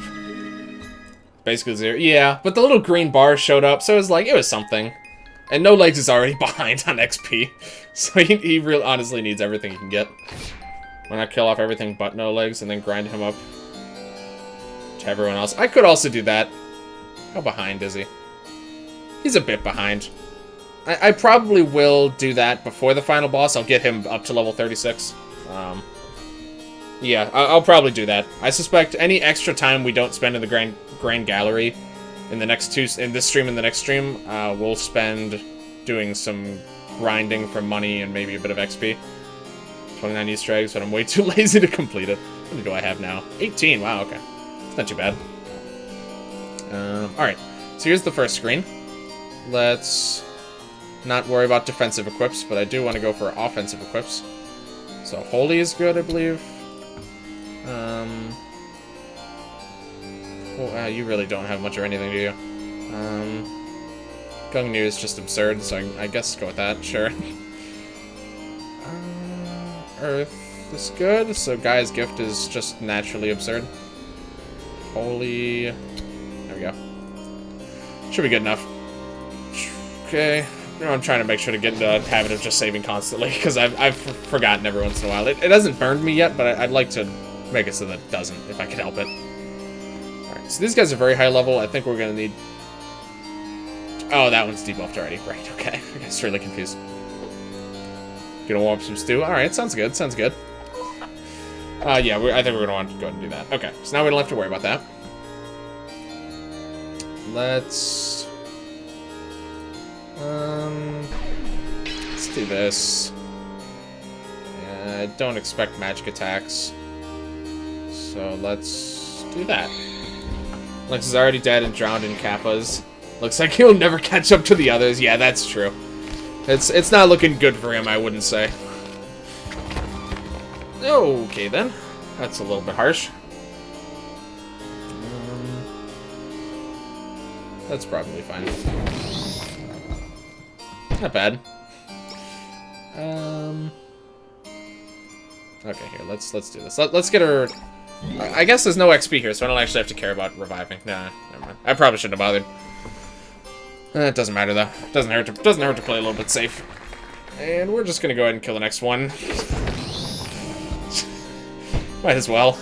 Basically 0. Yeah, but the little green bar showed up, so it was like, it was something. And No Legs is already behind on XP. So he really honestly needs everything he can get. Why not kill off everything but No Legs and then grind him up to everyone else? I could also do that. How behind is he? He's a bit behind. I probably will do that before the final boss. I'll get him up to level 36. Yeah, I'll probably do that. I suspect any extra time we don't spend in the Grand Gallery in the next in this stream and the next stream, we'll spend doing some grinding for money and maybe a bit of XP. 29 Easter eggs, but I'm way too lazy to complete it. How many do I have now? 18. Wow, okay. It's not too bad. Alright, so here's the first screen. Let's not worry about defensive equips, but I do want to go for offensive equips. So Holy is good, I believe. Well, you really don't have much or anything, do you? Gung-Nu is just absurd, so I guess go with that, sure. Earth is good, so Guy's Gift is just naturally absurd. Holy... There we go. Should be good enough. Okay. I'm trying to make sure to get into a habit of just saving constantly, because I've forgotten every once in a while. It hasn't burned me yet, but I'd like to make it so that it doesn't, if I can help it. Alright, so these guys are very high level. I think we're going to need... Oh, that one's debuffed already. Right, okay. I got really confused. Gonna warm up some stew. Alright, sounds good, sounds good. Yeah, I think we're going to want to go ahead and do that. Okay, so now we don't have to worry about that. Let's do this. I don't expect magic attacks, so let's do that. Lex is already dead and drowned in Kappas. Looks like he'll never catch up to the others. Yeah, that's true. It's not looking good for him, I wouldn't say. Okay, then. That's a little bit harsh. That's probably fine. Not bad. Okay, here, let's do this. Let's get her... I guess there's no XP here, so I don't actually have to care about reviving. Nah, never mind. I probably shouldn't have bothered. It doesn't matter, though. Doesn't hurt to play a little bit safe. And we're just gonna go ahead and kill the next one. Might as well.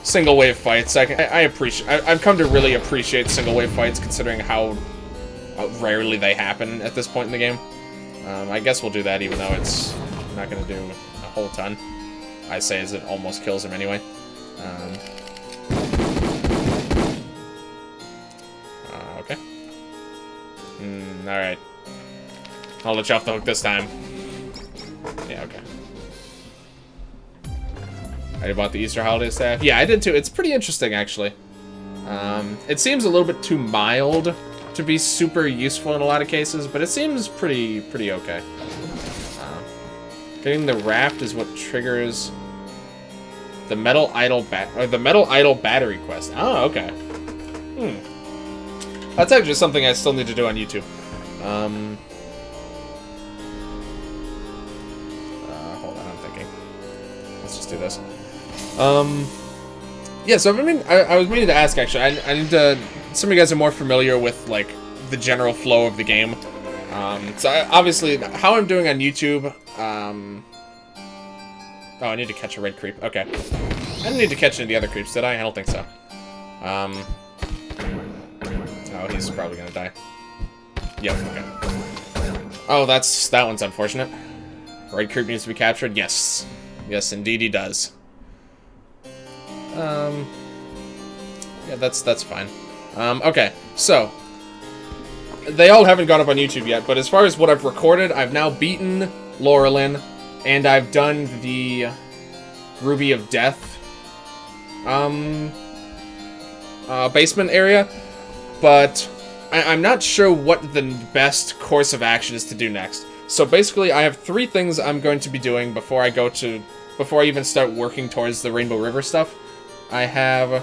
Single wave fights. I've come to really appreciate single wave fights, considering how rarely they happen at this point in the game. I guess we'll do that, even though it's not going to do a whole ton. I say as it almost kills him anyway. Okay. Alright. I'll let you off the hook this time. Yeah, okay. I bought the Easter holiday staff. Yeah, I did too. It's pretty interesting, actually. It seems a little bit too mild to be super useful in a lot of cases, but it seems pretty okay. Getting the raft is what triggers the metal idol battery quest. Oh, okay. That's actually something I still need to do on YouTube. Hold on, I'm thinking. Let's just do this. Yeah, so I was meaning to ask, actually. I need to... Some of you guys are more familiar with, like, the general flow of the game. So, obviously, how I'm doing on YouTube... Oh, I need to catch a red creep. Okay. I didn't need to catch any of the other creeps, did I? I don't think so. Oh, he's probably gonna die. Yep, okay. Oh, that one's unfortunate. Red creep needs to be captured? Yes. Yes, indeed he does. Yeah, that's fine. Okay, so they all haven't gone up on YouTube yet, but as far as what I've recorded, I've now beaten Laurelin, and I've done the Ruby of Death basement area, but I'm not sure what the best course of action is to do next. So basically, I have 3 things I'm going to be doing before I even start working towards the Rainbow River stuff. I have...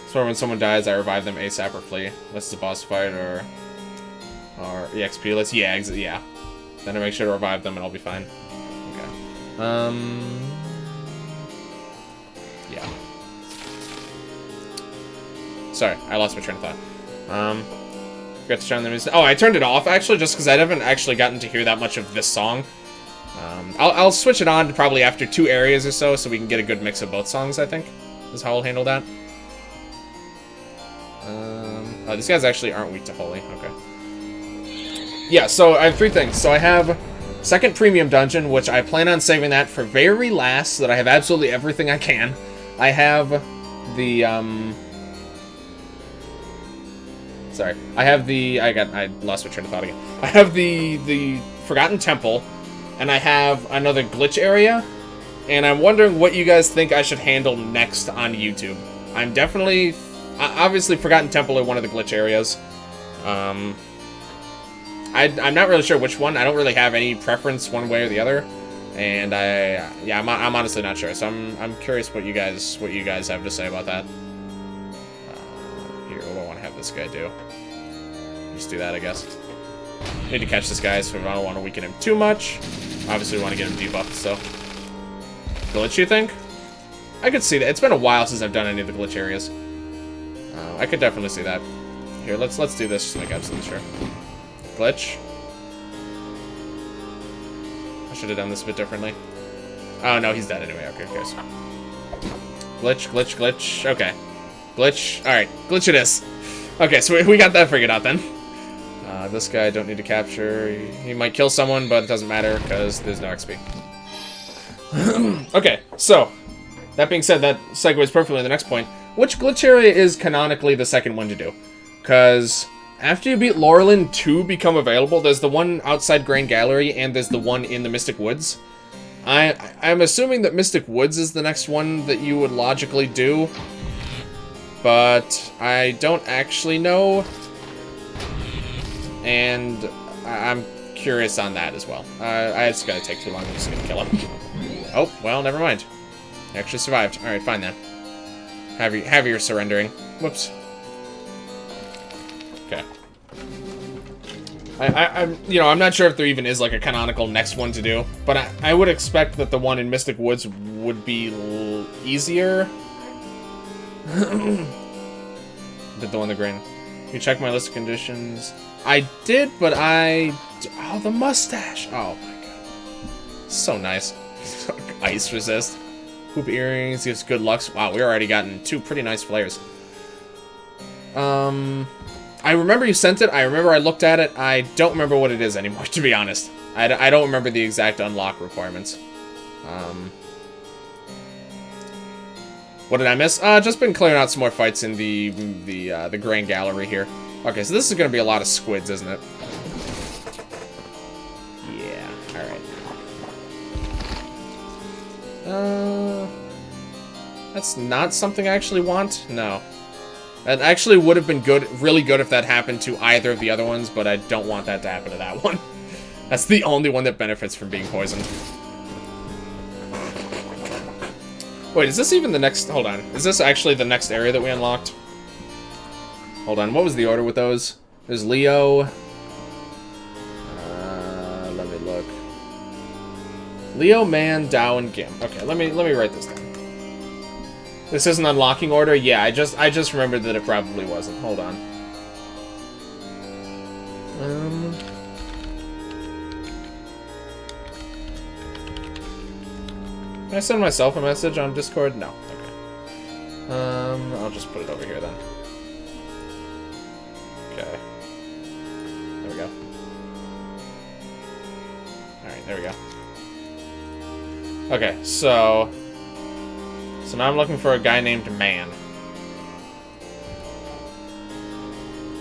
So when someone dies, I revive them ASAP or flee. Unless it's a boss fight or EXP list. Yeah, yeah. Then I make sure to revive them and I'll be fine. Okay. Yeah. Sorry, I lost my train of thought. Forgot to turn the music. Oh, I turned it off, actually, just because I haven't actually gotten to hear that much of this song. I'll switch it on probably after 2 areas or so we can get a good mix of both songs, I think. Is how I'll handle that. Oh, these guys actually aren't weak to Holy. Okay. Yeah, so I have 3 things. So I have second premium dungeon, which I plan on saving that for very last, so that I have absolutely everything I can. I have the, sorry. I lost my train of thought again. I have the Forgotten Temple, and I have another glitch area, and I'm wondering what you guys think I should handle next on YouTube. I'm definitely, obviously Forgotten Temple are one of the glitch areas. I'm not really sure which one. I don't really have any preference one way or the other, and I'm honestly not sure. So I'm curious what you guys have to say about that. Here, what do I want to have this guy do? Just do that, I guess. Need to catch this guy, so I don't want to weaken him too much. Obviously, we want to get him debuffed, so. Glitch, you think? I could see that. It's been a while since I've done any of the glitch areas. I could definitely see that. Here, let's do this just to make absolutely sure. Glitch. I should have done this a bit differently. Oh, no, he's dead anyway. Okay, who cares? Glitch, glitch, glitch. Okay. Glitch. Alright, glitch it is. Okay, so we got that figured out then. This guy I don't need to capture. He might kill someone, but it doesn't matter because there's no XP. Okay, so that being said, that segues perfectly to the next point. Which glitch area is canonically the second one to do? Because after you beat Laurelin, 2 become available. There's the one outside Grand Gallery, and there's the one in the Mystic Woods. I'm assuming that Mystic Woods is the next one that you would logically do, but I don't actually know. And I'm curious on that as well. I just gotta take too long. I'm just gonna kill him. Oh, well, never mind. He actually survived. Alright, fine then. Heavier surrendering. Whoops. Okay. I'm not sure if there even is like a canonical next one to do, but I would expect that the one in Mystic Woods would be easier. Did the one the grain? You check my list of conditions. I did, but oh, the mustache. Oh my god. So nice. Ice resist. Hoop earrings gives good luck. Wow, we already gotten 2 pretty nice flares. I remember you sent it. I remember I looked at it. I don't remember what it is anymore, to be honest. I don't remember the exact unlock requirements. What did I miss? Just been clearing out some more fights in the Grand Gallery here. Okay, so this is going to be a lot of squids, isn't it? Yeah, alright. That's not something I actually want? No. That actually would have been good, really good if that happened to either of the other ones, but I don't want that to happen to that one. That's the only one that benefits from being poisoned. Wait, is this even the next... Hold on. Is this actually the next area that we unlocked? Hold on. What was the order with those? There's Leo. Let me look. Leo, Man, Dao, and Gim. Okay, let me write this down. This isn't unlocking order? Yeah, I just remembered that it probably wasn't. Hold on. Can I send myself a message on Discord? No. Okay. I'll just put it over here then. Okay. There we go. Alright, there we go. Okay, so now I'm looking for a guy named Man.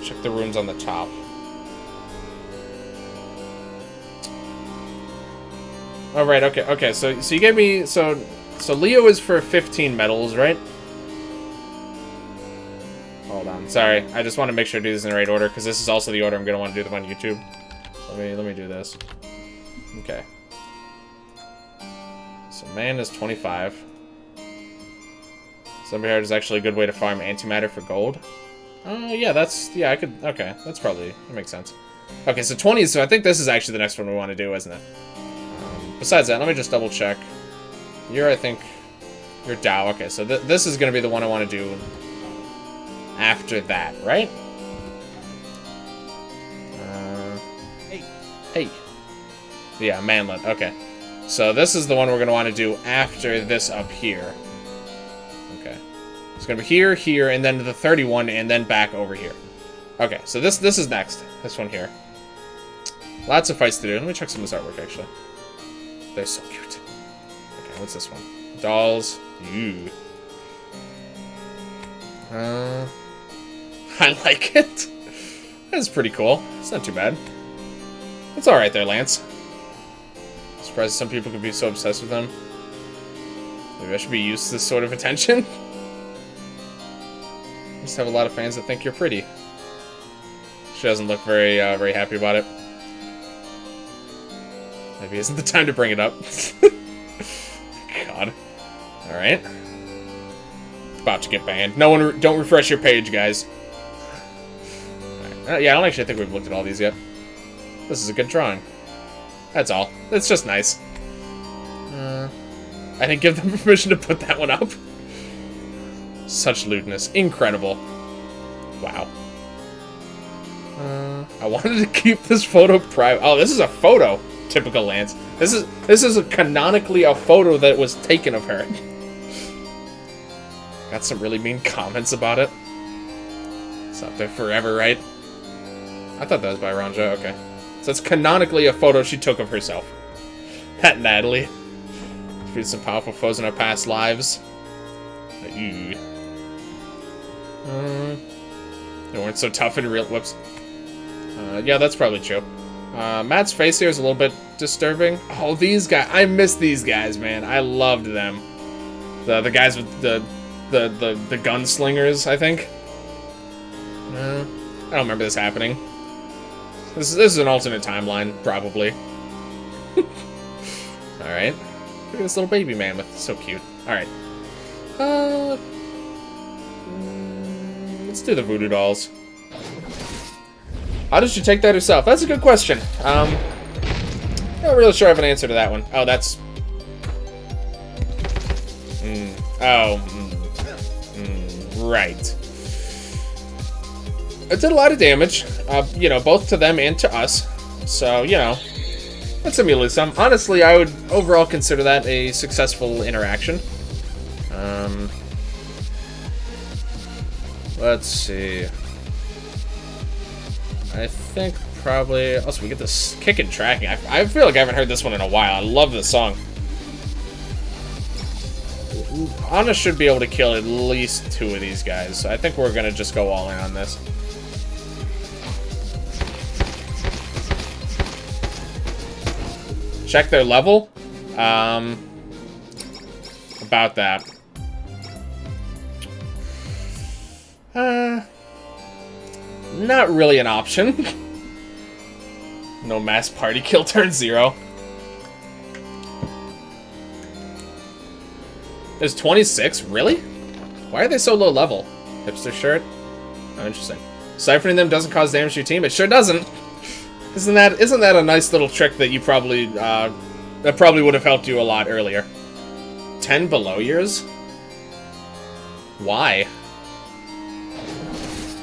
Check the runes on the top. Oh, right, okay, so you gave me, so Leo is for 15 medals, right? Hold on, sorry, I just want to make sure I do this in the right order, because this is also the order I'm going to want to do them on YouTube. Let me do this. Okay. So Man is 25. Zombie Heart is actually a good way to farm antimatter for gold. Yeah, okay, that's probably, that makes sense. Okay, so 20, so I think this is actually the next one we want to do, isn't it? Besides that, let me just double check. I think, you're Dao. Okay, so this is going to be the one I want to do after that, right? Hey. Yeah, manlet. Okay. So this is the one we're going to want to do after this up here. Okay. It's going to be here, here, and then to the 31, and then back over here. Okay, so this is next. This one here. Lots of fights to do. Let me check some of this artwork, actually. They're so cute. Okay, what's this one? Dolls. Ew. I like it. That's pretty cool. It's not too bad. It's alright there, Lance. I'm surprised some people could be so obsessed with them. Maybe I should be used to this sort of attention. I just have a lot of fans that think you're pretty. She doesn't look very happy about it. Maybe isn't the time to bring it up. God. Alright. About to get banned. No one, don't refresh your page, guys. Right. Yeah, I don't actually think we've looked at all these yet. This is a good drawing. That's all. It's just nice. I didn't give them permission to put that one up. Such lewdness. Incredible. Wow. I wanted to keep this photo private. Oh, this is a photo. Typical Lance. This is canonically a photo that was taken of her. Got some really mean comments about it. It's up there forever, right? I thought that was by Ranja. Okay. So it's canonically a photo she took of herself. That Natalie. Defeated some powerful foes in our past lives. They weren't so tough in real... Whoops. Yeah, that's probably true. Matt's face here is a little bit disturbing. Oh, these guys. I miss these guys, man. I loved them. The guys with the gunslingers, I think. I don't remember this happening. This is an alternate timeline, probably. Alright. Look at this little baby man with so cute. Alright. Let's do the voodoo dolls. How did she take that herself? That's a good question. Not really sure I have an answer to that one. Oh, that's... Right. It did a lot of damage, you know, both to them and to us. So, you know, that's immediately some. Honestly, I would overall consider that a successful interaction. Let's see. I think probably... Also, we get this kick and tracking. I feel like I haven't heard this one in a while. I love this song. Anna should be able to kill at least 2 of these guys, so I think we're gonna just go all in on this. Check their level. About that. Not really an option. No mass party kill turn 0. There's 26? Really? Why are they so low level? Hipster shirt? Oh, interesting. Ciphering them doesn't cause damage to your team? It sure doesn't. Isn't that a nice little trick that you probably, that probably would have helped you a lot earlier? 10 below years? Why?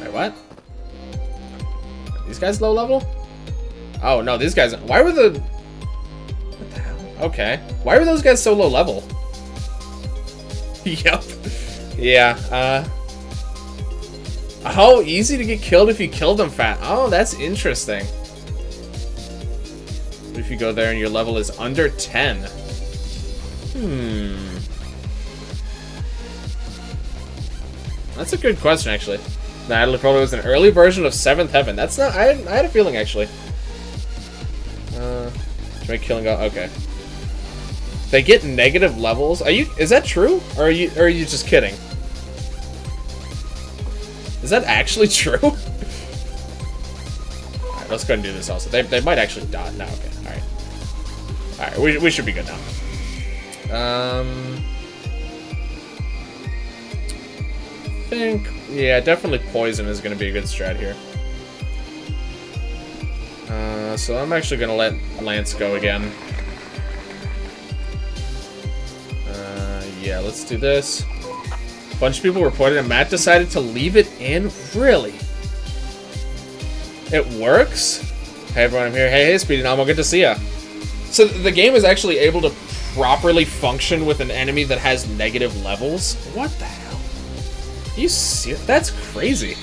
Wait, what? Are these guys low level? Oh, no, these guys... Why were the... What the hell? Okay. Why were those guys so low level? Yep. Yeah, how easy to get killed if you kill them fat. Oh, that's interesting. What if you go there and your level is under 10? That's a good question, actually. Natalie probably was an early version of 7th Heaven. That's not... I had a feeling, actually. To make killing go... Okay. They get negative levels. Is that true? Or are you just kidding? Is that actually true? Alright, let's go ahead and do this also. They might actually die. No, okay. Alright. Alright, we should be good now. I think... Yeah, definitely poison is going to be a good strat here. So I'm actually going to let Lance go again. Yeah, let's do this. Bunch of people reported and Matt decided to leave it in. Really? It works? Hey everyone, I'm here. Hey, Speedy Nomo, good to see ya. So the game is actually able to properly function with an enemy that has negative levels? What the hell? You see it? That's crazy.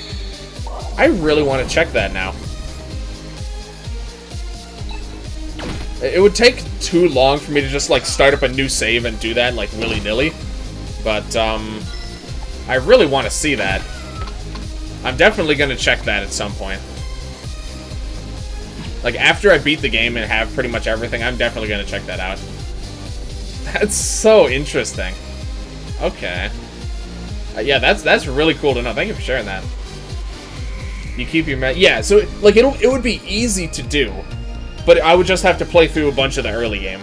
I really want to check that now. It would take too long for me to just like start up a new save and do that like willy-nilly. But I really want to see that. I'm definitely going to check that at some point. Like, after I beat the game and have pretty much everything, I'm definitely going to check that out. That's so interesting. Okay. Yeah, that's really cool to know. Thank you for sharing that. You keep your... Yeah, so, like, it would be easy to do, but I would just have to play through a bunch of the early game.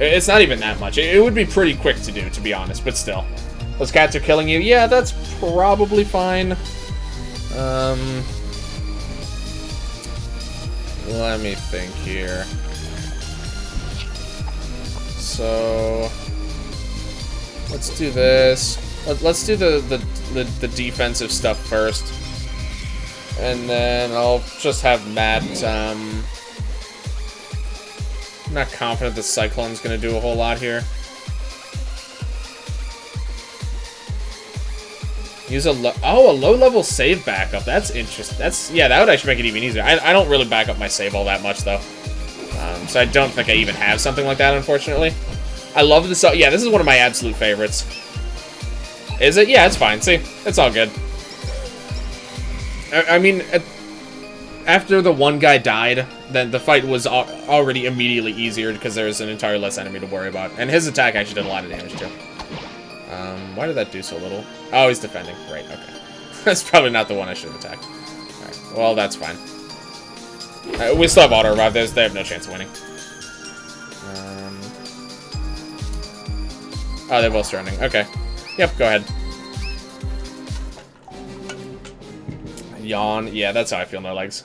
It's not even that much. It would be pretty quick to do, to be honest, but still. Those cats are killing you? Yeah, that's probably fine. Let me think here. So let's do this. Let's do the defensive stuff first, and then I'll just have Matt. I'm not confident the Cyclone's gonna do a whole lot here. Use a low-level save backup. That's interesting. Yeah, that would actually make it even easier. I don't really back up my save all that much, though. So I don't think I even have something like that, unfortunately. I love this. Yeah, this is one of my absolute favorites. Is it? Yeah, it's fine. See? It's all good. I mean, after the one guy died, then the fight was already immediately easier because there was an entirely less enemy to worry about. And his attack actually did a lot of damage, too. Why did that do so little? Oh, he's defending. Right, okay. That's probably not the one I should have attacked. Alright, well, that's fine. We still have auto-revive. They have no chance of winning. Oh, they're both surrendering. Okay. Yep, go ahead. Yawn. Yeah, that's how I feel, no legs.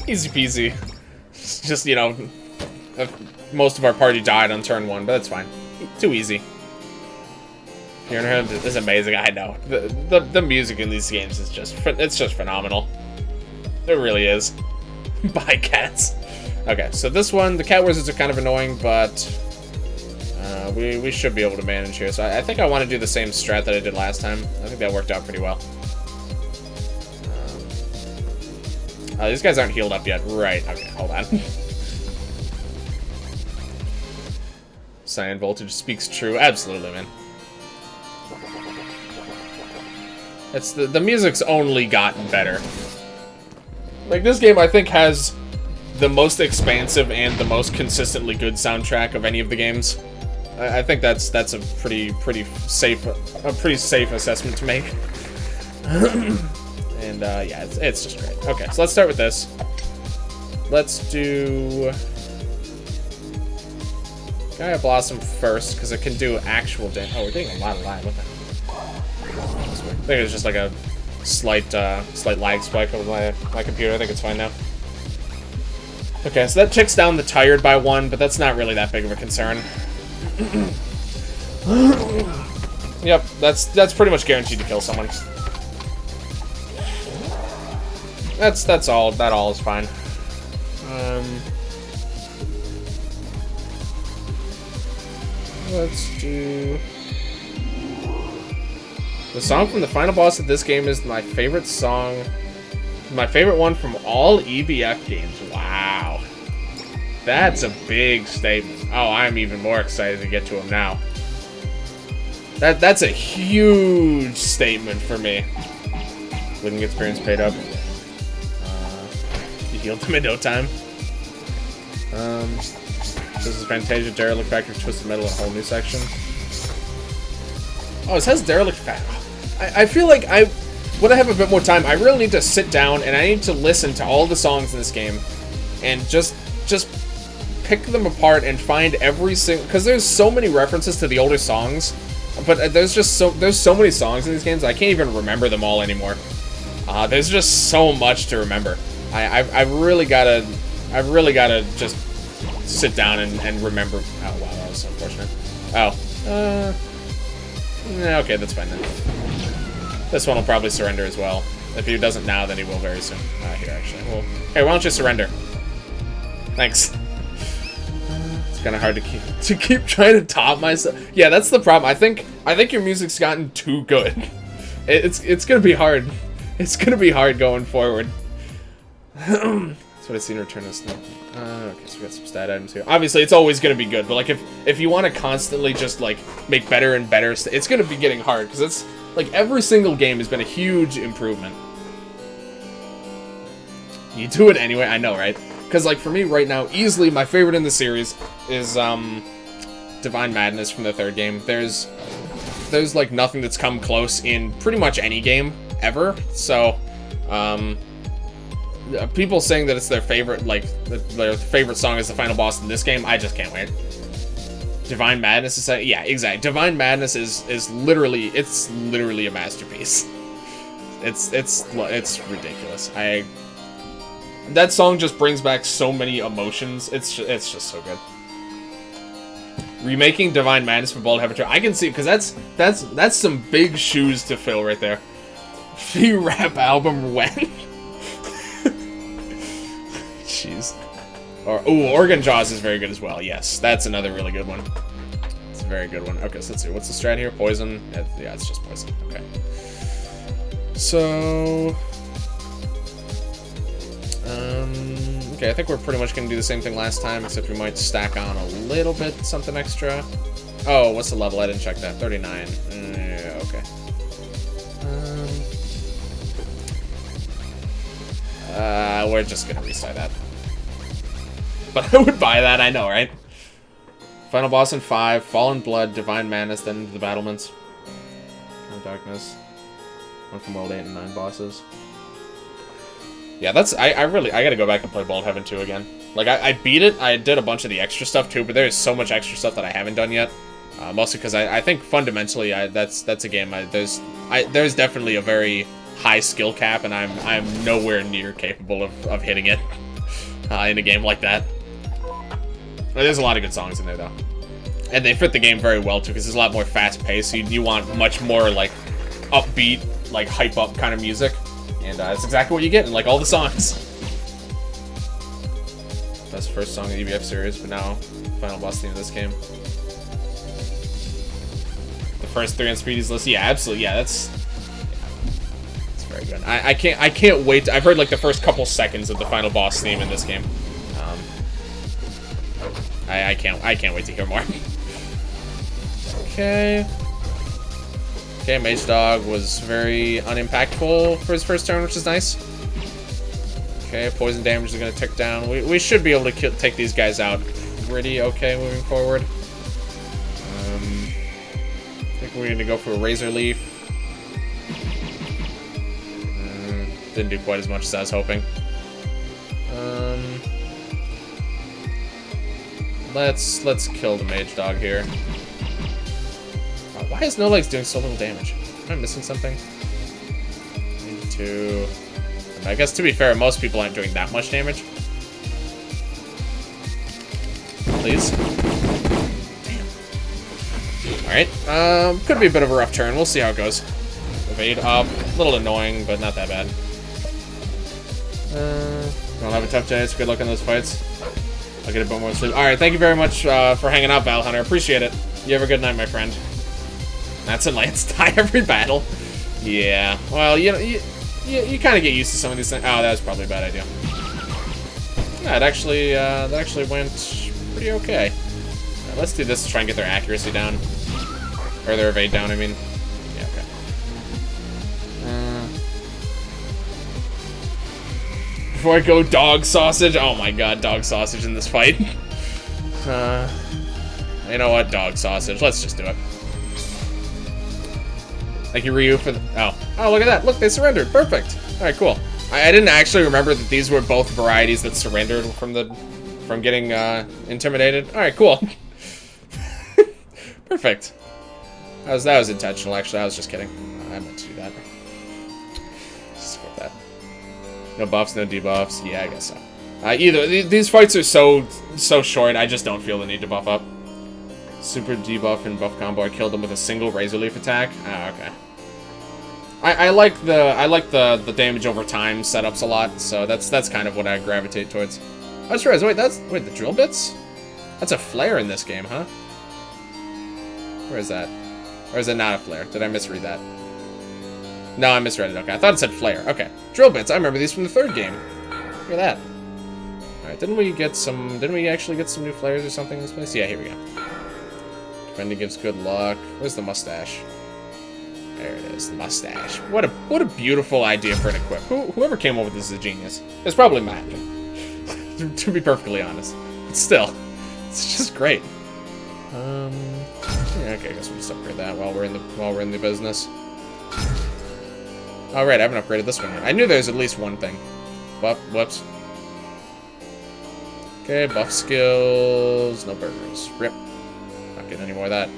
Easy peasy. Just, you know, most of our party died on turn 1, but that's fine. Too easy. Hearing him is amazing. I know the music in these games is just phenomenal. It really is. Bye, cats. Okay, so this one, the cat wizards are kind of annoying, but we should be able to manage here. So I think I want to do the same strat that I did last time. I think that worked out pretty well. These guys aren't healed up yet. Right. Okay, hold on. Cyan Voltage speaks true. Absolutely, man. It's the music's only gotten better. Like, this game, I think, has the most expansive and the most consistently good soundtrack of any of the games. I think that's a pretty safe assessment to make. And yeah, it's just great. Okay, so let's start with this. Let's do Gaia Blossom first because it can do actual damage. Oh, we're getting a lot of lag. What the hell? I think it was just like a slight lag spike over my computer. I think it's fine now. Okay, so that ticks down the tired by 1, but that's not really that big of a concern. Yep, that's pretty much guaranteed to kill someone. That's all. That all is fine. Let's do. The song from the final boss of this game is my favorite song. My favorite one from all EBF games. Wow. That's a big statement. Oh, I'm even more excited to get to him now. That's a huge statement for me. Living experience paid up. You healed him in no time. This is Fantasia, Derelict Factory, Twisted Metal, a whole new section. Oh, it says Derelict Factory. I feel like when I have a bit more time, I really need to sit down and I need to listen to all the songs in this game and just pick them apart and find every single, because there's so many references to the older songs, but there's so many songs in these games I can't even remember them all anymore. There's just so much to remember. I really gotta just sit down and remember. Oh wow, that was unfortunate. Oh, Okay, that's fine then. This one will probably surrender as well. If he doesn't now, then he will very soon. Here, actually. Well, hey, why don't you surrender? Thanks. It's kind of hard to keep trying to top myself. Yeah, that's the problem. I think your music's gotten too good. It's gonna be hard. It's gonna be hard going forward. That's what I seen return this now. Okay, so we got some stat items here. Obviously, it's always gonna be good, but like if you want to constantly just like make better and better, it's gonna be getting hard because it's like every single game has been a huge improvement. You do it anyway, I know, right? Because like for me right now, easily my favorite in the series is Divine Madness from the third game. There's like nothing that's come close in pretty much any game ever. So people saying that it's their favorite, like their favorite song is the final boss in this game, I just can't wait. Divine Madness is yeah, exactly. Divine Madness is literally a masterpiece. It's ridiculous. That song just brings back so many emotions. It's just so good. Remaking Divine Madness for Bald Heaven 2. I can see, because that's some big shoes to fill right there. Free rap album when? Jeez. Organ Jaws is very good as well. Yes, that's another really good one. It's a very good one. Okay, so let's see. What's the strat here? Poison? Yeah, it's just poison. Okay. So... okay, I think we're pretty much going to do the same thing last time, except we might stack on a little bit something extra. Oh, what's the level? I didn't check that. 39. Yeah, okay. We're just going to restart that. But I would buy that, I know, right? Final boss in 5, Fallen Blood, Divine Madness, then into the battlements. Darkness. One from World 8 and 9 bosses. Yeah, that's... I gotta go back and play Bald Heaven 2 again. Like, I beat it, I did a bunch of the extra stuff too, but there's so much extra stuff that I haven't done yet. Mostly because I think fundamentally, that's a game, there's definitely a very high skill cap, and I'm nowhere near capable of hitting it in a game like that. There's a lot of good songs in there, though. And they fit the game very well, too, because it's a lot more fast-paced, so you want much more, like, upbeat, like, hype-up kind of music. And that's exactly what you get in, like, all the songs. That's the first song in the EBF series, but now final boss theme of this game. The first 3 on Speedy's list. Yeah, absolutely. Yeah, that's very good. I can't wait. I've heard, like, the first couple seconds of the final boss theme in this game. I can't wait to hear more. Okay. Okay, Mage Dog was very unimpactful for his first turn, which is nice. Okay, poison damage is going to tick down. We should be able to take these guys out pretty okay moving forward. I think we're going to go for a Razor Leaf. Didn't do quite as much as I was hoping. Let's kill the Mage Dog here. Why is No Legs doing so little damage? Am I missing something? 92. I guess to be fair, most people aren't doing that much damage. Please. Damn. Alright. Could be a bit of a rough turn. We'll see how it goes. Evade up. A little annoying, but not that bad. Don't have a tough day, so good luck in those fights. I'll get a bit more sleep. Alright, thank you very much for hanging out, Battle Hunter. Appreciate it. You have a good night, my friend. That's a Lance die every battle. Yeah. Well, you know, you kind of get used to some of these things. Oh, that was probably a bad idea. Yeah, that actually went pretty okay. Right, let's do this to try and get their accuracy down. Or their evade down, I mean. Yeah, okay. Before I go dog sausage. Oh my god, dog sausage in this fight. You know what? Dog sausage. Let's just do it. Thank you, Ryu, for the... Oh, look at that. Look, they surrendered. Perfect. Alright, cool. I didn't actually remember that these were both varieties that surrendered from getting intimidated. Alright, cool. Perfect. That was intentional, actually. I was just kidding. I meant to do that. Skip that. No buffs, no debuffs. Yeah, I guess so. These fights are so short, I just don't feel the need to buff up. Super debuff and buff combo. I killed him with a single Razor Leaf attack. Ah, okay. I like the damage over time setups a lot, so that's kind of what I gravitate towards. I just realized, wait, the drill bits? That's a flare in this game, huh? Where is that? Or is it not a flare? Did I misread that? No, I misread it. Okay, I thought it said flare. Okay, drill bits. I remember these from the third game. Look at that. All right, didn't we actually get some new flares or something in this place? Yeah, here we go. Defender gives good luck. Where's the mustache? There it is, the mustache. What a beautiful idea for an equip. Whoever came up with this is a genius. It's probably Matt, to be perfectly honest. But still, it's just great. Yeah, okay, I guess we'll just upgrade that while we're in the business. All right, I haven't upgraded this one yet. I knew there was at least one thing. Whoops. Okay, buff skills, no burgers. Rip. Not getting any more of that.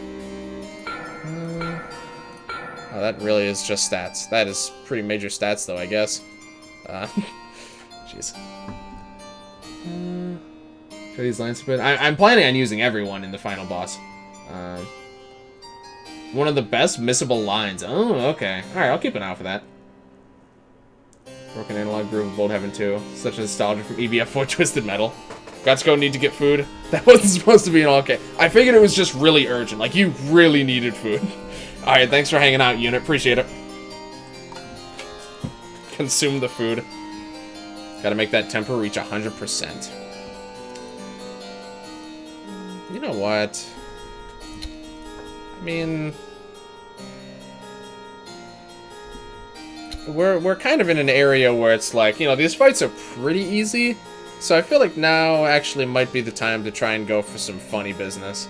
Oh, that really is just stats. That is pretty major stats, though, I guess. Jeez. These lines a bit. I'm planning on using everyone in the final boss. One of the best missable lines. Oh, okay. Alright, I'll keep an eye out for that. Broken Analog Groove of Old Heaven 2. Such a nostalgia from EBF5 Twisted Metal. Got to go need to get food. That wasn't supposed to be an okay. I figured it was just really urgent. Like, you really needed food. Alright, thanks for hanging out, unit. Appreciate it. Consume the food. Gotta make that temper reach 100%. You know what? I mean... We're kind of in an area where it's like, you know, these fights are pretty easy. So I feel like now actually might be the time to try and go for some funny business.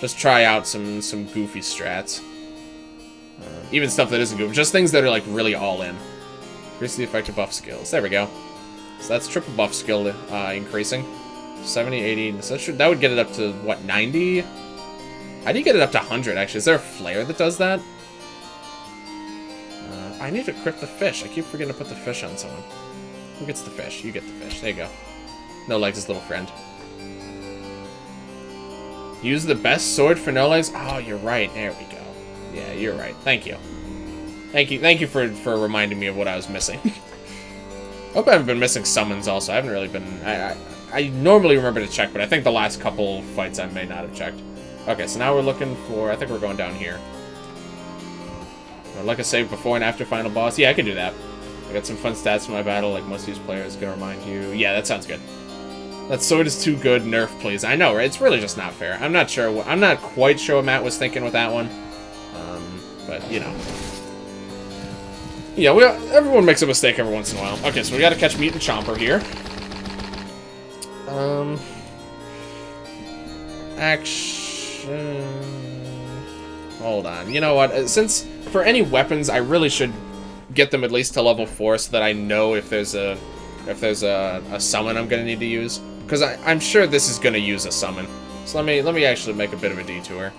Just try out some goofy strats. Even stuff that isn't goofy. Just things that are like really all in. Increase the effective buff skills. There we go. So that's triple buff skill increasing. 70, 80. So that would get it up to, what, 90? How do you get it up to 100, actually? Is there a flare that does that? I need to crit the fish. I keep forgetting to put the fish on someone. Who gets the fish? You get the fish. There you go. No legs, his little friend. Use the best sword for no legs? Oh, you're right. There we go. Yeah, you're right. Thank you. Thank you for reminding me of what I was missing. Hope I haven't been missing summons also. I haven't really been... I normally remember to check, but I think the last couple fights I may not have checked. Okay, so now we're looking for... I think we're going down here. I'd like a save before and after final boss. Yeah, I can do that. I got some fun stats for my battle, like most of these players. Gonna remind you. Yeah, that sounds good. That sword is too good. Nerf, please. I know, right? It's really just not fair. I'm not sure. I'm not quite sure what Matt was thinking with that one. But you know. Yeah, everyone makes a mistake every once in a while. Okay, so we gotta catch Mutant Chomper here. Action. Hold on. You know what? Since for any weapons, I really should get them at least to level 4 so that I know if there's a summon I'm gonna need to use. Because I'm sure this is gonna use a summon. So let me actually make a bit of a detour.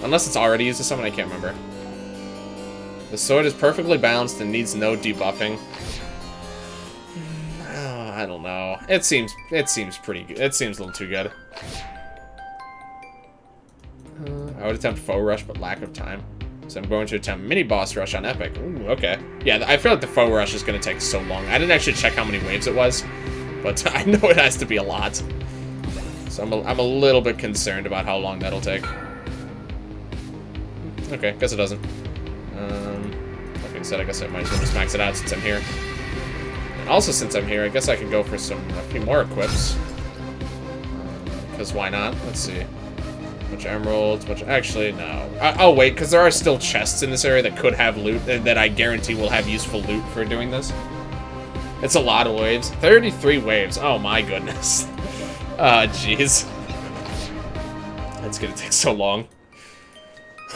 Unless it's already used a summon, I can't remember. The sword is perfectly balanced and needs no debuffing. Oh, I don't know. It seems pretty good. It seems a little too good. I would attempt foe rush, but lack of time. So I'm going to attempt mini boss rush on epic. Ooh, okay. Yeah, I feel like the foe rush is going to take so long. I didn't actually check how many waves it was, but I know it has to be a lot. So I'm a little bit concerned about how long that'll take. Okay, guess it doesn't. Like I said, I guess I might as well just max it out since I'm here. And also since I'm here, I guess I can go for a few more equips. Because why not? Let's see. Bunch of emeralds, actually, no. I'll wait, because there are still chests in this area that could have loot, that I guarantee will have useful loot for doing this. It's a lot of waves. 33 waves. Oh my goodness. Jeez. That's gonna take so long.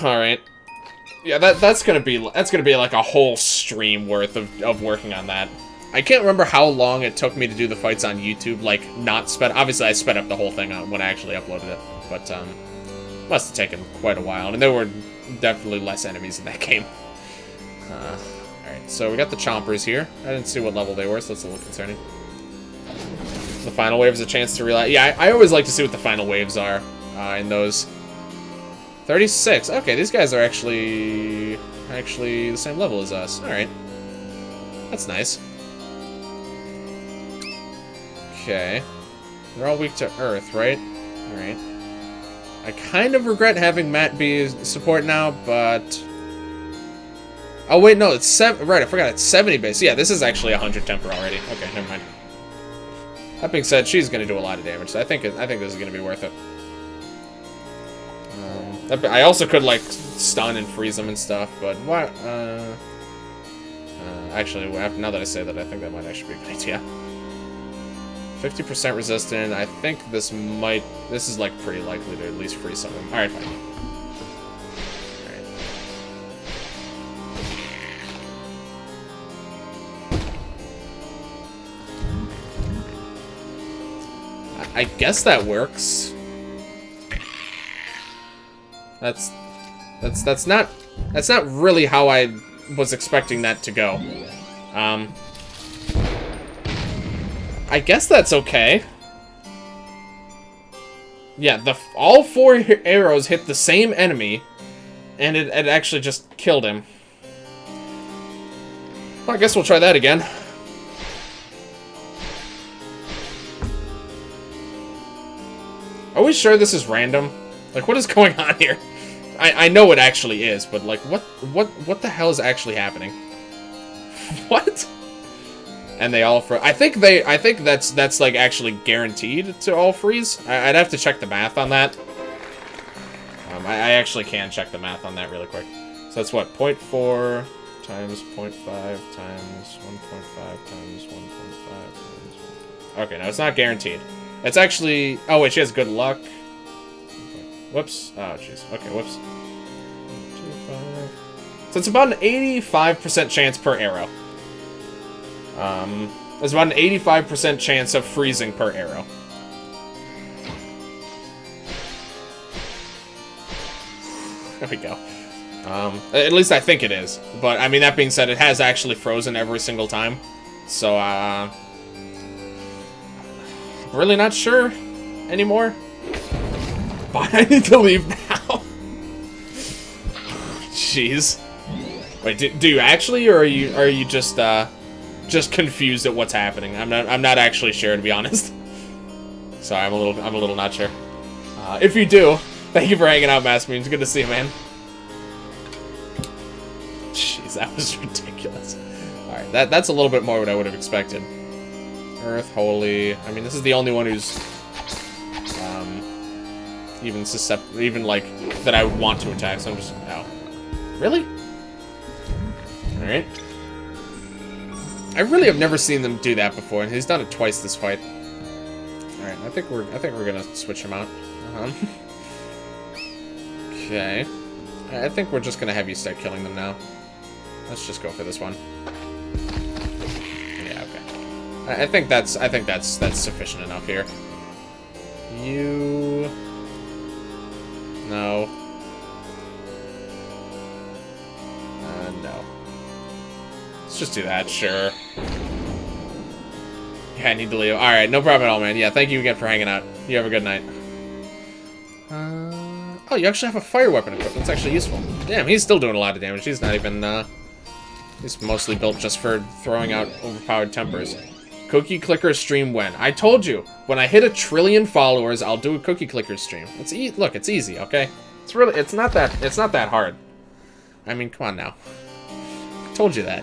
Alright. Yeah, that's gonna be like a whole stream worth of working on that. I can't remember how long it took me to do the fights on YouTube, like, not sped... Obviously, I sped up the whole thing when I actually uploaded it, but, must have taken quite a while, and there were definitely less enemies in that game. Alright, so we got the Chompers here. I didn't see what level they were, so that's a little concerning. The final wave is a chance to realize. Yeah, I always like to see what the final waves are in those. 36. Okay, these guys are actually the same level as us. All right, that's nice. Okay, they're all weak to Earth, right? All right. I kind of regret having Matt be support now, but oh wait, no, it's 7. Right, I forgot it's 70 base. Yeah, this is actually 100 temper already. Okay, never mind. That being said, she's gonna do a lot of damage, so I think this is gonna be worth it. I also could like stun and freeze them and stuff, but what? Actually, now that I say that, I think that might actually be a good idea. 50% resistant. I think this is like pretty likely to at least freeze some of them. All right, fine. All right. I guess that works. That's not really how I was expecting that to go. I guess that's okay. Yeah, all 4 arrows hit the same enemy, and it actually just killed him. Well, I guess we'll try that again. Are we sure this is random? Like, what is going on here? I know it actually is, but like, what the hell is actually happening? What? And they all I think that's like actually guaranteed to all freeze. I'd have to check the math on that. I actually can check the math on that really quick. So that's what, 0.4 times 0.5 times 1.5 times 1.5 times 1. Okay, no, it's not guaranteed. It's actually. Oh wait, she has good luck. Whoops. Oh jeez. Okay, whoops. 2, 5. So it's about an 85% chance per arrow. There's about an 85% chance of freezing per arrow. There we go. At least I think it is. But, I mean, that being said, it has actually frozen every single time. So, really not sure anymore. But I need to leave now. Jeez. Wait, do you actually, or are you just confused at what's happening? I'm not actually sure, to be honest. Sorry, I'm a little not sure. If you do, thank you for hanging out, Mass Means. Good to see you, man. Jeez, that was ridiculous. All right, that's a little bit more what I would have expected. Earth, Holy. I mean, this is the only one who's even like that I would want to attack. So I'm just really. All right. I really have never seen them do that before, and he's done it twice this fight. All right, I think we're gonna switch him out. Okay. I think we're just gonna have you start killing them now. Let's just go for this one. Yeah, okay. I think that's sufficient enough here. You. No. No. Let's just do that, sure. Yeah, I need to leave. Alright, no problem at all, man. Yeah, thank you again for hanging out. You have a good night. Oh, you actually have a fire weapon equipped. That's actually useful. Damn, he's still doing a lot of damage. He's not even, he's mostly built just for throwing out overpowered tempers. Cookie clicker stream when? I told you, when I hit 1 trillion followers, I'll do a cookie clicker stream. Look, it's easy, okay? It's not that hard. I mean, come on now. I told you that.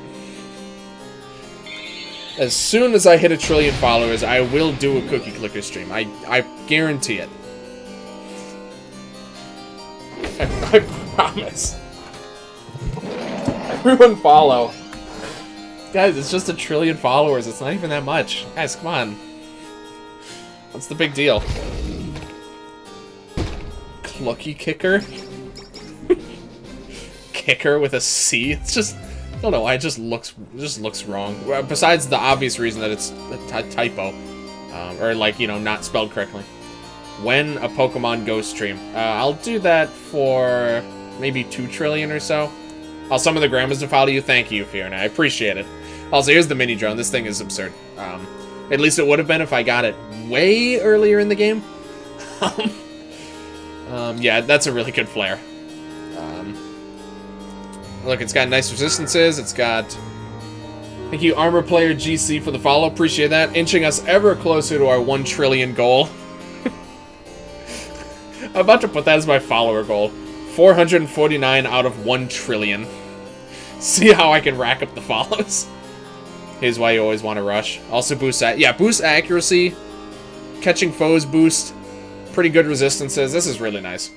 As soon as I hit 1 trillion followers, I will do a cookie clicker stream. I guarantee it. I promise. Everyone follow. Guys, it's just 1 trillion followers. It's not even that much. Guys, come on. What's the big deal? Clucky kicker? Kicker with a C? It's just... I don't know why, it just looks wrong. Besides the obvious reason that it's a typo. Or, like, you know, not spelled correctly. When a Pokemon Go stream. I'll do that for maybe 2 trillion or so. I'll summon the grandmas to follow you. Thank you, Fiona. I appreciate it. Also, here's the mini drone. This thing is absurd. At least it would have been if I got it way earlier in the game. Yeah, that's a really good flare. Look, it's got nice resistances. It's got... Thank you, Armor Player GC, for the follow. Appreciate that. Inching us ever closer to our 1 trillion goal. I'm about to put that as my follower goal. 449 out of 1 trillion. See how I can rack up the follows. Here's why you always want to rush. Also boost boost accuracy. Catching foes boost. Pretty good resistances. This is really nice.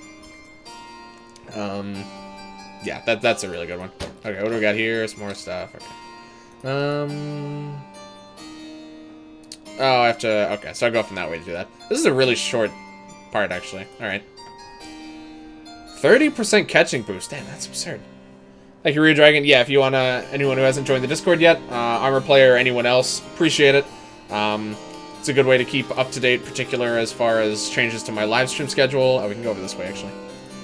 Yeah, that's a really good one. Okay, what do we got here? Some more stuff. Okay. Oh, I have to... Okay, so I go from that way to do that. This is a really short part, actually. Alright. 30% catching boost. Damn, that's absurd. Thank you, Rio Dragon. Yeah, if you want to... Anyone who hasn't joined the Discord yet, Armor Player or anyone else, appreciate it. It's a good way to keep up to date, particular as far as changes to my live stream schedule. Oh, we can go over this way, actually.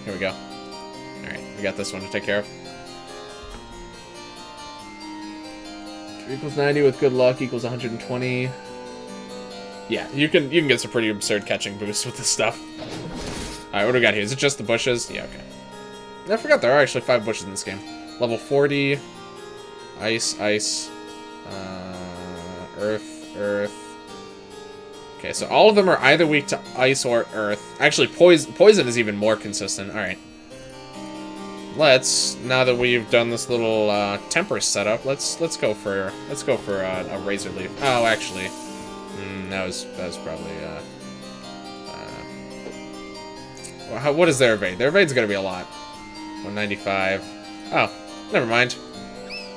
Here we go. Alright, we got this one to take care of. 3 equals 90 with good luck equals 120. Yeah, you can get some pretty absurd catching boosts with this stuff. Alright, what do we got here? Is it just the bushes? Yeah, okay. I forgot there are actually 5 bushes in this game. Level 40. Ice, ice. Earth, earth. Okay, so all of them are either weak to ice or earth. Actually, poison is even more consistent. Alright. Now that we've done this little temper setup, let's go for a razor leaf. Oh, actually, that was probably what is their evade? Their evade's gonna be a lot. 195. Oh, never mind.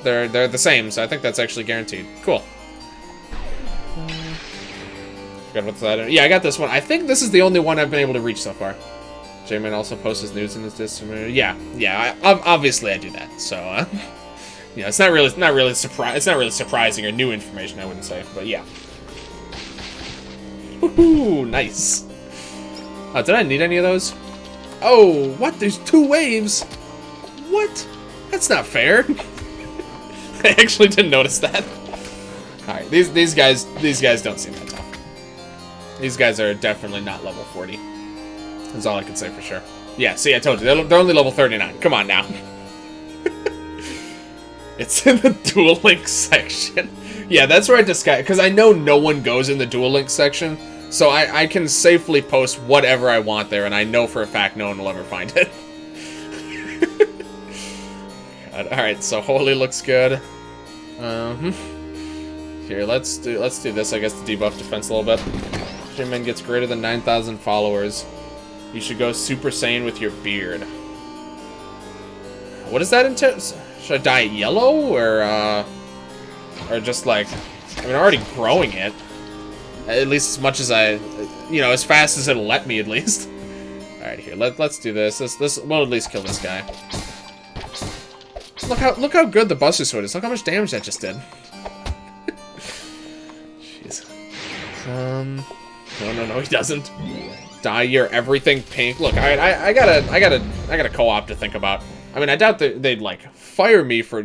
They're the same, so I think that's actually guaranteed. Cool. Forgot what's that? Yeah, I got this one. I think this is the only one I've been able to reach so far. J-Man also posts his news in his Discord. Yeah. Obviously I do that. So, yeah, it's not really surprising or new information, I wouldn't say, but yeah. Woohoo! Nice. Oh, did I need any of those? Oh, what? There's 2 waves. What? That's not fair. I actually didn't notice that. All right, these guys don't seem that tough. These guys are definitely not level 40. That's all I can say for sure. Yeah, see, I told you. They're only level 39. Come on now. It's in the Duel Link section. Yeah, that's where I disguise... Because I know no one goes in the Duel Link section, so I can safely post whatever I want there, and I know for a fact no one will ever find it. Alright, so Holy looks good. Here, let's do this, I guess, to debuff defense a little bit. J-Man gets greater than 9,000 followers. You should go Super Saiyan with your beard. What is that entail? Should I dye it yellow, or just like... I mean, I'm already growing it. At least as much as I... You know, as fast as it'll let me, at least. Alright, here, let's do this. This will at least kill this guy. Look how good the Buster Sword is. Look how much damage that just did. Jeez. No, he doesn't. Dye your everything pink. Look, alright, I gotta co-op to think about. I mean, I doubt that they'd like fire me for,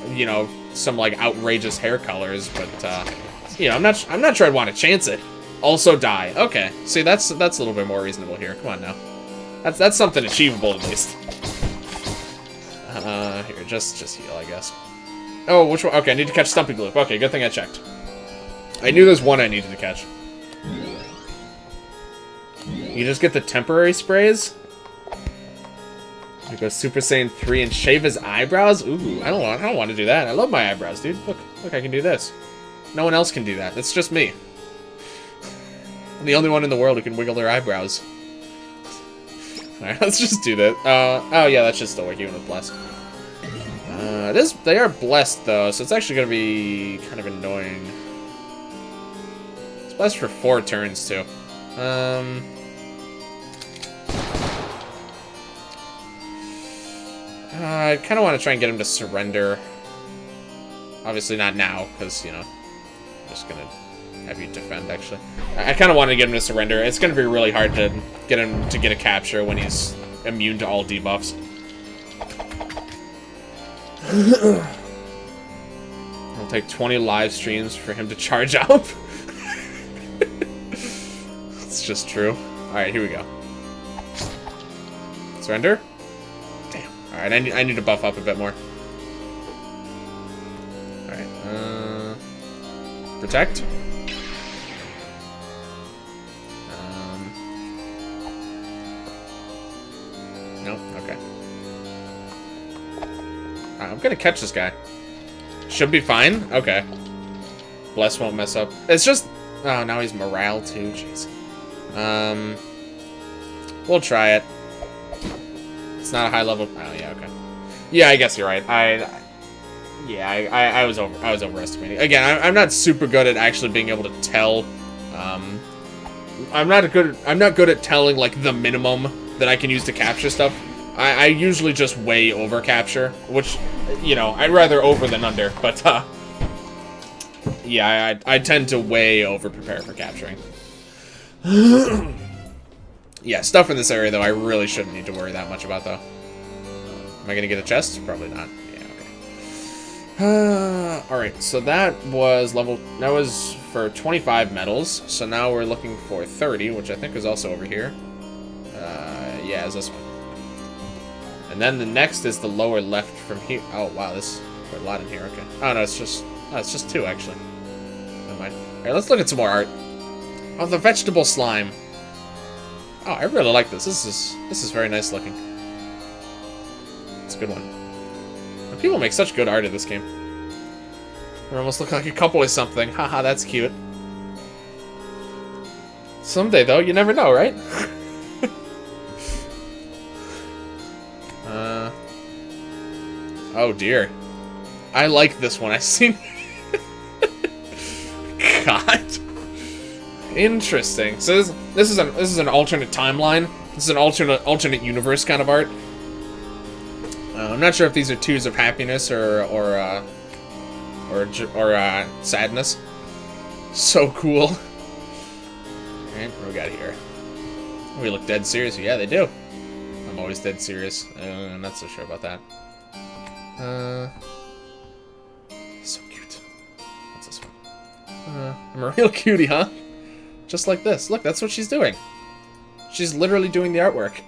you know, some like outrageous hair colors, but you know, I'm not sure I'd want to chance it. Also dye. Okay. See, that's a little bit more reasonable here. Come on now. That's something achievable at least. Here, just heal, I guess. Oh, which one? Okay, I need to catch Stumpy Gloop. Okay, good thing I checked. I knew there's one I needed to catch. You just get the temporary sprays? You go Super Saiyan 3 and shave his eyebrows? Ooh, I don't want to do that. I love my eyebrows, dude. Look, I can do this. No one else can do that. It's just me. I'm the only one in the world who can wiggle their eyebrows. Alright, let's just do that. Oh yeah, that should still work even with Blessed. They are Blessed though, so it's actually gonna be kind of annoying. It's Blessed for 4 turns too. I kind of want to try and get him to surrender. Obviously not now, because, you know, I'm just going to have you defend, actually. I kind of want to get him to surrender. It's going to be really hard to get him to get a capture when he's immune to all debuffs. It'll take 20 live streams for him to charge up. It's just true. Alright, here we go. Surrender? Damn. Alright, I need to buff up a bit more. Alright, protect? Nope, okay. Alright, I'm gonna catch this guy. Should be fine? Okay. Bless won't mess up. It's just... Oh, now he's morale too, jeez. We'll try it. It's not a high level... Oh, yeah, okay. Yeah, I guess you're right. I was overestimating. Again, I'm not super good at actually being able to tell. I'm not good at telling, like, the minimum that I can use to capture stuff. I usually just way over capture, which, you know, I'd rather over than under, but, yeah, I tend to way over prepare for capturing. Yeah, stuff in this area, though, I really shouldn't need to worry that much about, though. Am I gonna get a chest? Probably not. Yeah, okay. Alright, so that was for 25 medals, so now we're looking for 30, which I think is also over here. Yeah, it's this one. And then the next is the lower left from here. Oh, wow, there's quite a lot in here, okay. Oh, no, it's just 2, actually. Never mind. Alright, let's look at some more art. Oh, the vegetable slime. Oh, I really like this. This is very nice looking. It's a good one. And people make such good art in this game. They almost look like a couple or something. Haha, that's cute. Someday, though, you never know, right? Oh, dear. I like this one. I've seen... God. Interesting. So this is an alternate timeline. This is an alternate universe kind of art. I'm not sure if these are 2s of happiness or sadness. So cool. Alright, what do we got here? We look dead serious. Yeah, they do. I'm always dead serious. I'm not so sure about that. So cute. What's this one? I'm a real cutie, huh? Just like this. Look, that's what she's doing. She's literally doing the artwork.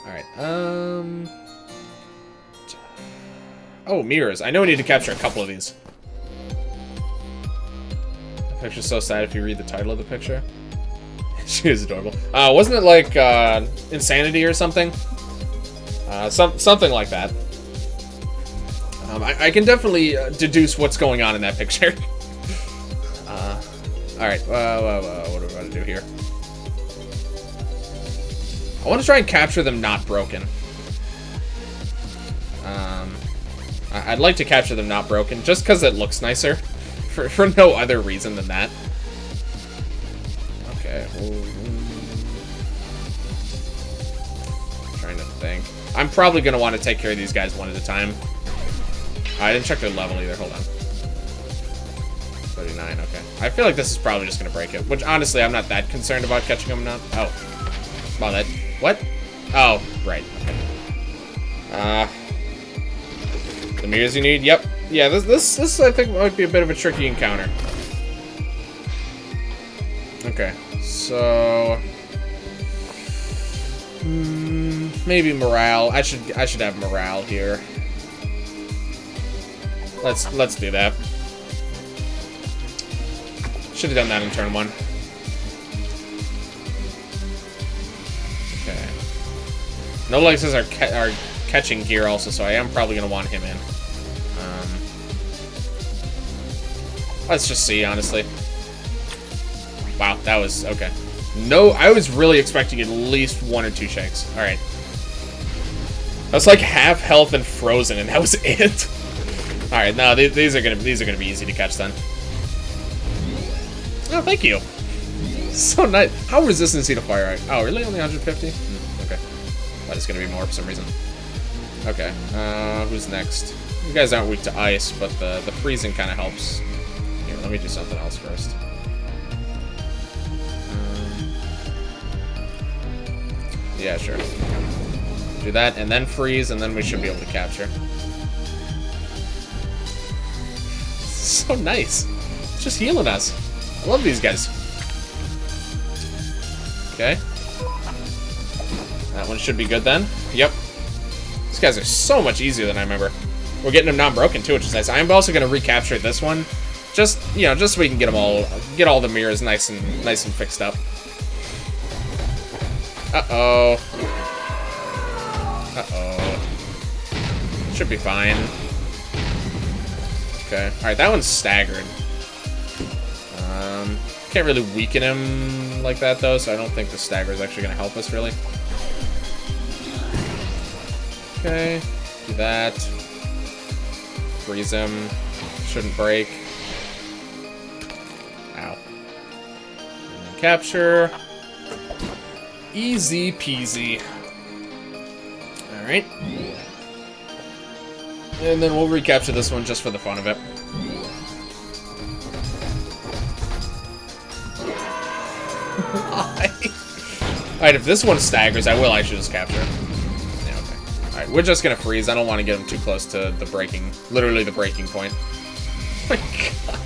Alright, oh, mirrors. I know we need to capture a couple of these. The picture's so sad if you read the title of the picture. She is adorable. Wasn't it like, Insanity or something? Something like that. I can definitely deduce what's going on in that picture. Alright, what are we going to do here? I want to try and capture them not broken. I'd like to capture them not broken, just because it looks nicer. For no other reason than that. Okay. I'm trying to think. I'm probably going to want to take care of these guys one at a time. I didn't check their level either. Hold on. 39, okay. I feel like this is probably just going to break it. Which, honestly, I'm not that concerned about catching them now. Oh. Wow, that... What? Oh, right. Okay. The mirrors you need? Yep. Yeah, this I think might be a bit of a tricky encounter. Okay. So... maybe morale. I should have morale here. Let's do that. Should have done that in turn 1. Okay. No Lexes are catching gear also, so I am probably gonna want him in. Let's just see, honestly. Wow, that was okay. No, I was really expecting at least 1 or 2 shakes. All right. That's like half health and frozen, and that was it. All right, no, these are gonna be easy to catch then. Oh, thank you. So nice. How resistant is he to fire? Oh, really? Only 150? Okay. That is gonna be more for some reason. Okay. Who's next? You guys aren't weak to ice, but the freezing kind of helps. Here, let me do something else first. Yeah, sure. Do that, and then freeze, and then we should be able to capture. So nice. It's just healing us. I love these guys. Okay. That one should be good then. Yep. These guys are so much easier than I remember. We're getting them non-broken too, which is nice. I'm also gonna recapture this one, just just so we can get them all the mirrors nice and fixed up. Uh-oh. Should be fine. Okay. Alright, that one's staggered. Can't really weaken him like that, though, so I don't think the stagger is actually going to help us, really. Okay. Do that. Freeze him. Shouldn't break. Ow. And then capture. Easy peasy. Alright. And then we'll recapture this one just for the fun of it. Alright, if this one staggers, I will actually just capture it. Yeah, okay. Alright, we're just gonna freeze. I don't want to get him too close to the breaking, literally the breaking point. Oh my god.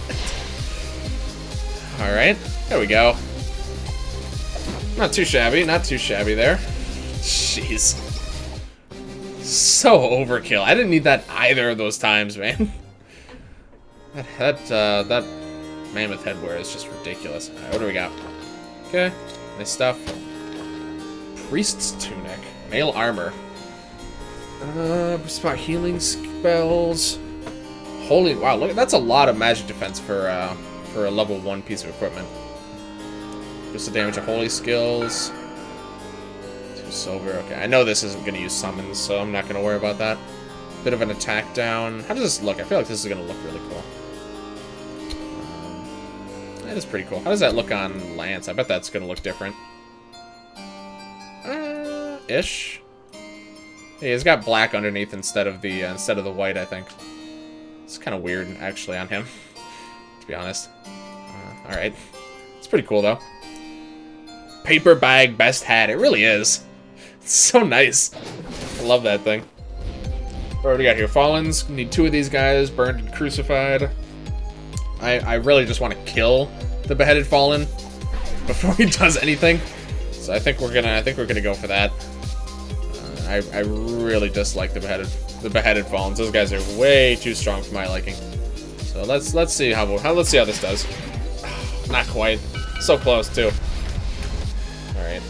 Alright, there we go. Not too shabby there. Jeez. So overkill. I didn't need that either of those times, man. That mammoth headwear is just ridiculous. Alright, what do we got? Okay, nice stuff. Priest's tunic. Mail armor. Spot healing spells. Holy, wow, look, that's a lot of magic defense for a level 1 piece of equipment. Just the damage of holy skills. 2 silver, okay. I know this isn't going to use summons, so I'm not going to worry about that. Bit of an attack down. How does this look? I feel like this is going to look really cool. That is pretty cool. How does that look on Lance? I bet that's going to look different. Ish. Hey, it's got black underneath instead of the white, I think. It's kind of weird, actually, on him, to be honest. Alright. It's pretty cool, though. Paper bag, best hat. It really is. It's so nice. I love that thing. What do we got here? Fallens. Need 2 of these guys. Burned and crucified. I really just want to kill the beheaded Fallen before he does anything. So I think we're gonna go for that. I really dislike the beheaded Fallens. Those guys are way too strong for my liking. So let's see how this does. Not quite. So close too. All right.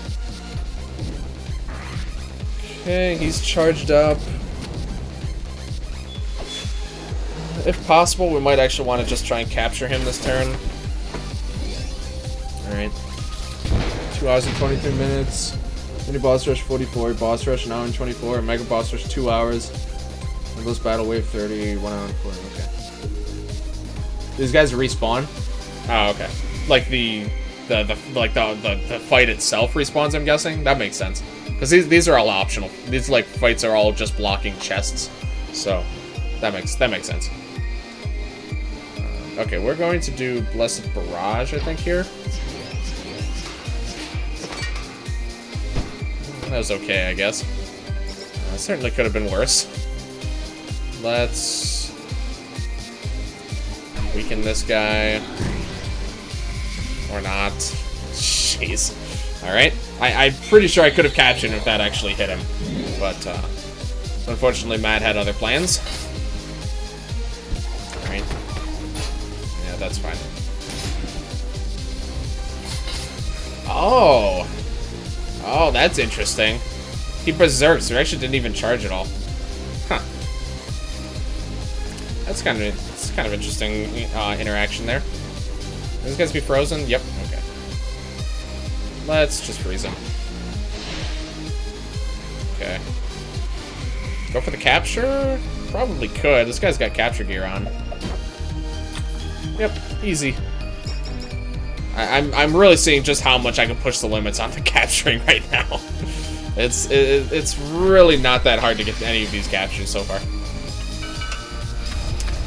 Okay, he's charged up. If possible, we might actually want to just try and capture him this turn. Alright. 2 hours and 23 minutes. Mini boss rush 44. Boss rush an hour and 24. Mega boss rush 2 hours. And those battle wave 30. 1 hour and 40. Okay. These guys respawn? Oh, okay. Like the fight itself respawns, I'm guessing? That makes sense. Because these are all optional. These like fights are all just blocking chests. So that makes sense. Okay, we're going to do Blessed Barrage, I think, here. That was okay, I guess. Certainly could have been worse. Let's weaken this guy. Or not. Jeez. Alright. I'm pretty sure I could have captured him if that actually hit him. But, unfortunately, Matt had other plans. Alright. Yeah, that's fine. Oh! Oh, that's interesting. He berserks, so he actually didn't even charge at all. Huh. That's kind of interesting interaction there. Are these guys be frozen? Yep, okay. Let's just freeze him. Okay. Go for the capture? Probably could. This guy's got capture gear on. Yep, easy. I'm really seeing just how much I can push the limits on the capturing right now. It's really not that hard to get any of these captures so far.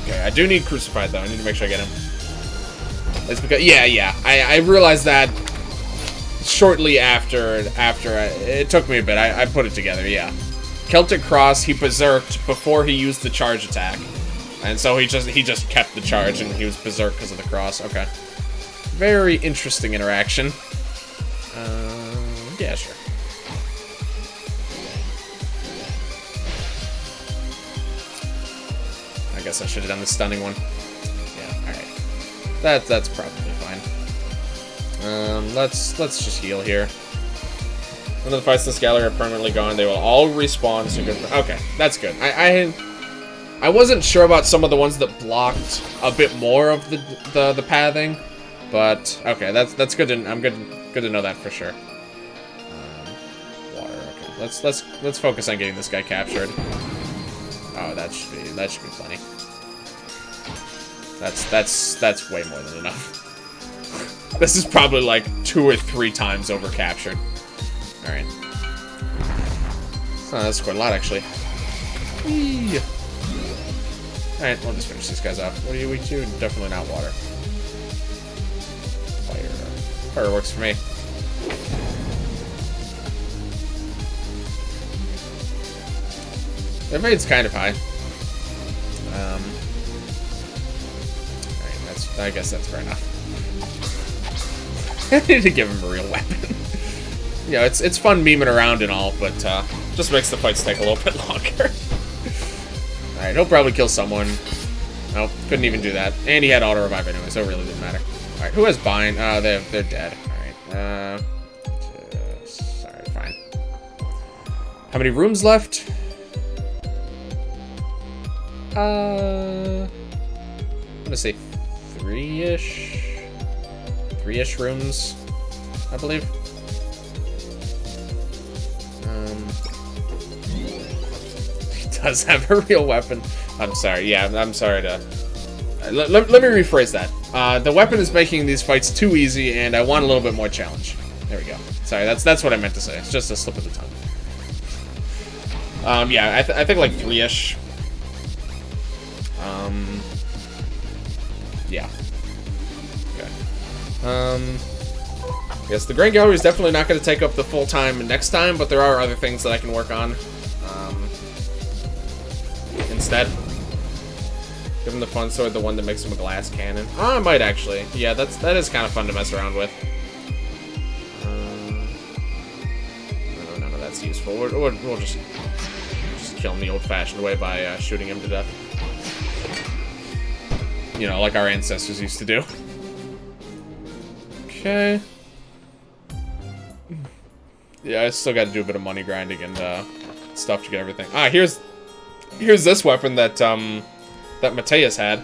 Okay, I do need Crucified though. I need to make sure I get him. It's because yeah. I realized that shortly after it took me a bit. I put it together. Yeah, Celtic Cross. He berserked before he used the charge attack, and so he just kept the charge and he was berserk because of the cross. Okay. Very interesting interaction. Yeah, sure. I guess I should have done the stunning one. Yeah, alright. That's probably fine. Let's just heal here. When the fights in this gallery are permanently gone, they will all respawn. So good. Okay, that's good. I wasn't sure about some of the ones that blocked a bit more of the pathing, but okay, that's good. I'm good to know that for sure. Water. Okay, let's focus on getting this guy captured. Oh, that should be plenty. That's way more than enough. This is probably like 2 or 3 times over captured. Alright. Oh, that's quite a lot, actually. Whee! Alright, we'll just finish these guys off. What are you weak to? Definitely not water. Fire. Fire works for me. Their evade's kind of high. Alright, I guess that's fair enough. I need to give him a real weapon. You know, it's fun memeing around and all, but just makes the fights take a little bit longer. Alright, he'll probably kill someone. Nope, couldn't even do that. And he had auto revive anyway, so it really didn't matter. Alright, who has bind? They're dead. Alright, sorry, fine. How many rooms left? I'm gonna say 3-ish. 3-ish rooms, I believe. He does have a real weapon. I'm sorry. Yeah, I'm sorry to... Let me rephrase that. The weapon is making these fights too easy, and I want a little bit more challenge. There we go. Sorry, that's what I meant to say. It's just a slip of the tongue. Yeah, I think like 3-ish. Yeah. Okay. Yes, the Grain Gallery is definitely not going to take up the full time next time, but there are other things that I can work on instead. Give him the fun sword, the one that makes him a glass cannon. Oh, I might actually. Yeah, that is kind of fun to mess around with. No, none of that's useful. We'll just kill him the old-fashioned way by shooting him to death. You know, like our ancestors used to do. Okay. Yeah, I still got to do a bit of money grinding and stuff to get everything. Ah, here's this weapon that that Mateus had.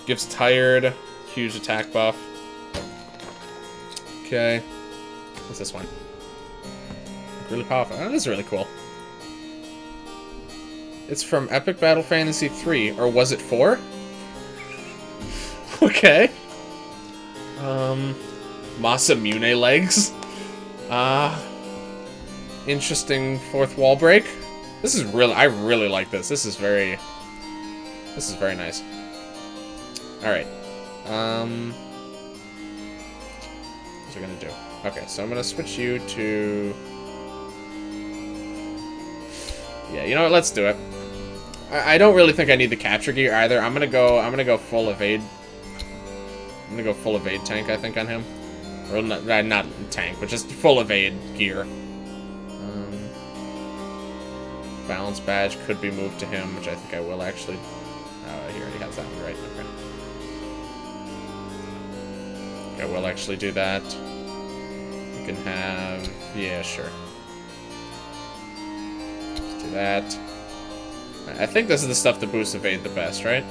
Gives tired, huge attack buff. Okay. What's this one? Really powerful. Oh, this is really cool. It's from Epic Battle Fantasy 3, or was it 4? Okay. Masamune legs. Interesting fourth wall break. This is really, I really like this. This is very nice. Alright. What's it gonna do? Okay, so I'm gonna switch you to... Yeah, you know what, let's do it. I don't really think I need the capture gear either. I'm gonna go full evade. I'm gonna go full evade tank, I think, on him. Or not tank, but just full evade gear. Balance badge could be moved to him, which I think I will actually. He already has that one, right? Okay. I will actually do that. You can have... Yeah, sure. Let's do that. I think this is the stuff that boosts evade the best, right?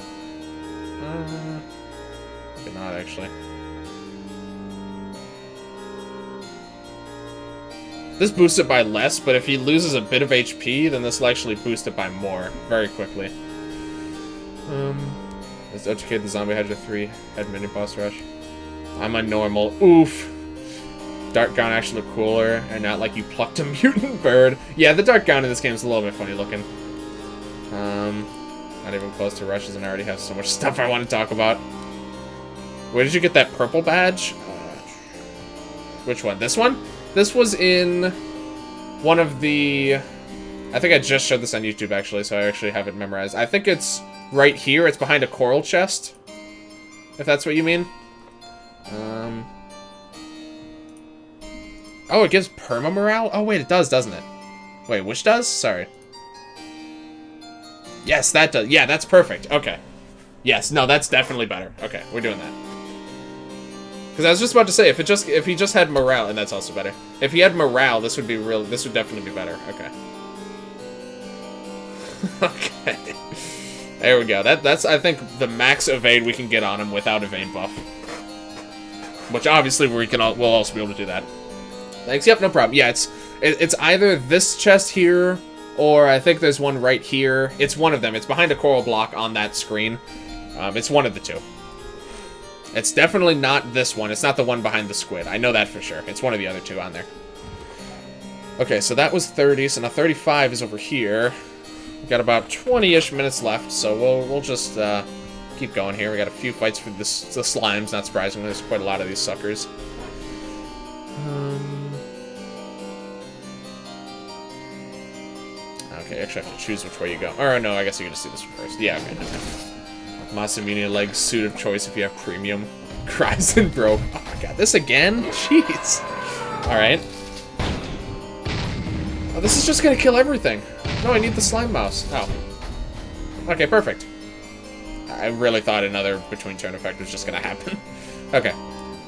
Maybe not, actually. This boosts it by less, but if he loses a bit of HP, then this will actually boost it by more very quickly. Let's educate the Zombie Hydra 3 head mini boss rush. I'm a normal. Oof. Dark Gown actually look cooler, and not like you plucked a mutant bird. Yeah, the Dark Gown in this game is a little bit funny looking. Not even close to rushes, and I already have so much stuff I want to talk about. Where did you get that purple badge? Which one? This one? This was in one of the... I think I just showed this on YouTube, actually, so I actually have it memorized. I think it's right here. It's behind a coral chest, if that's what you mean. Oh, it gives perma morale? Oh, wait, it does, doesn't it? Wait, which does? Sorry. Yes, that does. Yeah, that's perfect. Okay. Yes, no, that's definitely better. Okay, we're doing that. Because I was just about to say, if he just had morale, and that's also better. If he had morale, this would definitely be better. Okay. Okay. There we go. That's I think the max evade we can get on him without evade buff. Which obviously we'll also be able to do that. Thanks. Yep, no problem. Yeah, it's either this chest here, or I think there's one right here. It's one of them. It's behind a coral block on that screen. It's one of the two. It's definitely not this one. It's not the one behind the squid. I know that for sure. It's one of the other two on there. Okay, so that was 30. So now 35 is over here. We've got about 20-ish minutes left, so we'll just keep going here. We got a few fights for the slimes, not surprisingly. There's quite a lot of these suckers. Okay, actually I have to choose which way you go. Or no, I guess you can just do this one first. Yeah, okay. Masamune legs suit of choice if you have premium. Cries and broke. Oh my god, this again? Jeez. Alright. Oh, this is just gonna kill everything. No, I need the slime mouse. Oh. Okay, perfect. I really thought another between turn effect was just gonna happen. Okay.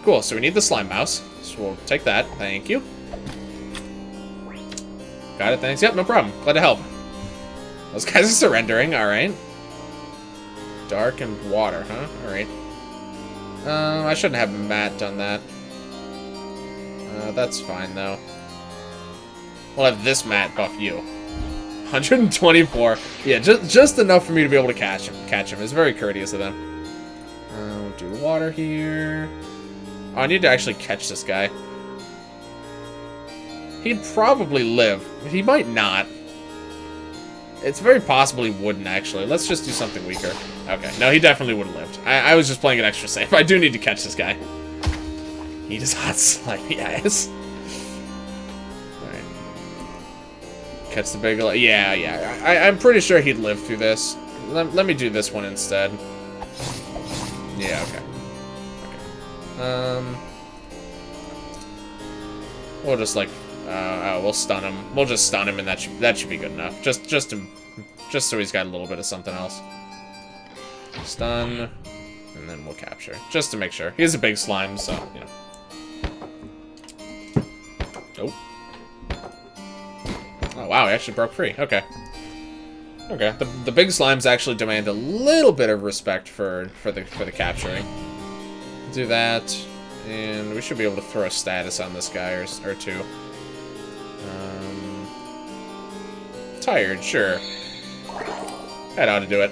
Cool, so we need the slime mouse. So we'll take that. Thank you. Got it, thanks. Yep, no problem. Glad to help. Those guys are surrendering, alright. Dark and water, huh? Alright. I shouldn't have Matt done that. That's fine, though. We'll have this Matt buff you. 124. Yeah, just enough for me to be able to catch him. It's very courteous of them. We'll do water here. Oh, I need to actually catch this guy. He'd probably live. He might not. It's very possible he wouldn't, actually. Let's just do something weaker. Okay, no, he definitely would have lived. I was just playing it extra safe. I do need to catch this guy. He does hot slimy ass. Alright. Catch the big... Yeah. I'm pretty sure he'd live through this. Let me do this one instead. Yeah, okay. We'll just, like... we'll stun him. We'll just stun him, and that should be good enough. Just so he's got a little bit of something else. Stun, and then we'll capture, just to make sure. He is a big slime, so you know. Oh. Oh wow, he actually broke free. Okay. Okay. The big slimes actually demand a little bit of respect for the capturing. Do that, and we should be able to throw a status on this guy or two. Tired, sure. That ought to do it.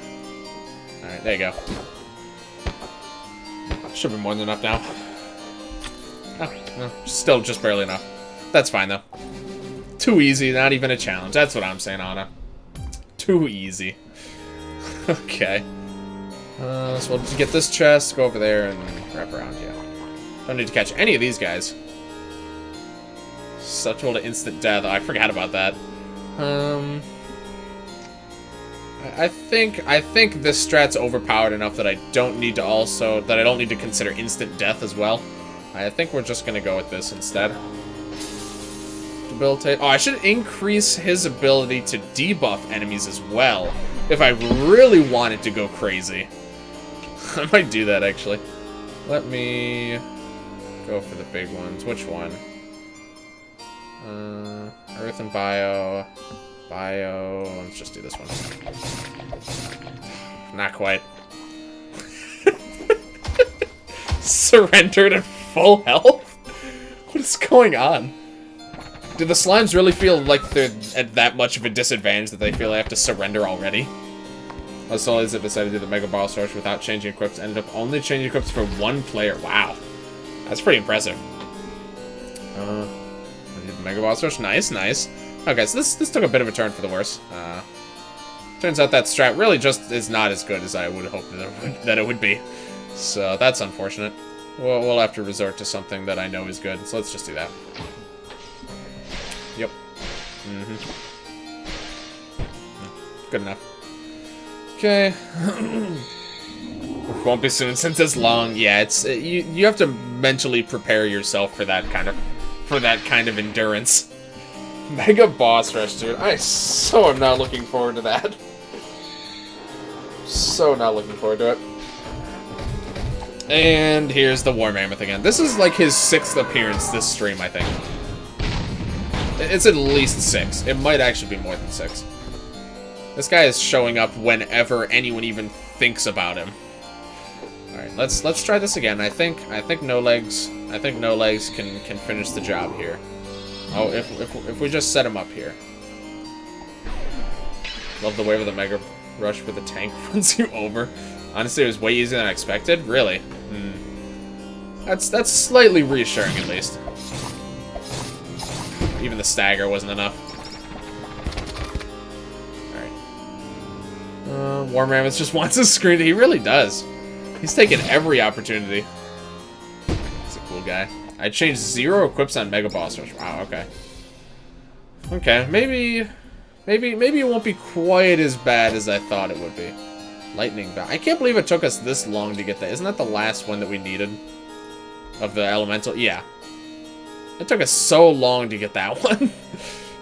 Alright, there you go. Should be more than enough now. Oh, no, still just barely enough. That's fine, though. Too easy, not even a challenge. That's what I'm saying, Anna. Too easy. Okay. So we'll just get this chest, go over there, and wrap around, yeah. Don't need to catch any of these guys. Susceptible to instant death. Oh, I forgot about that. I think this strat's overpowered enough that I don't need to consider instant death as well. I think we're just gonna go with this instead. Debilitate. Oh, I should increase his ability to debuff enemies as well, if I really wanted to go crazy. I might do that, actually. Let me go for the big ones. Which one? Earth and Bio. Bio. Let's just do this one. Not quite. Surrendered at full health? What is going on? Do the slimes really feel like they're at that much of a disadvantage that they feel they have to surrender already? As long as it decided to do the Mega Ball Search without changing equips, ended up only changing equips for one player. Wow. That's pretty impressive. Mega Ball Search. Nice, nice. Okay, so this took a bit of a turn for the worse. Turns out that strat really just is not as good as I would hope that it would be. So that's unfortunate. We'll have to resort to something that I know is good. So let's just do that. Yep. Good enough. Okay. Won't be soon since it's long. Yeah, it's you have to mentally prepare yourself for that kind for that kind of endurance. Mega boss rush, dude. I so am not looking forward to that. So not looking forward to it. And here's the War Mammoth again. This is like his 6th appearance this stream, I think. It's at least 6. It might actually be more than 6. This guy is showing up whenever anyone even thinks about him. All right, let's try this again. I think no legs can finish the job here. Oh, if we just set him up here. Love the wave of the Mega Rush where the tank runs you over. Honestly, it was way easier than I expected. Really? That's slightly reassuring, at least. Even the stagger wasn't enough. Alright. War Mammoth just wants a screen. He really does. He's taking every opportunity. He's a cool guy. I changed 0 equips on Mega Boss Rush. Wow, okay. Okay, maybe it won't be quite as bad as I thought it would be. Lightning Bow. I can't believe it took us this long to get that. Isn't that the last one that we needed? Of the elemental? Yeah. It took us so long to get that one.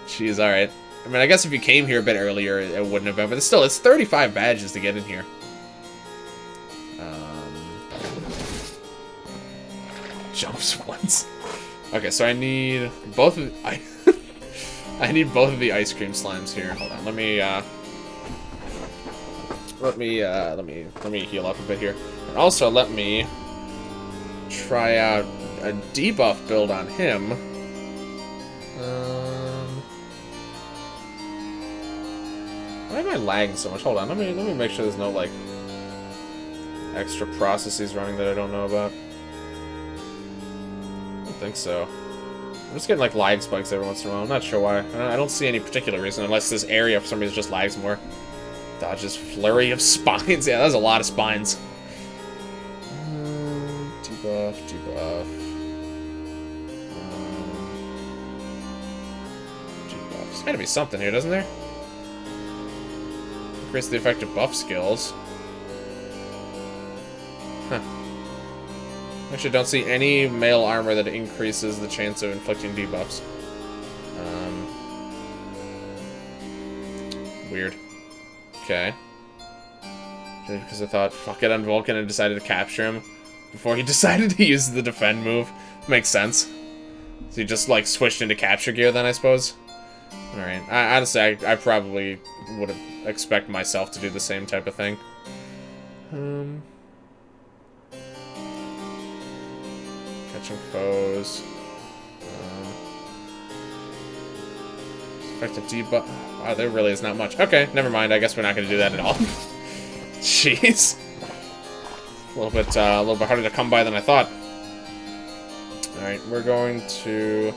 Jeez, alright. I mean, I guess if you came here a bit earlier, it wouldn't have been. But still, it's 35 badges to get in here. Jumps once. Okay, so I need both of the, I need both of the ice cream slimes here. Hold on, let me heal up a bit here. And also let me try out a debuff build on him. Why am I lagging so much? Hold on, let me make sure there's no like extra processes running that I don't know about. I think so. I'm just getting like lag spikes every once in a while. I'm not sure why. I don't see any particular reason, unless this area for some reason just lags more. Dodges flurry of spines. Yeah, that's a lot of spines. Debuff. Debuff. There's gotta be something here, doesn't there? Increase the effective buff skills. Huh. Actually, don't see any male armor that increases the chance of inflicting debuffs. Weird. Okay. Because I thought, fuck it, on Vulcan, and decided to capture him before he decided to use the defend move. Makes sense. So he just, like, switched into capture gear then, I suppose? Alright. Honestly, I probably would have expected myself to do the same type of thing. Catching foes. Effective debuff. Wow, there really is not much. Okay, never mind. I guess we're not going to do that at all. Jeez. A little bit harder to come by than I thought. All right, we're going to.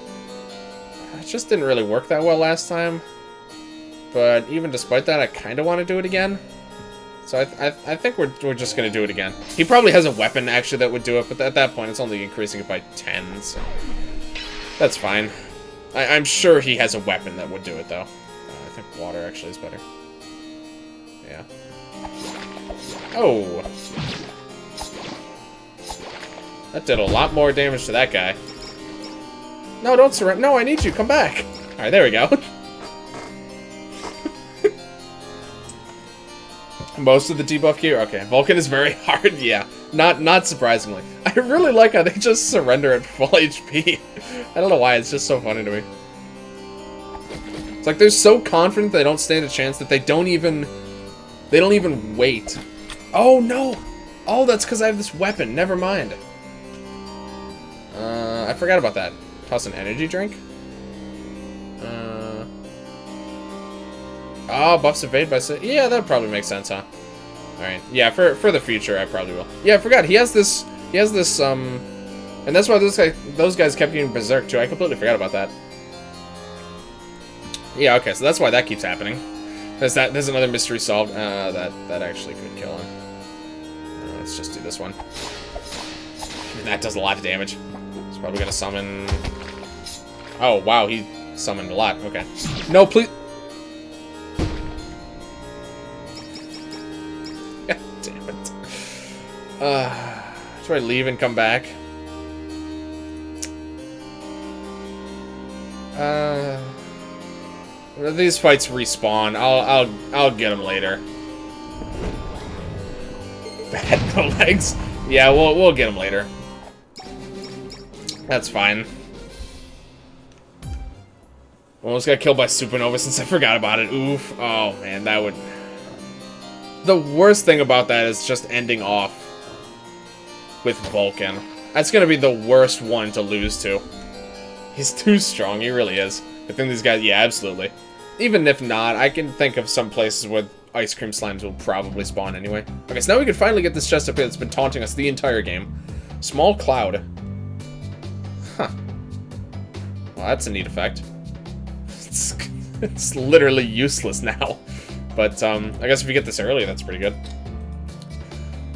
It just didn't really work that well last time, but even despite that, I kind of want to do it again. So I think we're just gonna do it again. He probably has a weapon actually that would do it, but at that point it's only increasing it by 10, so that's fine. I'm sure he has a weapon that would do it though. I think water actually is better. Yeah. Oh, that did a lot more damage to that guy. No, don't surrender. No, I need you. Come back. All right, there we go. Most of the debuff gear? Okay, Vulcan is very hard, yeah. Not surprisingly. I really like how they just surrender at full HP. I don't know why, it's just so funny to me. It's like they're so confident they don't stand a chance that they don't even wait. Oh no! Oh, that's because I have this weapon, never mind. I forgot about that. Toss an energy drink? Oh, buffs evade by 6. Yeah, that probably makes sense, huh? Alright. Yeah, for the future, I probably will. Yeah, I forgot. He has this, and that's why those guys kept getting berserk, too. I completely forgot about that. Yeah, okay, so that's why that keeps happening. There's another mystery solved. That actually could kill him. Let's just do this one. And that does a lot of damage. He's probably gonna summon... Oh, wow, he summoned a lot. Okay. No, please... Damn it. Should I leave and come back? These fights respawn. I'll get them later. Bad no legs. Yeah, we'll get them later. That's fine. Almost got killed by Supernova since I forgot about it. Oof. Oh man, that would. The worst thing about that is just ending off with Vulcan. That's gonna be the worst one to lose to. He's too strong. He really is. I think these guys. Yeah, absolutely. Even if not, I can think of some places where ice cream slimes will probably spawn anyway. Okay, so now we can finally get this chest up here that's been taunting us the entire game. Small cloud. Huh. Well, that's a neat effect. It's literally useless now. But, I guess if we get this early, that's pretty good.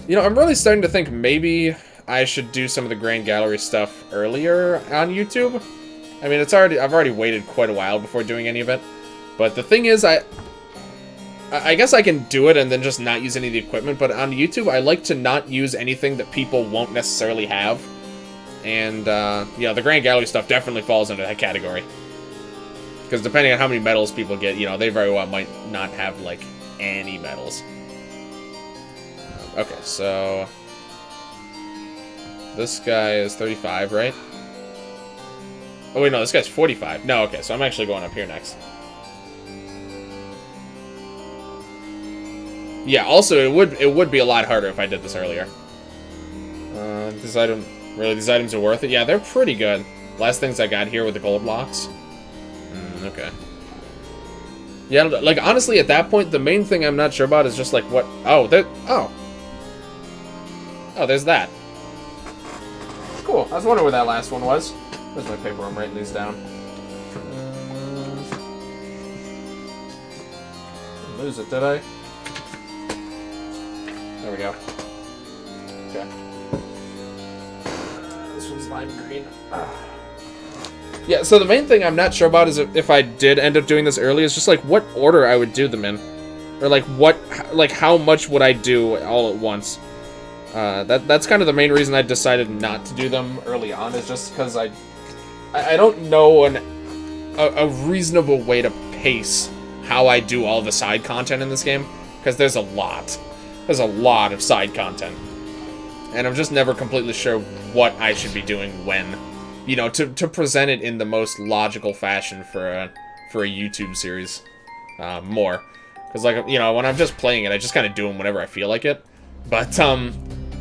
You know, I'm really starting to think maybe I should do some of the Grand Gallery stuff earlier on YouTube. I mean, I've already waited quite a while before doing any of it. But the thing is, I guess I can do it and then just not use any of the equipment, but on YouTube, I like to not use anything that people won't necessarily have. And, yeah, the Grand Gallery stuff definitely falls into that category. Because depending on how many medals people get, you know, they very well might not have, like, any medals. Okay, so... This guy is 35, right? Oh, wait, no, this guy's 45. No, okay, so I'm actually going up here next. Yeah, also, it would be a lot harder if I did this earlier. This item... Really, these items are worth it? Yeah, they're pretty good. Last things I got here were the gold blocks. Okay. Yeah, like, honestly, at that point, the main thing I'm not sure about is just, like, what... Oh, there... Oh. Oh, there's that. Cool. I was wondering where that last one was. Where's my paper? I'm writing these down. Lose it, did I? There we go. Okay. This one's lime green. Yeah, so the main thing I'm not sure about is if I did end up doing this early is just, like, what order I would do them in. Or, like, how much would I do all at once. That's kind of the main reason I decided not to do them early on, is just because I don't know a reasonable way to pace how I do all the side content in this game, because there's a lot. There's a lot of side content. And I'm just never completely sure what I should be doing when. You know, to present it in the most logical fashion for a YouTube series, more, because, like, you know, when I'm just playing it, I just kind of do them whenever I feel like it. But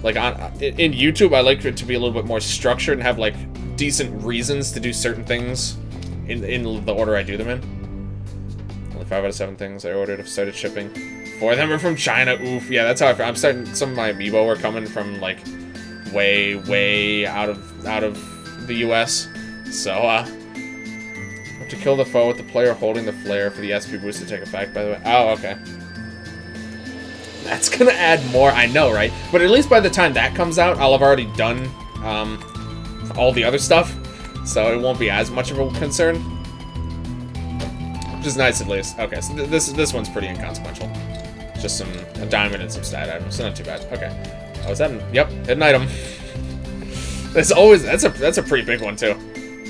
like in YouTube, I like it to be a little bit more structured and have, like, decent reasons to do certain things in the order I do them in. Only 5 out of 7 things I ordered have started shipping. 4 of them are from China. Oof. Yeah, that's how I'm starting. Some of my amiibo are coming from, like, way out of the US, so have to kill the foe with the player holding the flare for the SP boost to take effect, by the way. Oh, okay. That's gonna add more, I know, right? But at least by the time that comes out, I'll have already done all the other stuff, so it won't be as much of a concern. Which is nice, at least. Okay, so this one's pretty inconsequential. Just a diamond and some stat items, so not too bad. Okay. Oh, is that yep, hidden item. There's always that's a pretty big one too.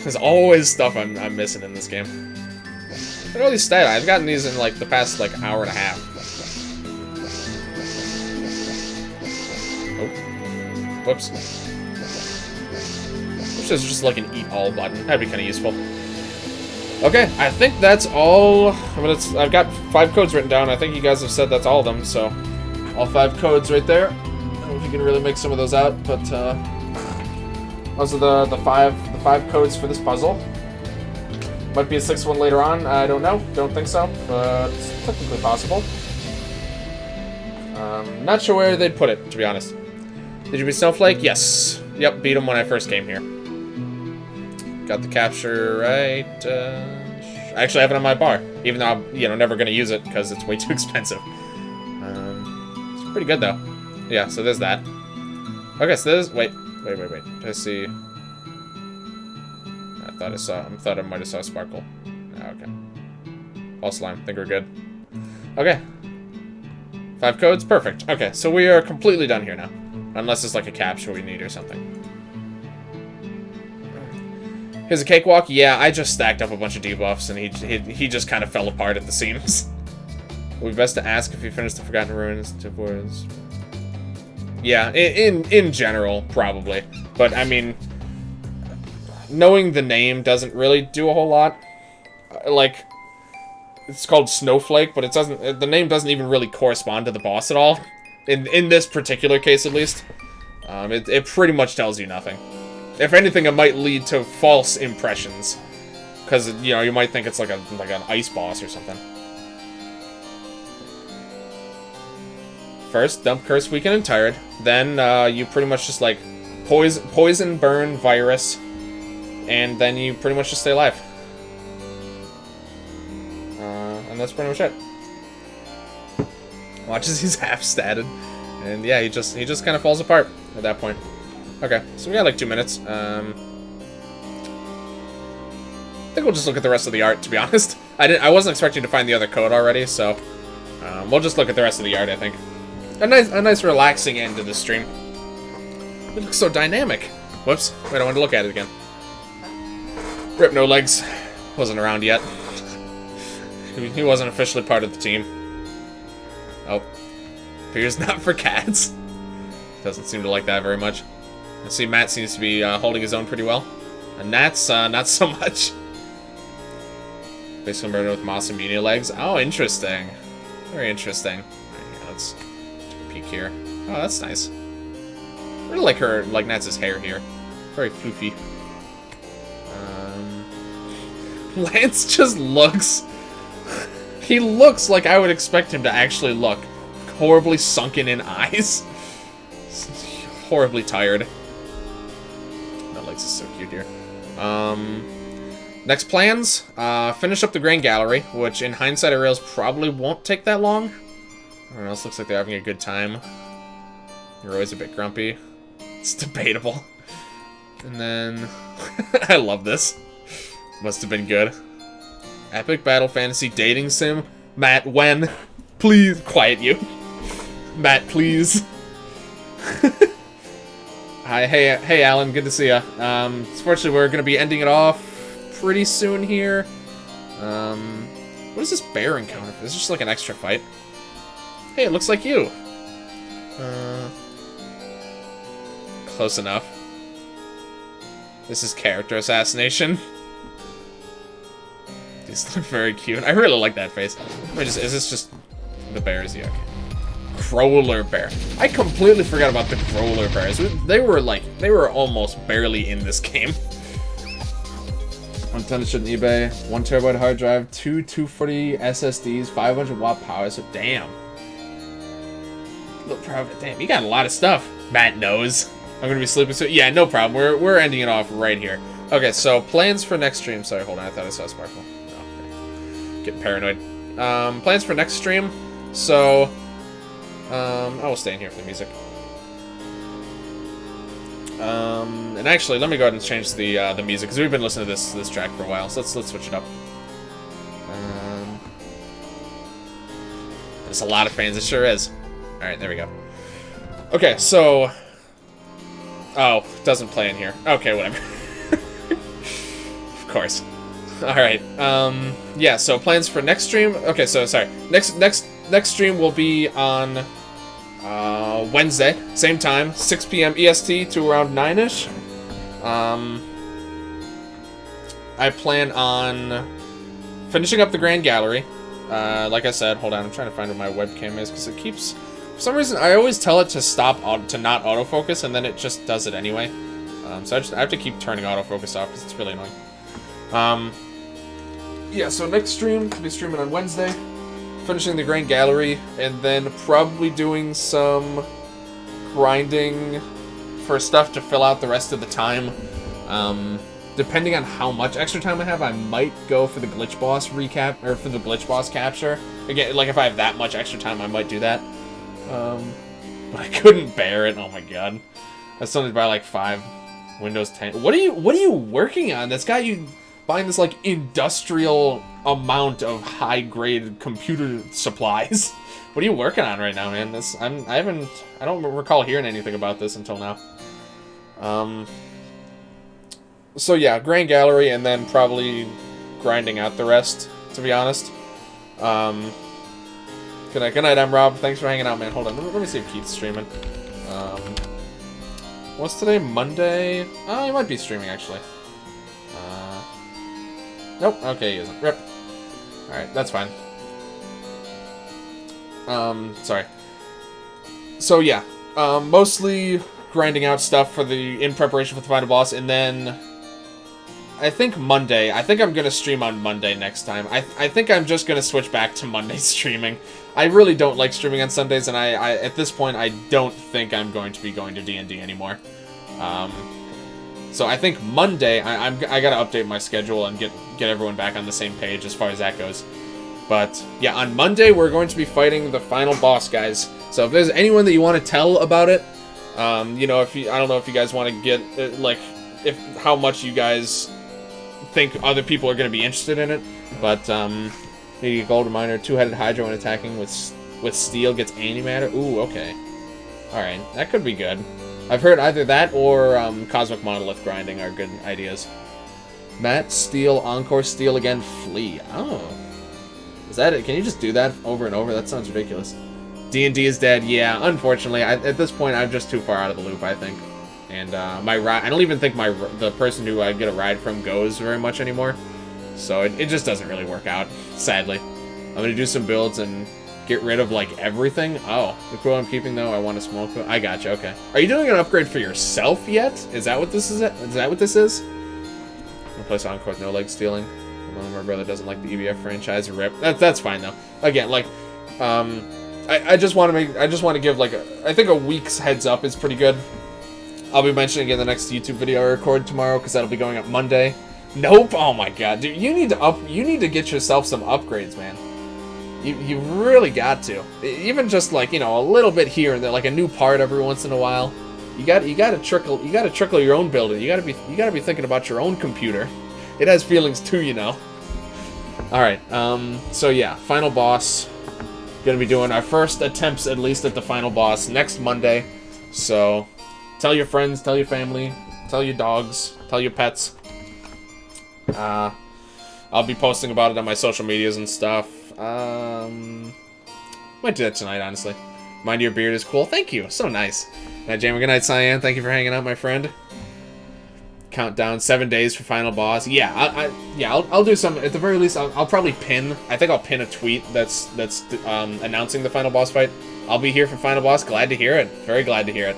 There's always stuff I'm missing in this game. Look at all these stat. I've gotten these in, like, the past, like, hour and a half. Oh, whoops. Wish there's just, like, an eat all button. That'd be kind of useful. Okay, I think that's all. I mean, I've got 5 codes written down. I think you guys have said that's all of them. So, all 5 codes right there. I don't know if you can really make some of those out, but those are the five codes for this puzzle. Might be a 6th one later on. I don't know. Don't think so, but it's technically possible. Not sure where they'd put it, to be honest. Did you beat Snowflake? Yes. Yep, beat him when I first came here. Got the capture right. I actually have it on my bar, even though I'm, you know, never going to use it because it's way too expensive. It's pretty good though. Yeah, so there's that. Okay, so there's wait. Did I see? I thought I might have saw a sparkle. Oh, okay. All slime. Think we're good. Okay. 5 codes, perfect. Okay, so we are completely done here now, unless it's like a capture we need or something. Here's a cakewalk. Yeah, I just stacked up a bunch of debuffs, and he just kind of fell apart at the seams. It would be best to ask if you finished the Forgotten Ruins to boards. Yeah, in general, probably. But, I mean, knowing the name doesn't really do a whole lot. Like, it's called Snowflake, but it doesn't. The name doesn't even really correspond to the boss at all. In this particular case, at least. It pretty much tells you nothing. If anything, it might lead to false impressions. Because, you know, you might think it's like an ice boss or something. First, dump Curse, Weaken, and Tired. Then, you pretty much just, like, poison, burn, virus. And then you pretty much just stay alive. And that's pretty much it. Watch as he's half-statted. And yeah, he just kind of falls apart at that point. Okay, so we got like 2 minutes. I think we'll just look at the rest of the art, to be honest. I wasn't expecting to find the other code already, so we'll just look at the rest of the art, I think. A nice relaxing end to the stream. It looks so dynamic. Whoops, wait, I wanted to look at it again. Rip No Legs wasn't around yet. He wasn't officially part of the team. Oh. Appears not for cats. Doesn't seem to like that very much. I see Matt seems to be holding his own pretty well. And Nat's not so much. Basically murder with moss and Menia legs. Oh, interesting. Very interesting. Alright, yeah, let's take a peek here. Oh, that's nice. I really like Nat's hair here. Very floofy. Lance just looks... He looks like I would expect him to actually look. Horribly sunken in eyes. Horribly tired. That legs is so cute here. Next plans. Finish up the Grand Gallery, which in hindsight I realize probably won't take that long. I don't know, this looks like they're having a good time. You're always a bit grumpy. It's debatable. And then... I love this. Must have been good. Epic Battle Fantasy Dating Sim. Matt, when? Please, quiet you. Matt, please. Hi, hey, Alan, good to see ya. Unfortunately, we're gonna be ending it off pretty soon here. What is this bear encounter? Is this just like an extra fight? Hey, it looks like you. Close enough. This is character assassination. These look very cute. I really like that face. Is this just the bears? Yeah, okay. Crawler bear. I completely forgot about the crawler bears. They were almost barely in this game. 1 ton shit in eBay, 1 terabyte hard drive, 240 SSDs, 500 watt power. So damn. Look proud of it. Damn, you got a lot of stuff. Matt knows. I'm gonna be sleeping soon. Yeah, no problem. We're ending it off right here. Okay, so plans for next stream. Sorry, hold on. I thought I saw Sparkle. Getting paranoid. Plans for next stream. So, I will stay in here for the music. And actually, let me go ahead and change the music because we've been listening to this track for a while. So let's switch it up. There's a lot of fans. It sure is. All right, there we go. Okay, so. Oh, it doesn't play in here. Okay, whatever. Of course. Alright, yeah, so plans for next stream. Okay, so, sorry. Next stream will be on, Wednesday. Same time, 6 p.m. EST to around 9-ish. I plan on finishing up the Grand Gallery. Like I said, hold on, I'm trying to find where my webcam is, because it keeps... For some reason, I always tell it to stop, to not autofocus, and then it just does it anyway. So I have to keep turning autofocus off, because it's really annoying. Yeah, so next stream, I'll be streaming on Wednesday, finishing the Grand Gallery, and then probably doing some grinding for stuff to fill out the rest of the time. Depending on how much extra time I have, I might go for the Glitch Boss recap, or for the Glitch Boss capture. Again, like if I have that much extra time, I might do that. But I couldn't bear it, oh my god. That's something by like 5, Windows 10. What are you working on that's got you buying this like industrial amount of high-grade computer supplies? What are you working on right now, man? I don't recall hearing anything about this until now. So yeah, Grand Gallery, and then probably grinding out the rest, to be honest. Good night, I'm Rob. Thanks for hanging out, man. Hold on, let me see if Keith's streaming. What's today? Monday? Oh, he might be streaming, actually. Nope, okay, he isn't. Rip. Alright, that's fine. Sorry. So yeah, mostly grinding out stuff for in preparation for the final boss, and then I think Monday. I think I'm gonna stream on Monday next time. I think I'm just gonna switch back to Monday streaming. I really don't like streaming on Sundays, and I at this point I don't think I'm going to be going to D&D anymore. So I think Monday I gotta update my schedule and get everyone back on the same page as far as that goes. But yeah, on Monday we're going to be fighting the final boss, guys. So if there's anyone that you want to tell about it, you know, I don't know if you guys want to get how much you guys think other people are going to be interested in it, but the gold reminder, two-headed Hydra when attacking with steel gets antimatter. Ooh, okay. Alright, that could be good. I've heard either that or Cosmic Monolith grinding are good ideas. Matt, steel, encore, steel again, flee. Oh. Is that it? Can you just do that over and over? That sounds ridiculous. D&D is dead. Yeah, unfortunately. At this point, I'm just too far out of the loop, I think. And my ride, I don't even think the person who I get a ride from goes very much anymore. So it just doesn't really work out, sadly. I'm going to do some builds and get rid of, like, everything. Oh, the quill I'm keeping, though, I want a small quill. I gotcha, okay. Are you doing an upgrade for yourself yet? Is that what this is? Is that what this is? Replace Encore with no leg stealing. My brother doesn't like the EBF franchise. Rip. That's fine, though. Again, like, I just want to give, like, I think a week's heads up is pretty good. I'll be mentioning it in the next YouTube video I record tomorrow, because that'll be going up Monday. Nope. Oh my god, dude, you need to get yourself some upgrades, man. You really got to. Even just, like, you know, a little bit here and there, like a new part every once in a while. You got to trickle your own building. You got to be thinking about your own computer. It has feelings too, you know. All right. So yeah, final boss. Gonna be doing our first attempts, at least, at the final boss next Monday. So tell your friends, tell your family, tell your dogs, tell your pets. I'll be posting about it on my social medias and stuff. Might do that tonight, honestly. Mind your beard is cool. Thank you. So nice. Night, Jammer. Good night, Cyan. Thank you for hanging out, my friend. Countdown 7 days for final boss. Yeah, I'll do some. At the very least, I'll probably pin. I think I'll pin a tweet that's announcing the final boss fight. I'll be here for final boss. Glad to hear it. Very glad to hear it.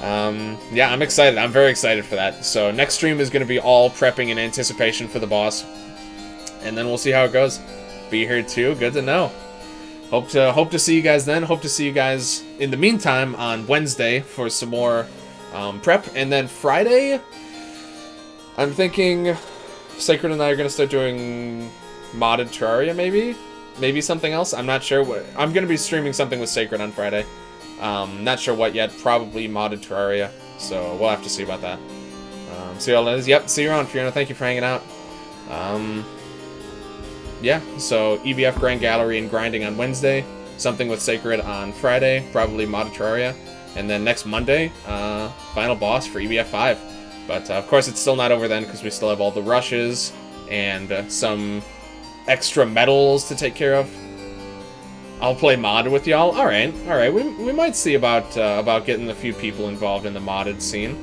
Yeah, I'm excited. I'm very excited for that. So next stream is going to be all prepping in anticipation for the boss, and then we'll see how it goes. Be here too. Good to know. Hope to see you guys then. Hope to see you guys in the meantime on Wednesday for some more prep, and then Friday, I'm thinking Sacred and I are going to start doing modded Terraria, maybe something else. I'm not sure. I'm going to be streaming something with Sacred on Friday. Not sure what yet. Probably modded Terraria. So we'll have to see about that. See you all later. Yep, see you around, Fiona. Thank you for hanging out. Yeah, so EBF Grand Gallery and grinding on Wednesday. Something with Sacred on Friday. Probably modded Terraria. And then next Monday, final boss for EBF5. But of course it's still not over then, because we still have all the rushes and some extra medals to take care of. I'll play mod with y'all. All right. We might see about getting a few people involved in the modded scene.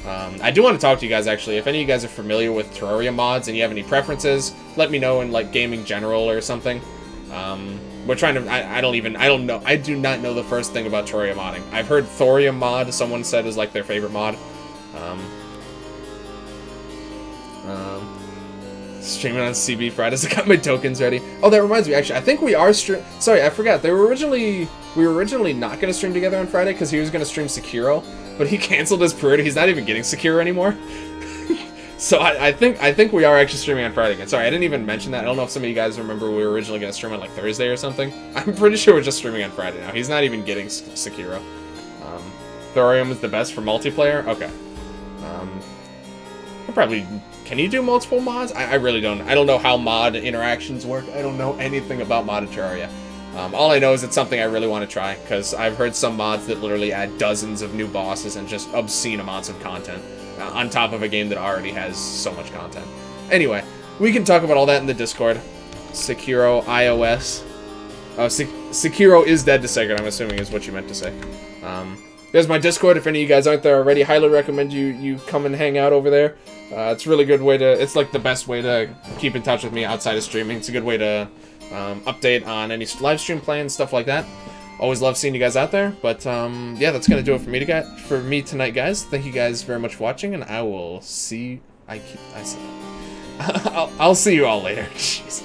I do want to talk to you guys, actually. If any of you guys are familiar with Terraria mods and you have any preferences, let me know in, like, Gaming General or something. We're trying to. I don't know. I do not know the first thing about Terraria modding. I've heard Thorium mod. Someone said is like their favorite mod. Streaming on CB Fridays. I got my tokens ready. Oh, that reminds me. Actually, I think we are Sorry, I forgot. We were originally not gonna stream together on Friday because he was gonna stream Sekiro, but he canceled his priority. He's not even getting Sekiro anymore. So I think we are actually streaming on Friday again. Sorry, I didn't even mention that. I don't know if some of you guys remember we were originally gonna stream on like Thursday or something. I'm pretty sure we're just streaming on Friday now. He's not even getting Sekiro. Thorium is the best for multiplayer. Okay. Can you do multiple mods? I really don't. I don't know how mod interactions work. I don't know anything about modded Terraria. All I know is it's something I really want to try, because I've heard some mods that literally add dozens of new bosses and just obscene amounts of content, on top of a game that already has so much content. Anyway, we can talk about all that in the Discord. Sekiro iOS. Oh, Sekiro is dead to Sega, I'm assuming is what you meant to say. There's my Discord. If any of you guys aren't there already, highly recommend you come and hang out over there. It's a really good way to, it's like the best way to keep in touch with me outside of streaming. It's a good way to update on any live stream plans, stuff like that. Always love seeing you guys out there. But yeah, that's gonna do it for me tonight, guys. Thank you guys very much for watching, and I will see. I'll see you all later. Jeez.